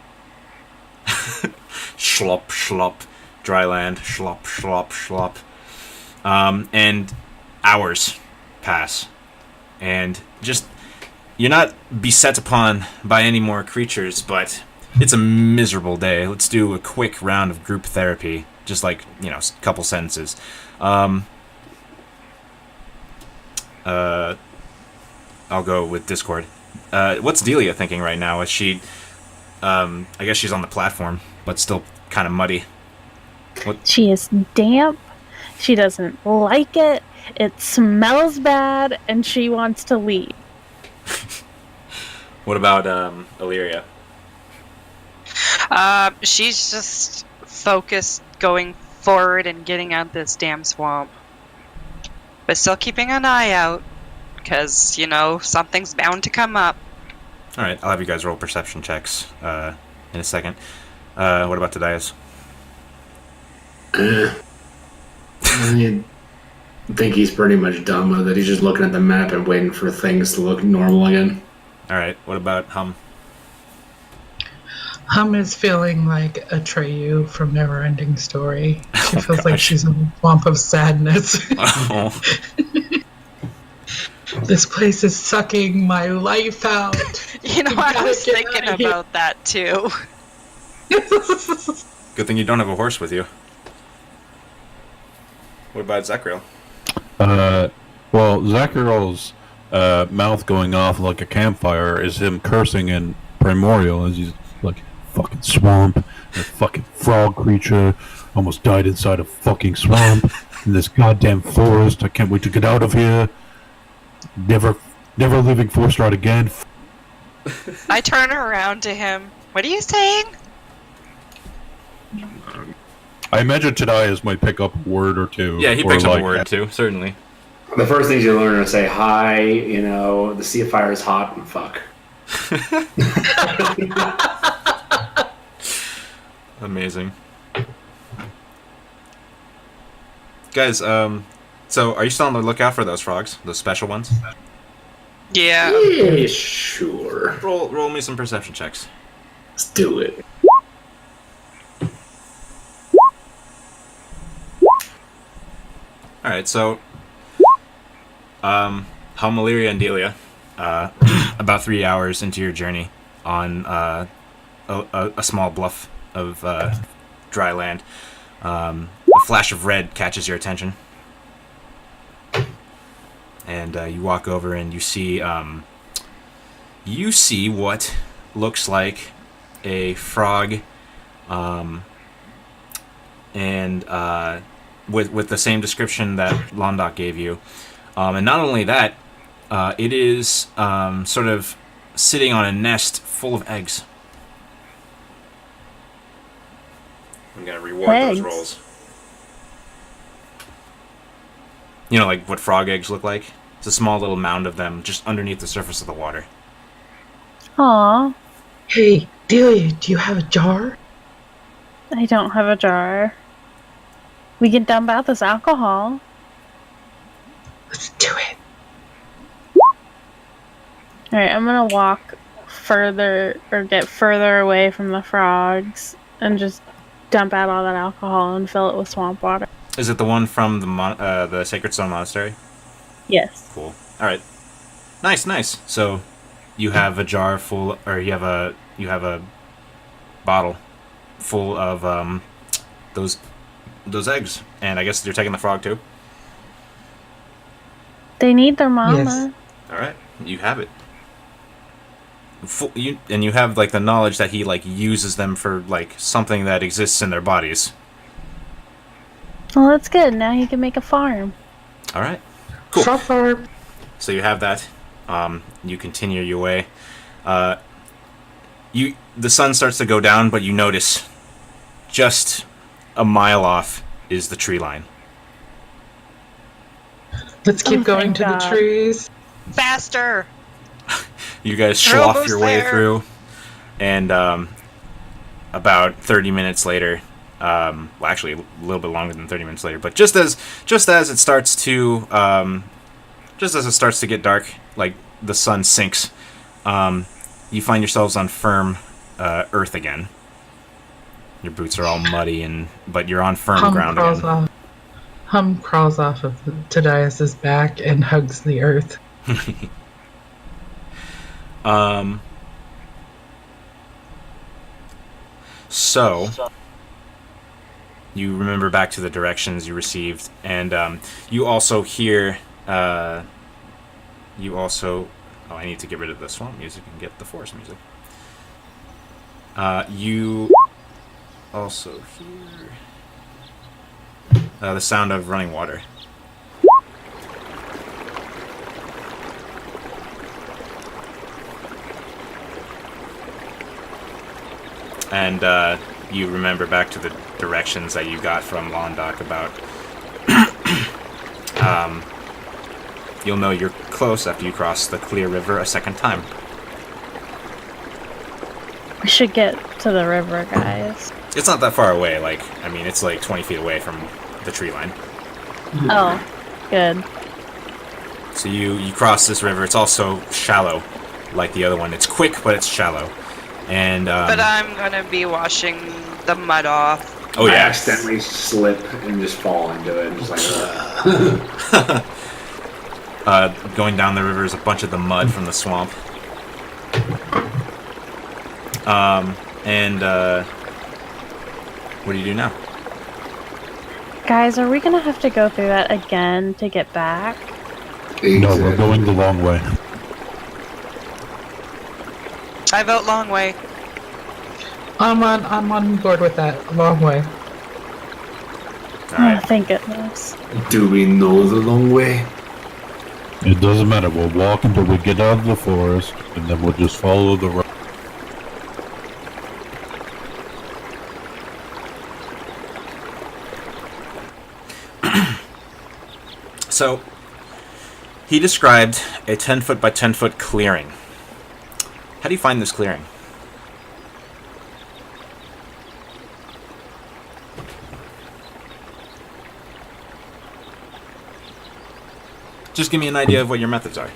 A: Schlop, schlop, dry land, schlop, schlop, schlop. And hours pass. And just, you're not beset upon by any more creatures, but it's a miserable day. Let's do a quick round of group therapy. Just like, a couple sentences. I'll go with Discord. What's Delia thinking right now? Is she, I guess she's on the platform, but still kind of muddy.
C: She is damp. She doesn't like it. It smells bad, and she wants to leave.
A: What about Illyria?
B: She's just focused going forward and getting out this damn swamp. But still keeping an eye out, because, something's bound to come up.
A: Alright, I'll have you guys roll perception checks in a second. What about Tadias?
D: I think he's pretty much done with it. He's just looking at the map and waiting for things to look normal again.
A: Alright, what about Hum?
F: Hum is feeling like Atreyu from Neverending Story. She feels like
A: gosh.
F: she's in a swamp of sadness.
A: Oh,
F: This place is sucking my life out.
B: You know, I was thinking about that too.
A: good thing you don't have a horse with you. What about Zachriel?
E: Well, Zachary's mouth going off like a campfire is him cursing in Primordial as he's like, fucking swamp, a fucking frog creature, almost died inside a fucking swamp, in this goddamn forest, I can't wait to get out of here, never leaving Forstrad again.
B: I turn around to him. What are you saying?
E: I imagine Tadias might pick up a word or two.
A: Yeah, he
E: or
A: picks up
E: like,
A: a word too, certainly.
D: The first things you learn are to say hi, you know, the sea of fire is hot, and fuck.
A: Amazing. Guys, so are you still on the lookout for those frogs? Those special ones?
B: Yeah.
D: Yeah, sure.
A: Roll me some perception checks.
D: Let's do it.
A: Alright, so Halmaleria and Delia, about 3 hours into your journey on a small bluff of dry land, a flash of red catches your attention. And you walk over and you see what looks like a frog, and with the same description that Londoc gave you. And not only that, it is sort of sitting on a nest full of eggs. I'm gonna reward
C: Eggs?
A: those rolls. You know, like what frog eggs look like? It's a small little mound of them just underneath the surface of the water.
C: Aw,
F: Hey, Delia, do you have a jar?
C: I don't have a jar. We can dump out this alcohol.
F: Let's do it.
C: Alright, I'm gonna walk further, or get further away from the frogs, and just dump out all that alcohol and fill it with swamp water.
A: Is it the one from the Sacred Stone Monastery?
C: Yes.
A: Cool. All right. Nice. So you have a jar full, or you have a bottle full of those eggs, and I guess you're taking the frog too.
C: They need their mama.
F: Yes.
A: All right, you have it. You have like the knowledge that he like uses them for like something that exists in their bodies.
C: Well, that's good. Now you can make a farm.
A: All right. Cool.
F: Farm.
A: So you have that. You continue your way. The sun starts to go down, but you notice just a mile off is the tree line.
F: Let's keep
C: Oh,
F: going
C: thank
F: to
C: God.
F: the trees.
B: Faster!
A: You guys
B: We're
A: slough
B: almost
A: your way
B: there.
A: through, and about 30 minutes later, well, actually a little bit longer than 30 minutes later, but just as it starts to get dark, like the sun sinks, you find yourselves on firm earth again. Your boots are all muddy, but you're on firm ground again.
F: Hum crawls off of Tadias' back and hugs the earth.
A: So you remember back to the directions you received, and you also hear. Oh, I need to get rid of the swamp music and get the forest music. You also hear the sound of running water. And you remember back to the directions that you got from Londoc about you'll know you're close after you cross the clear river a second time.
C: We should get to the river, guys.
A: It's not that far away. Like, I mean, it's like 20 feet away from the tree line.
C: Oh, good.
A: So you cross this river. It's also shallow, like the other one. It's quick, but it's shallow. And
B: But I'm gonna be washing the mud off.
A: oh
D: I
A: yeah,
D: accidentally slip and just fall into it. And just like,
A: going down the river is a bunch of the mud from the swamp. What do you do now?
C: Guys, are we gonna have to go through that again to get back?
E: No, we're going the long way.
B: I vote long way.
F: I'm on board with that. A long way.
A: All right.
C: Oh, thank goodness.
D: Do we know the long way?
E: It doesn't matter. We'll walk until we get out of the forest, and then we'll just follow the road.
A: So, he described a 10-foot by 10-foot clearing. How do you find this clearing? Just give me an idea of what your methods are.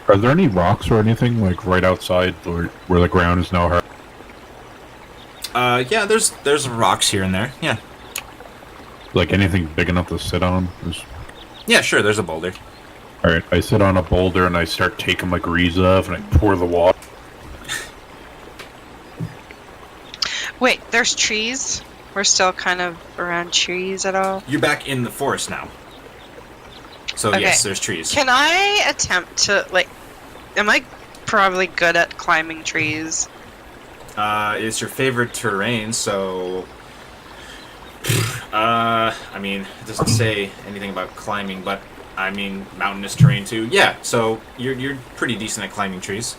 E: Are there any rocks or anything, like, right outside or where the ground is now hard?
A: Yeah, there's rocks here and there. Yeah.
E: Like, anything big enough to sit on?
A: Yeah, sure, there's a boulder.
E: Alright, I sit on a boulder and I start taking my grease off and I pour the water.
B: Wait, there's trees? We're still kind of around trees at all?
A: You're back in the forest now. So
B: Okay.
A: yes, there's trees.
B: Can I attempt to, like... Am I probably good at climbing trees?
A: It's your favorite terrain, so... I mean, it doesn't say anything about climbing, but, I mean, mountainous terrain too. Yeah, so you're pretty decent at climbing trees.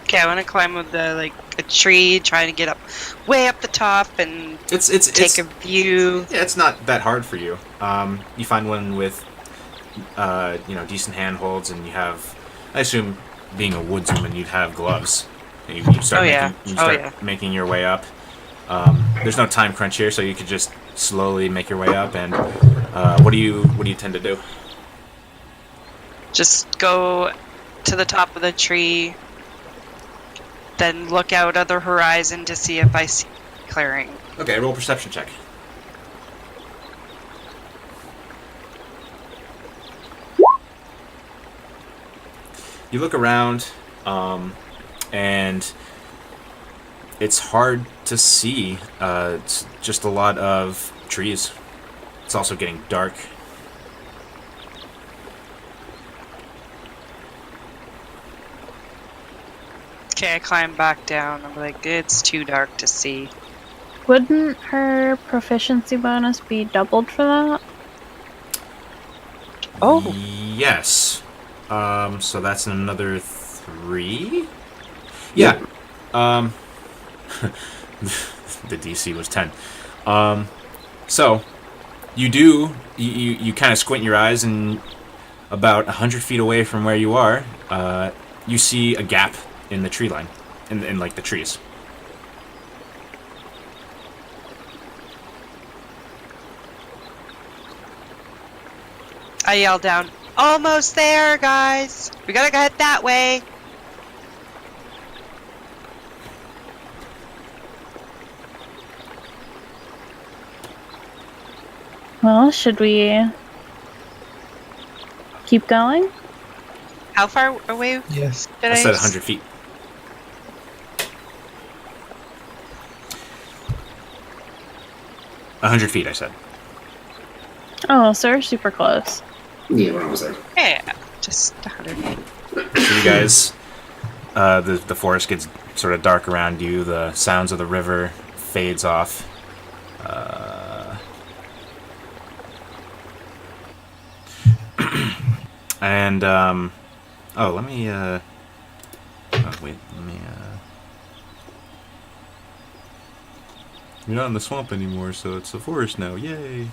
B: Okay, I want to climb with a tree, trying to get up way up the top and take a view.
A: Yeah, it's not that hard for you. You find one with, decent handholds, and you have, I assume, being a woodswoman, you'd have gloves. You start making your way up. There's no time crunch here, so you could just slowly make your way up. And what do you tend to do?
B: Just go to the top of the tree, then look out at the horizon to see if I see clearing.
A: Okay, roll perception check. You look around, and it's hard to see. It's just a lot of trees. It's also getting dark.
B: Okay, I climb back down. I'm like, it's too dark to see.
C: Wouldn't her proficiency bonus be doubled for that?
B: Oh.
A: Yes. So that's another 3? Yeah. The DC was 10. So you kind of squint your eyes, and about 100 feet away from where you are, you see a gap in the tree line, in like the trees.
B: I yell down, almost there, guys! We gotta go head that way!
C: Well, should we keep going?
B: How far away
F: Yes.
B: did
A: I said 100 feet. A 100 feet, I said.
C: Oh, so we're super close.
D: Yeah, we're almost there.
B: Yeah, just 100 feet.
A: So you guys, the forest gets sort of dark around you. The sounds of the river fades off. And let me you're not in the swamp anymore, so it's the forest now. Yay.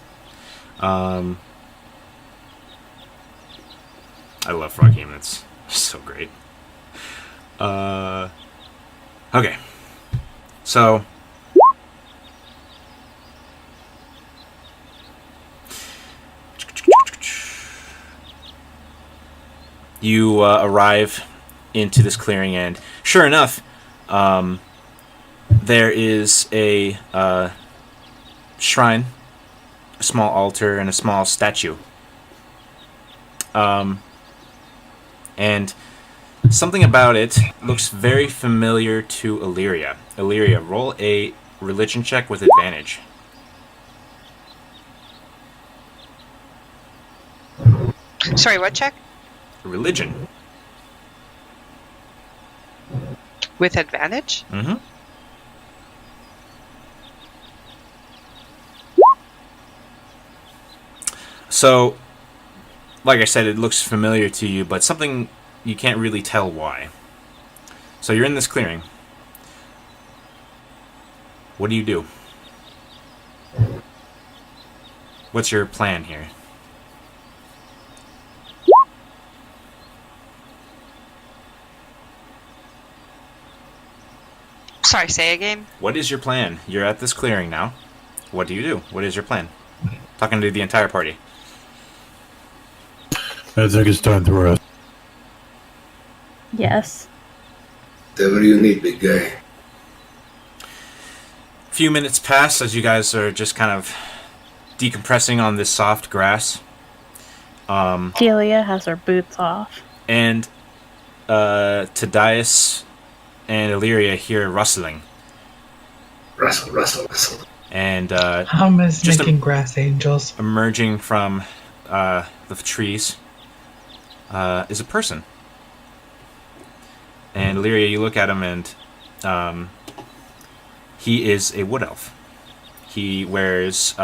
A: I love Froghemoth. It's so great. Okay. So You arrive into this clearing, and sure enough, there is a shrine, a small altar, and a small statue. And something about it looks very familiar to Illyria. Illyria, roll a religion check with advantage.
B: Sorry, what check?
A: Religion.
B: With advantage?
A: Mm-hmm. So, like I said, it looks familiar to you, but something you can't really tell why. So you're in this clearing. What do you do? What's your plan here?
B: Sorry, say again?
A: What is your plan? You're at this clearing now. What do you do? What is your plan? Talking to the entire party.
E: I think it's time to rest.
C: Yes.
D: Whatever you need, big guy.
A: A few minutes pass as you guys are just kind of decompressing on this soft grass.
C: Delia has her boots off.
A: And Tadias and Illyria hear rustling.
D: Rustle, rustle, rustle.
A: And
F: Hum is
A: Just
F: making grass angels.
A: emerging from the trees is a person. And Illyria, you look at him, and he is a wood elf. He wears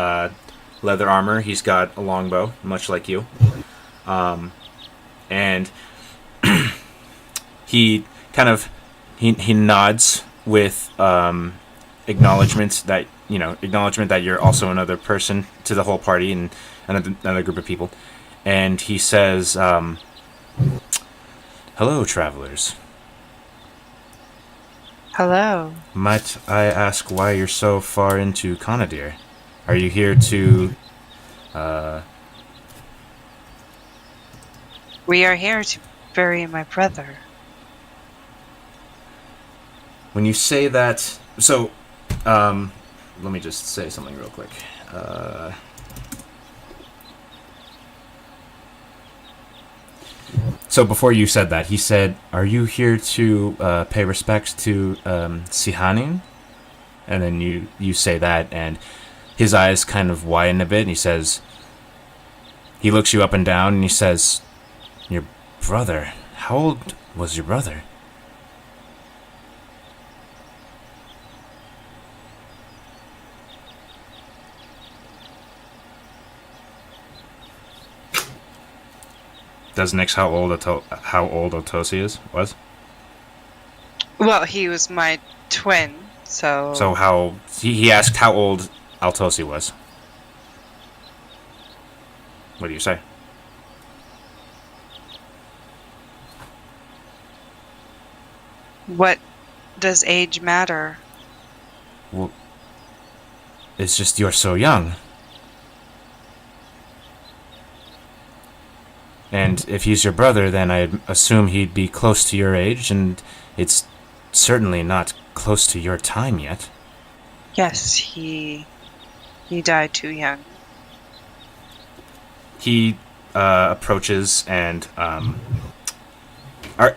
A: leather armor. He's got a longbow, much like you. And he kind of he nods with acknowledgement that you're also another person to the whole party and another group of people. And he says, "Hello, travelers.
B: Hello.
A: Might I ask why you're so far into Conadir? Are you here to
B: We are here to bury my brother.
A: When you say that, so let me just say something real quick. So before you said that, he said, "Are you here to pay respects to Sihanin?" And then you say that, and his eyes kind of widen a bit, and he says, he looks you up and down, and he says, "Your brother? How old was your brother?" Does Nix how old Otosi was?
B: Well, he was my twin, so...
A: So how he asked how old Altosi was. What do you say?
B: What does age matter?
A: Well, it's just you're so young. And if he's your brother, then I'd assume he'd be close to your age, and it's certainly not close to your time yet.
B: Yes, he died too young.
A: He approaches and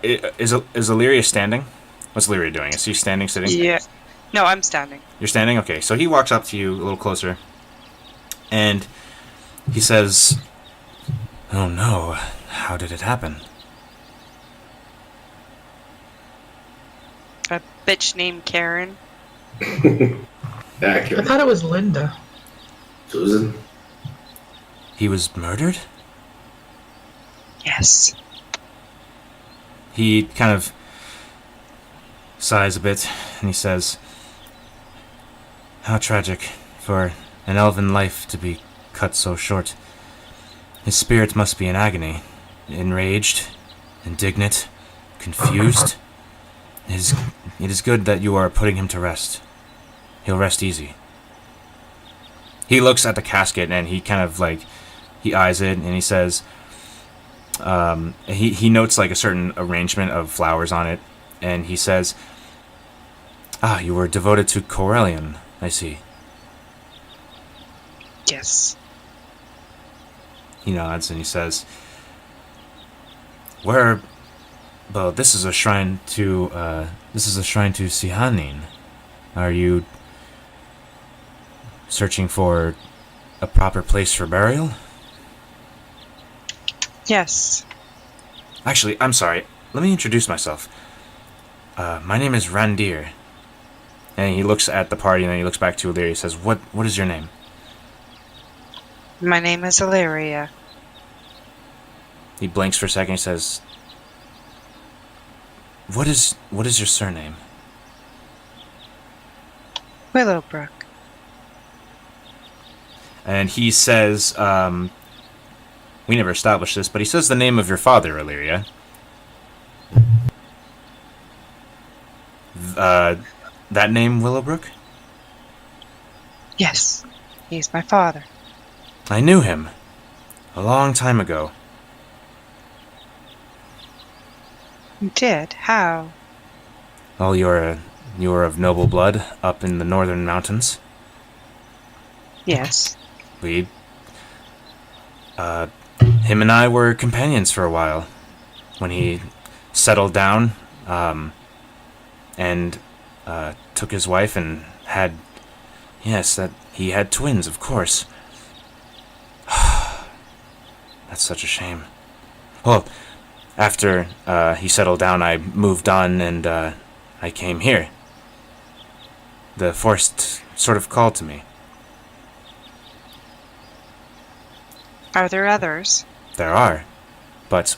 A: is Illyria standing? What's Illyria doing? Is he standing, sitting?
B: Yeah. No, I'm standing.
A: You're standing? Okay, so he walks up to you a little closer, and he says, "Oh no, how did it happen?"
B: A bitch named Karen.
F: I
D: Accurate.
F: thought it was Linda.
D: Susan?
A: He was murdered?
B: Yes.
A: He kind of sighs a bit, and he says, "How tragic for an elven life to be cut so short. His spirit must be in agony, enraged, indignant, confused. It is good that you are putting him to rest. He'll rest easy." He looks at the casket, and he kind of he eyes it, and he says, He notes like a certain arrangement of flowers on it, and he says, "Ah, you were devoted to Corellian. I see."
B: Yes.
A: He nods and he says, "Where? Well, this is a shrine to Sihanin. Are you searching for a proper place for burial?"
B: Yes.
A: Actually, I'm sorry. Let me introduce myself. My name is Randir. And he looks at the party and then he looks back to Illyria. He says, What is your name?"
B: My name is Illyria.
A: He blinks for a second. He says, What is your surname?"
B: Willowbrook.
A: And he says, we never established this, but he says the name of your father, Illyria. That name, Willowbrook?
B: Yes. He's my father.
A: I knew him. A long time ago.
B: You did? How?
A: Well, you're of noble blood up in the northern mountains.
B: Yes.
A: We, him and I were companions for a while. When he settled down, and took his wife and had, yes, that he had twins, of course. That's such a shame. Well, after he settled down, I moved on and I came here. The forest sort of called to me.
B: Are there others?
A: There are, but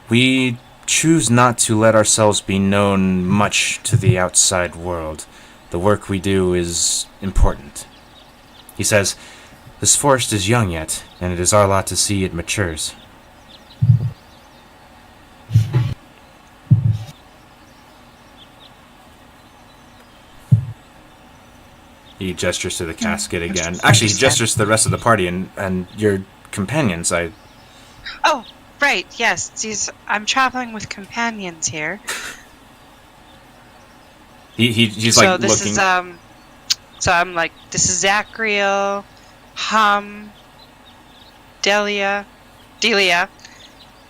A: we choose not to let ourselves be known much to the outside world. The work we do is important. He says, this forest is young yet, and it is our lot to see it matures. He gestures to the casket again. Actually, he gestures to the rest of the party and your companions.
B: Oh, right, yes. I'm traveling with companions here.
A: He's
B: so
A: like
B: this
A: looking.
B: So I'm like, this is Zachriel, Delia,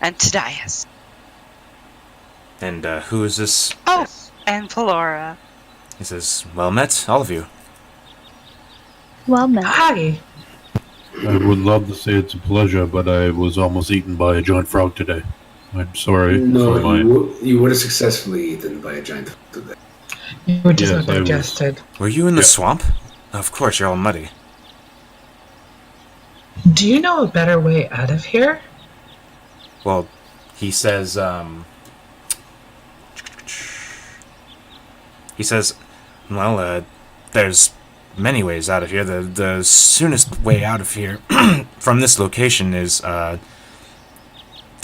B: and Tadias.
A: And who is this?
B: Oh, and Pelora.
A: He says, well met, all of you.
C: Well met.
F: Hi.
E: I would love to say it's a pleasure, but I was almost eaten by a giant frog today. I'm sorry
D: No,
E: for my...
D: you would have successfully eaten by a giant frog today.
F: You were just
E: Yes,
F: not
E: I was.
F: digested.
A: Were you in the
E: Yeah.
A: swamp? Of course, you're all muddy.
F: Do you know a better way out of here?
A: Well, he says, well, there's many ways out of here. The soonest way out of here from this location is 10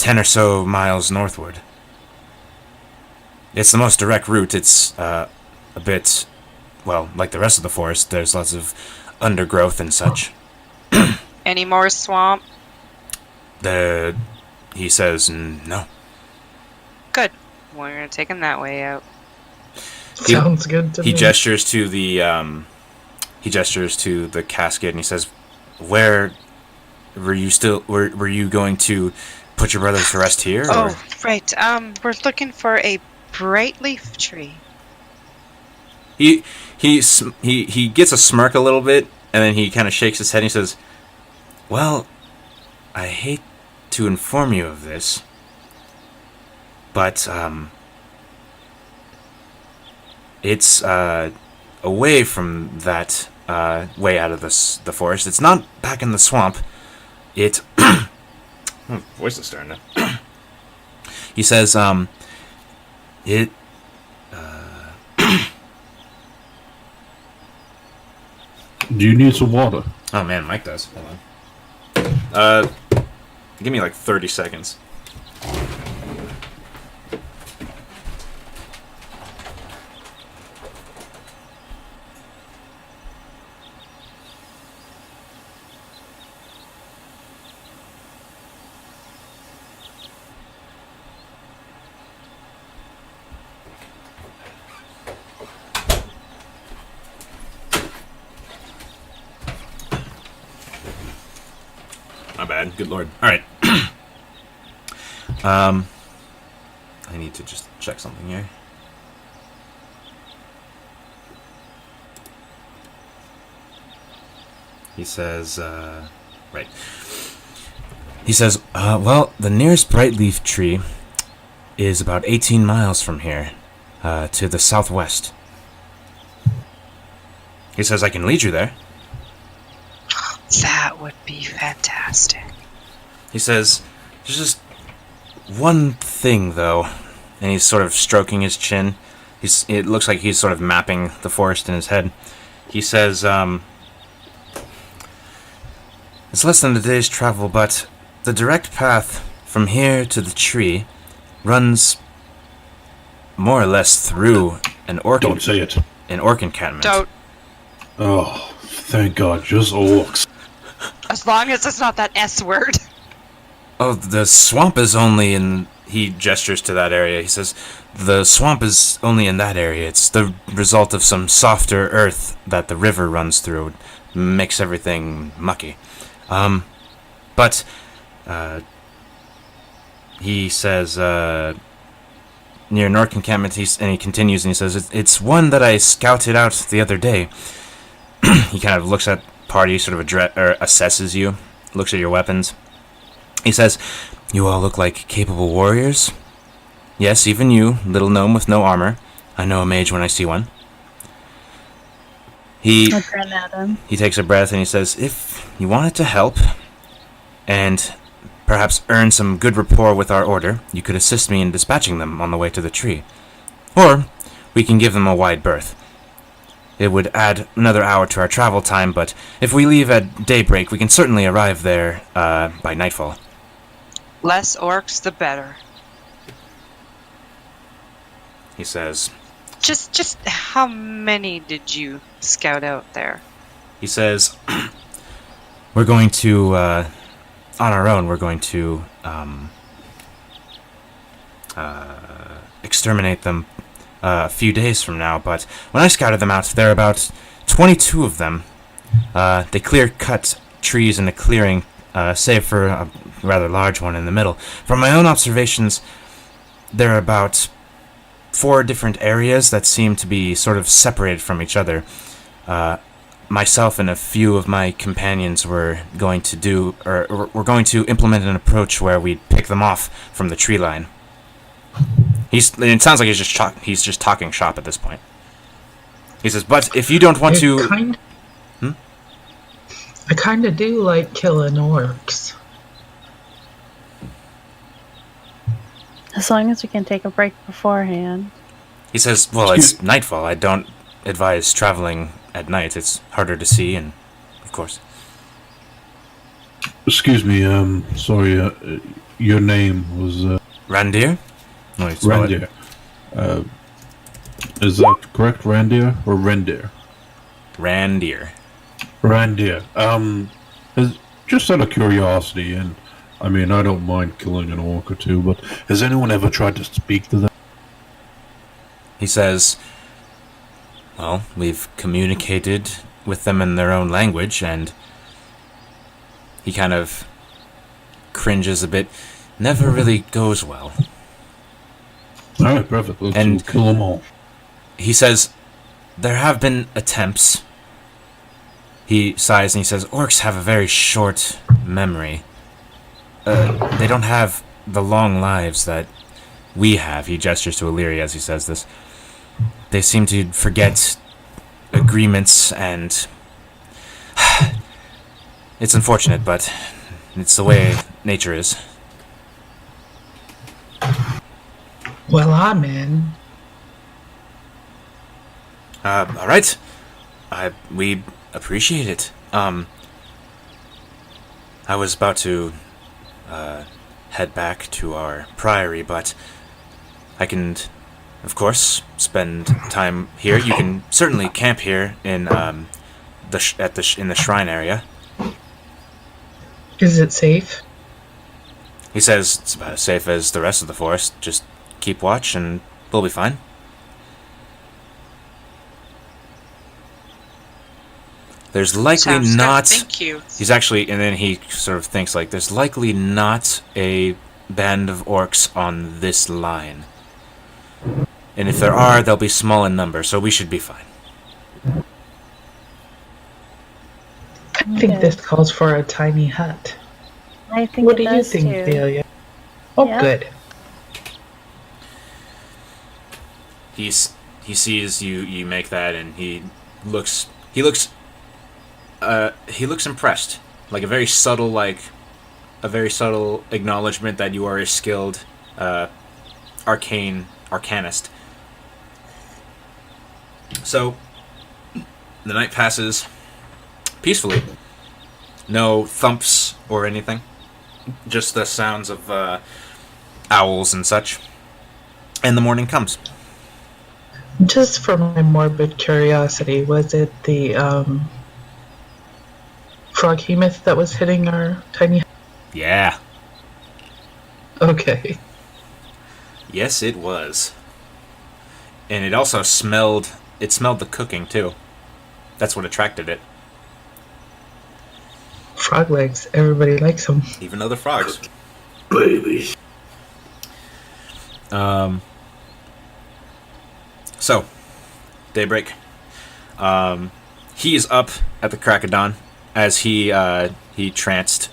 A: or so miles northward. It's the most direct route. It's a bit, well, like the rest of the forest, there's lots of undergrowth and such.
B: Any more swamp?
A: He says no.
B: Good. We're taking that way out.
F: Sounds good to
A: He
F: me.
A: gestures to the casket and he says, "Where were you still? Were you going to put your brothers to rest here?" Or?
B: Oh, right. We're looking for a bright leaf tree.
A: He gets a smirk a little bit and then he kind of shakes his head and he says, "Well, I hate to inform you of this, but it's away from that way out of the forest. It's not back in the swamp. It voice is starting to. He says, it.
E: Do you need some water?
A: Oh man, Mike does. Hold on. Give me like 30 seconds. bad. Good lord. Alright. I need to just check something here. He says, right. He says, well, the nearest brightleaf tree is about 18 miles from here, to the southwest. He says, I can lead you there.
B: That would be fantastic.
A: He says, there's just one thing, though. And he's sort of stroking his chin. It looks like he's sort of mapping the forest in his head. He says, it's less than a day's travel, but the direct path from here to the tree runs more or less through an orc.
E: Don't say it.
A: An orc encampment.
B: Don't.
E: Oh, thank God, just orcs.
B: As long as it's not that S word.
A: Oh, the swamp is only in... He gestures to that area. He says, the swamp is only in that area. It's the result of some softer earth that the river runs through. It makes everything mucky. But he says, near an orc encampment, and he continues and he says, it's one that I scouted out the other day. He kind of looks at party, sort of assesses you, looks at your weapons. He says, you all look like capable warriors. Yes, even you, little gnome with no armor. I know a mage when I see one. He takes a breath and he says, if you wanted to help, and perhaps earn some good rapport with our order, you could assist me in dispatching them on the way to the tree. Or, we can give them a wide berth. It would add another hour to our travel time, but if we leave at daybreak, we can certainly arrive there by nightfall.
B: Less orcs, the better.
A: He says...
B: Just how many did you scout out there?
A: He says, we're going to, on our own, we're going to, exterminate them a few days from now, but when I scouted them out, there are about 22 of them. They clear-cut trees in a clearing, save for a rather large one in the middle. From my own observations, there are about 4 different areas that seem to be sort of separated from each other. Myself and a few of my companions were going to we're going to implement an approach where we pick them off from the tree line. It sounds like he's just talking shop at this point. He says, but if you don't want to...
F: I kind of do like killing orcs.
C: As long as we can take a break beforehand.
A: He says, well, it's nightfall. I don't advise traveling at night. It's harder to see, and of course.
E: Excuse me, sorry, your name was...
A: Randir? No,
E: Randir. Is that correct, Randir, or Rendir?
A: Randir.
E: Randir. Just out of curiosity, and I mean, I don't mind killing an orc or two, but has anyone ever tried to speak to them?
A: He says, well, we've communicated with them in their own language, and he kind of cringes a bit. Never really goes well.
E: Alright, perfect. Let's kill them all.
A: He says, there have been attempts. He sighs and he says, orcs have a very short memory. They don't have the long lives that we have. He gestures to Illyria as he says this. They seem to forget agreements, and it's unfortunate, but it's the way nature is.
F: Well, I'm in.
A: Alright. We appreciate it. I was about to head back to our priory, but I can, of course, spend time here. You can certainly camp here in the shrine area.
F: Is it safe?
A: He says it's about as safe as the rest of the forest. Just keep watch and we'll be fine. There's likely
B: Sounds good,
A: not.
B: thank you.
A: He's actually, and then he sort of thinks like, there's likely not a band of orcs on this line. And if there are, they'll be small in number, so we should be fine.
F: I think
C: Okay.
F: this calls for a tiny hut.
C: I think
F: What
C: it
F: do you
C: does
F: think,
C: too.
F: Delia? Oh,
C: Yeah.
F: good.
A: He sees you make that, and he looks impressed, like a very subtle acknowledgement that you are a skilled arcanist. So the night passes peacefully. No thumps or anything. Just the sounds of owls and such. And the morning comes.
F: Just for my morbid curiosity, was it the Froghemoth that was hitting our tiny hut?
A: Yeah.
F: Okay.
A: Yes, it was. And it also smelled the cooking, too. That's what attracted it.
F: Frog legs. Everybody likes them.
A: Even other frogs.
D: Baby.
A: So, daybreak. He is up at the crack of dawn as he tranced.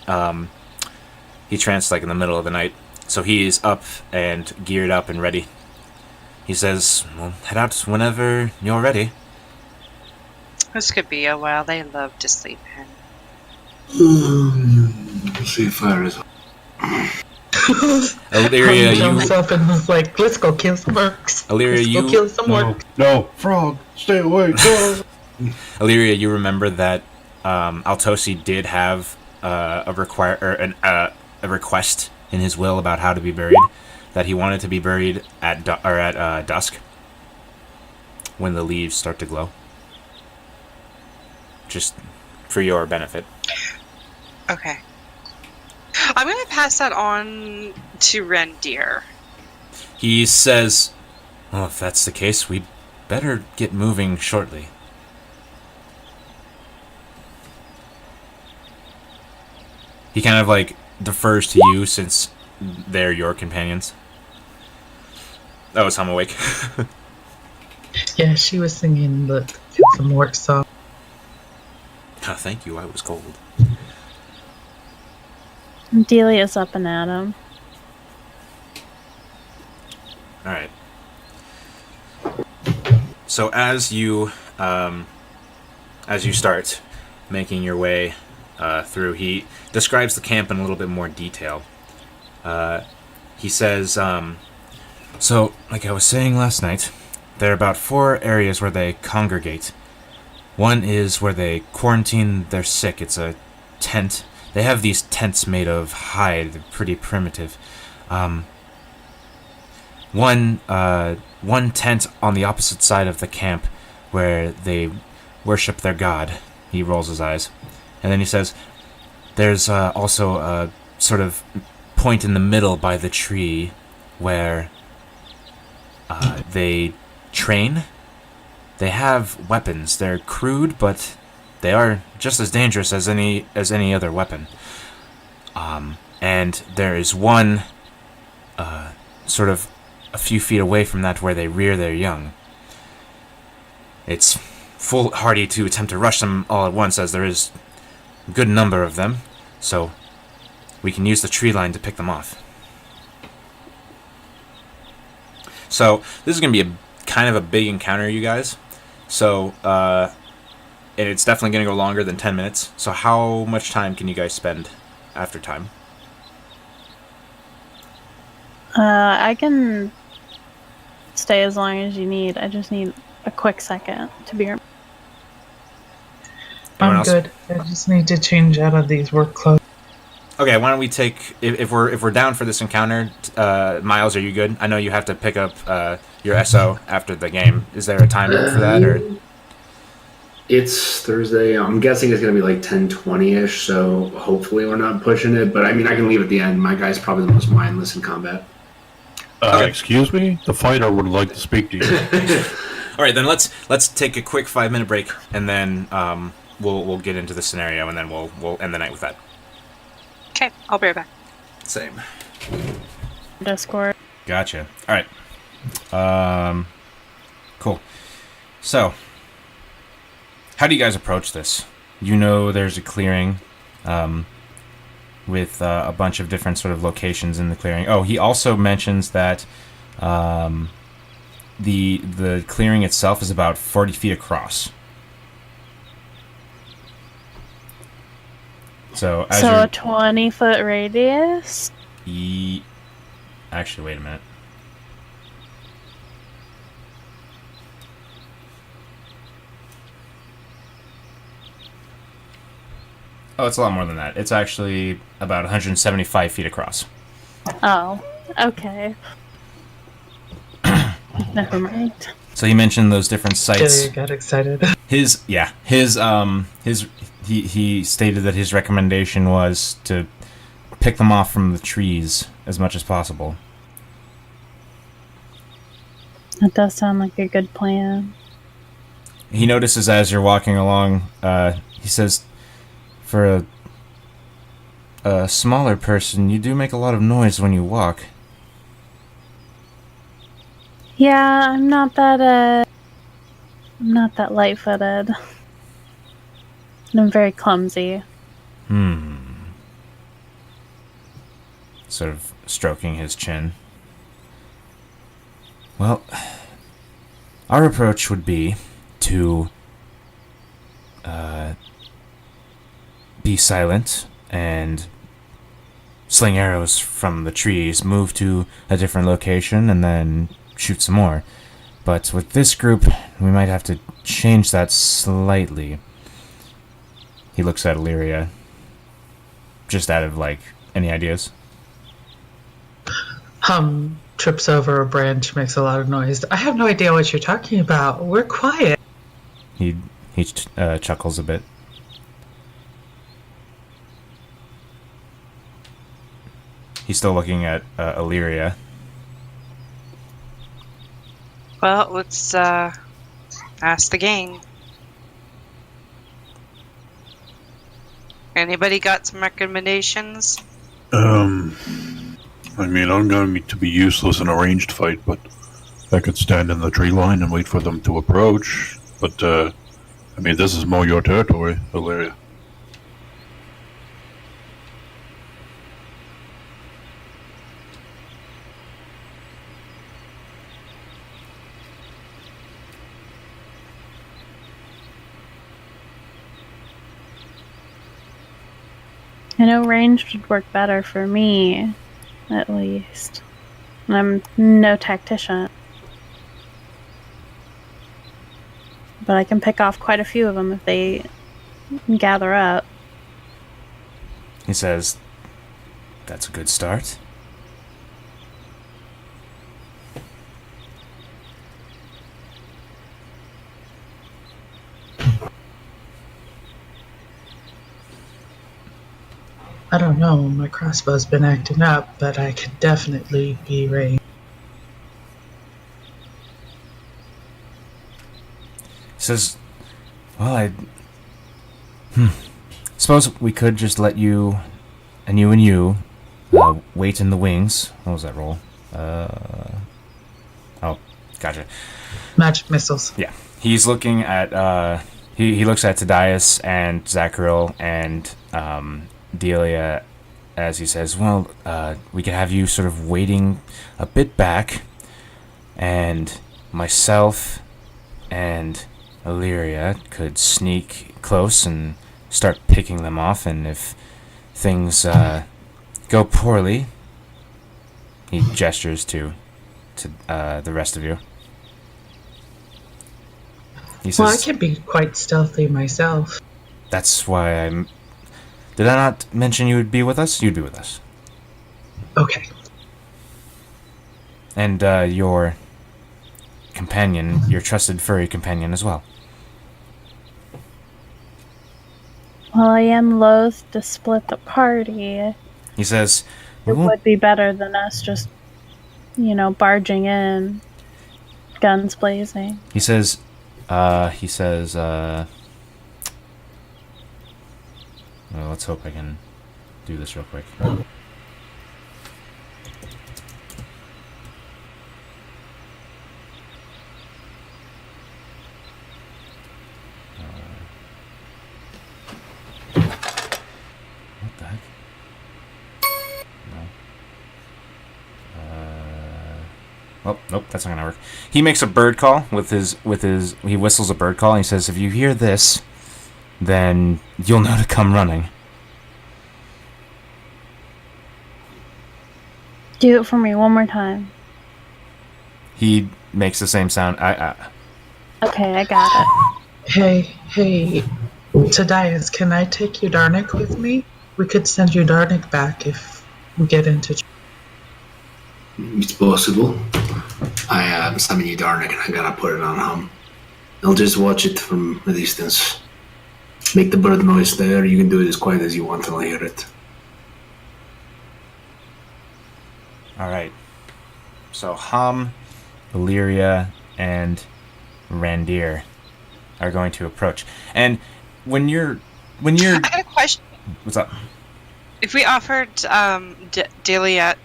A: He tranced like in the middle of the night. So he is up and geared up and ready. He says, "Well, head out whenever you're ready."
B: This could be a while. They love to sleep in.
D: See if fire is.
A: Illyria,
F: He jumps
A: you.
F: up and was like, "Let's go kill some orcs.
A: Illyria,
F: Let's
A: you.
F: go kill some
E: No,
F: orcs."
E: no, frog, stay away. No.
A: Illyria, you remember that Altosi did have a request in his will about how to be buried, that he wanted to be buried at dusk when the leaves start to glow. Just for your benefit.
B: Okay. I'm gonna pass that on to Rendir.
A: He says, "Well, if that's the case, we'd better get moving shortly." He kind of like defers to you since they're your companions. Oh, is Hum awake?
F: Yeah, she was singing the kill some orcs song.
A: Oh, thank you, I was cold.
C: Delia's up and at him.
A: Alright. So as you start making your way through, he describes the camp in a little bit more detail. He says, so, like I was saying last night, there are about 4 areas where they congregate. One is where they quarantine their sick. It's a tent. They have these tents made of hide. They're pretty primitive. One tent on the opposite side of the camp where they worship their god. He rolls his eyes. And then he says, there's also a sort of point in the middle by the tree where they train. They have weapons. They're crude, but they are just as dangerous as any other weapon. And there is one sort of a few feet away from that where they rear their young. It's foolhardy to attempt to rush them all at once, as there is a good number of them, so we can use the tree line to pick them off. So this is going to be kind of a big encounter, you guys. So, and it's definitely going to go longer than 10 minutes. So how much time can you guys spend after time?
C: I can stay as long as you need. I just need a quick second to be.
A: Anyone
F: I'm
A: else?
F: good. I just need to change out of these work clothes.
A: Okay, why don't we take, if we're down for this encounter, Miles, are you good? I know you have to pick up your SO after the game. Is there a time for that, or?
D: It's Thursday. I'm guessing it's going to be like 10:20ish, so hopefully we're not pushing it. But I mean, I can leave at the end. My guy's probably the most mindless in combat.
A: Okay.
E: Excuse me? The fighter would like to speak to you.
A: All right, then let's take a quick 5-minute break, and then we'll get into the scenario, and then we'll end the night with that.
B: Okay, I'll be right back.
A: Same.
C: Discord.
A: Gotcha. All right. Cool. So, how do you guys approach this? You know, there's a clearing, with a bunch of different sort of locations in the clearing. Oh, he also mentions that the clearing itself is about 40 feet across. So, as
C: So
A: you're...
C: a 20-foot radius?
A: Actually, wait a minute. Oh, it's a lot more than that. It's actually about 175 feet across.
C: Oh, okay. Never mind.
A: So he mentioned those different sites.
F: Jay got excited.
A: He stated that his recommendation was to pick them off from the trees as much as possible.
C: That does sound like a good plan.
A: He notices as you're walking along, he says, for a smaller person, you do make a lot of noise when you walk.
C: Yeah, I'm not that light-footed. And I'm very clumsy.
A: Sort of stroking his chin. Well, our approach would be to be silent and sling arrows from the trees, move to a different location, and then shoot some more. But with this group, we might have to change that slightly. He looks at Illyria. Just out of, any ideas?
F: Trips over a branch, makes a lot of noise. I have no idea what you're talking about. We're quiet.
A: He chuckles a bit. He's still looking at Illyria.
B: Well, let's ask the gang. Anybody got some recommendations?
E: I mean, I'm going to be useless in a ranged fight, but I could stand in the tree line and wait for them to approach. But, I mean, this is more your territory, Illyria.
C: I know ranged would work better for me, at least. And I'm no tactician. But I can pick off quite a few of them if they gather up.
A: He says, that's a good start.
F: I don't know, my crossbow's been acting up, but I could definitely be ranged.
A: He says, well, suppose we could just let you wait in the wings. What was that roll? Oh, gotcha.
F: Magic missiles.
A: Yeah. He's looking at, he looks at Tadias and Zacharil and, Delia as he says, well, we could have you sort of waiting a bit back, and myself and Illyria could sneak close and start picking them off, and if things go poorly, he gestures to the rest of you. He says,
F: Well, I can be quite stealthy myself.
A: that's why I'm... Did I not mention you would be with us? You'd be with us.
F: Okay.
A: And your companion, your trusted furry companion as well.
C: Well, I am loath to split the party.
A: He says,
C: It would be better than us just, barging in, guns blazing.
A: He says, Well, let's hope I can do this real quick. What the heck? No. Oh, nope, that's not gonna work. He makes a bird call with his. He whistles a bird call and he says, "If you hear this, then you'll know to come running."
C: Do it for me one more time.
A: He makes the same sound.
C: Okay, I got it.
F: Hey, Tadias, can I take you Darnik with me? We could send you Darnik back if we get into.
D: It's possible. I summon you Darnik and I gotta put it on him. I'll just watch it from a distance. Make the bird noise there. You can do it as quiet as you want till I hear it.
A: All right. So Hum, Illyria, and Randir are going to approach. And when you're,
B: I got a question.
A: what's up?
B: If we offered Delia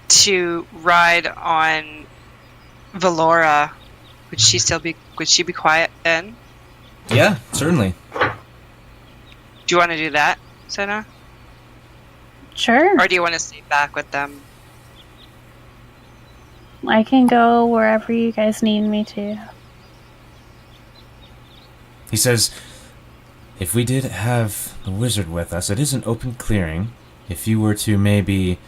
B: to ride on Valora, would she be quiet then?
A: Yeah, certainly.
B: Do you want to do that, Senna?
C: Sure.
B: Or do you want to stay back with them?
C: I can go wherever you guys need me to.
A: He says, if we did have the wizard with us, it is an open clearing. If you were to maybe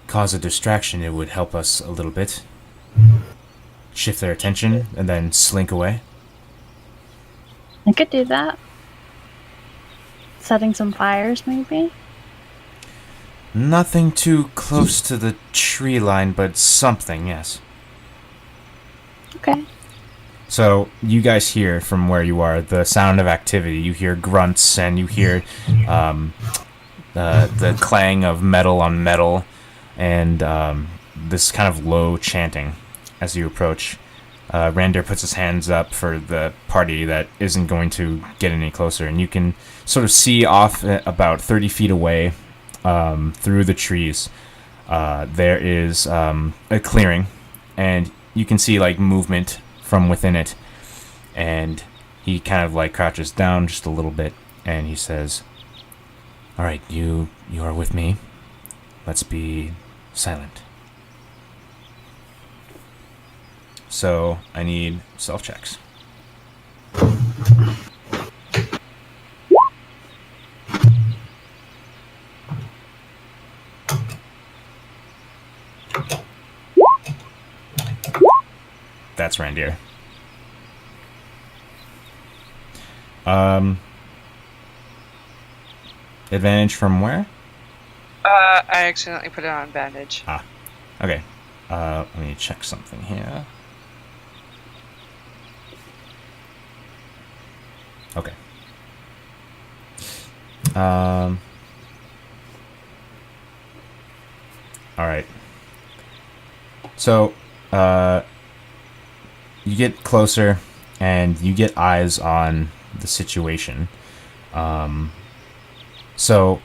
A: cause a distraction, it would help us a little bit. Shift their attention and then slink away.
C: I could do that. Setting some fires, maybe?
A: Nothing too close to the tree line, but something, yes.
C: Okay.
A: So, you guys hear from where you are the sound of activity. You hear grunts and you hear the clang of metal on metal and this kind of low chanting as you approach. Randir puts his hands up for the party that isn't going to get any closer, and you can sort of see off about 30 feet away through the trees. There is a clearing, and you can see like movement from within it. And he kind of like crouches down just a little bit, and he says, "All right, you are with me. Let's be silent." So I need self-checks. That's Randir. Advantage from where?
B: I accidentally put it on bandage.
A: Okay. Let me check something here. Okay. Alright. So, you get closer, and you get eyes on the situation. So,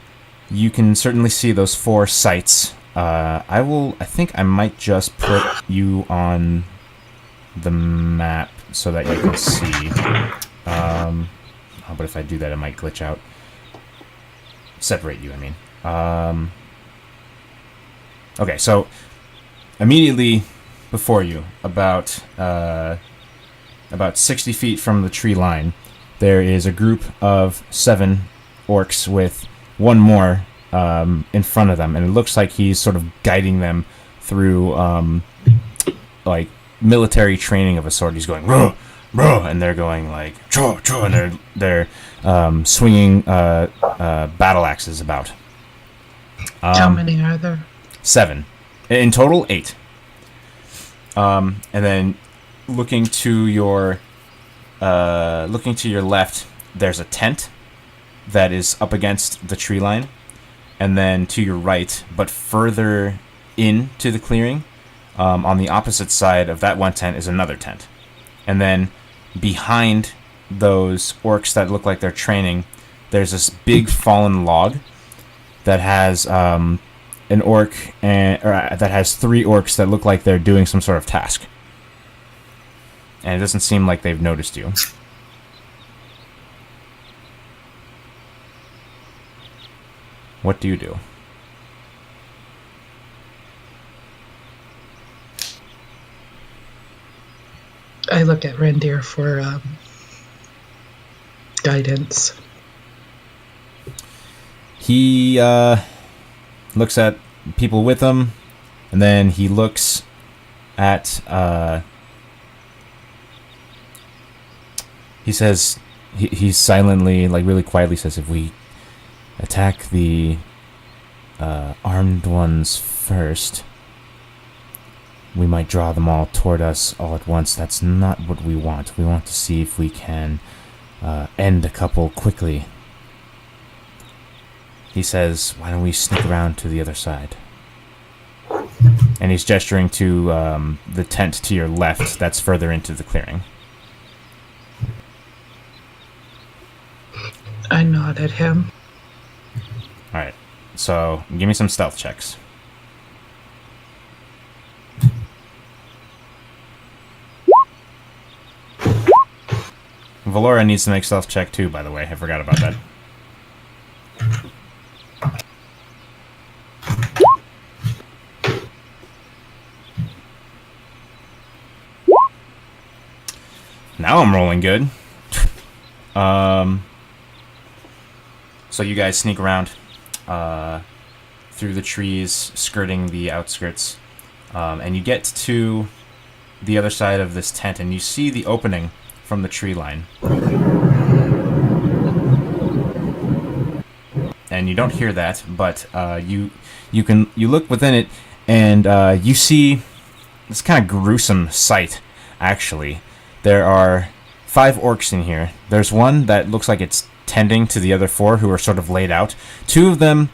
A: you can certainly see those 4 sites. I think I might just put you on the map so that you can see. But if I do that, it might glitch out. Separate you, I mean. Okay, so immediately before you, about 60 feet from the tree line, there is a group of 7 orcs with one more in front of them, and it looks like he's sort of guiding them through like military training of a sort. He's going, "Ruh, ruh," and they're going like, "Choo, choo," and they're swinging battle axes about.
F: How many are there?
A: 7 in total. 8. And then looking to your left, there's a tent that is up against the tree line, and then to your right, but further into the clearing, on the opposite side of that one tent is another tent, and then behind those orcs that look like they're training, there's this big fallen log that has an orc that has 3 orcs that look like they're doing some sort of task. And it doesn't seem like they've noticed you. What do you do?
F: I look at Rendir for guidance.
A: He looks at people with him, and then he looks at he says he silently, like really quietly says, if we attack the armed ones first, we might draw them all toward us all at once. That's not what we want. We want to see if we can end a couple quickly. He says, why don't we sneak around to the other side? And he's gesturing to the tent to your left that's further into the clearing.
F: I nod at him.
A: Alright, so give me some stealth checks. Valora needs to make stealth check too, by the way. I forgot about that. Now I'm rolling good. So you guys sneak around through the trees, skirting the outskirts, and you get to the other side of this tent, and you see the opening from the tree line. And you don't hear that, but you look within it, and you see this kind of gruesome sight. Actually, there are 5 orcs in here. There's one that looks like it's tending to the other 4 who are sort of laid out. 2 of them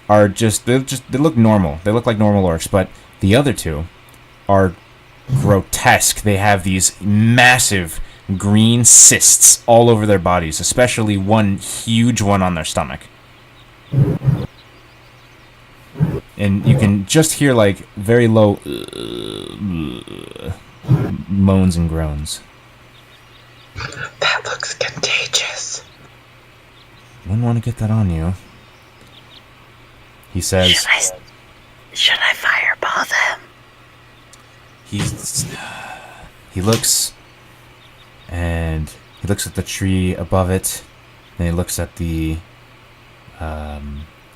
A: are they look normal. They look like normal orcs, but the other 2 are grotesque. They have these massive green cysts all over their bodies, especially one huge one on their stomach. And you can just hear like very low moans and groans.
F: That looks contagious.
A: Wouldn't want to get that on you. He says,
C: Should I fireball them?
A: He looks, and he looks at the tree above it, and he looks at the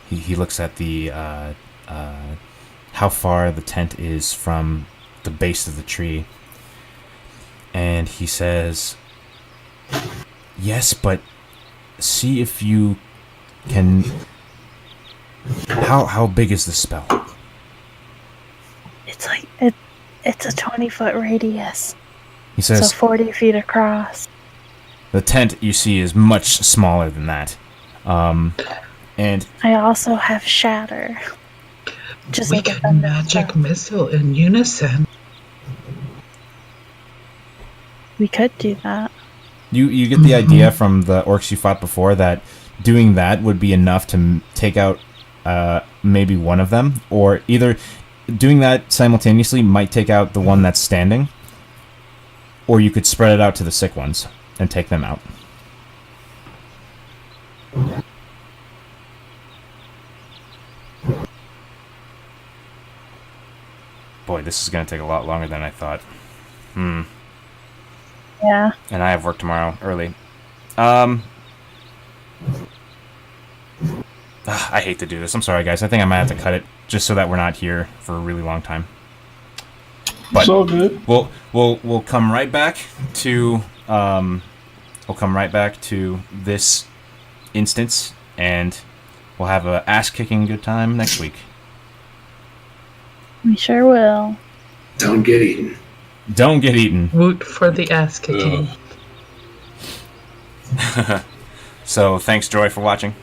A: he looks at the how far the tent is from the base of the tree, and he says, yes, but see if you can. How big is the spell?
C: It's like it's a 20-foot radius.
A: He says,
C: so 40 feet across.
A: the tent you see is much smaller than that. And
C: I also have shatter. Just
F: We
C: like a
F: can
C: thunder
F: magic
C: spell.
F: missile in unison.
C: We could do that.
A: you get the idea from the orcs you fought before that doing that would be enough to take out maybe one of them, or either doing that simultaneously might take out the one that's standing, or you could spread it out to the sick ones and take them out. Boy, this is going to take a lot longer than I thought.
C: Yeah.
A: And I have work tomorrow early. I hate to do this. I'm sorry, guys. I think I might have to cut it just so that we're not here for a really long time. But
E: It's all good.
A: we'll come right back to this instance, and we'll have a ass-kicking good time next week.
C: We sure will.
D: Don't get eaten.
A: Don't get eaten.
F: Woot for the ass kicking.
A: So thanks, Joy, for watching,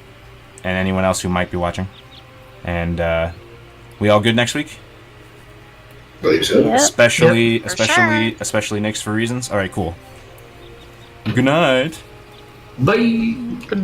A: and anyone else who might be watching. And we all good next week?
D: Believe so.
C: Yep.
A: Especially
B: For sure.
A: especially Nick's for reasons. All right, cool. Good night.
D: Bye.
F: Good night.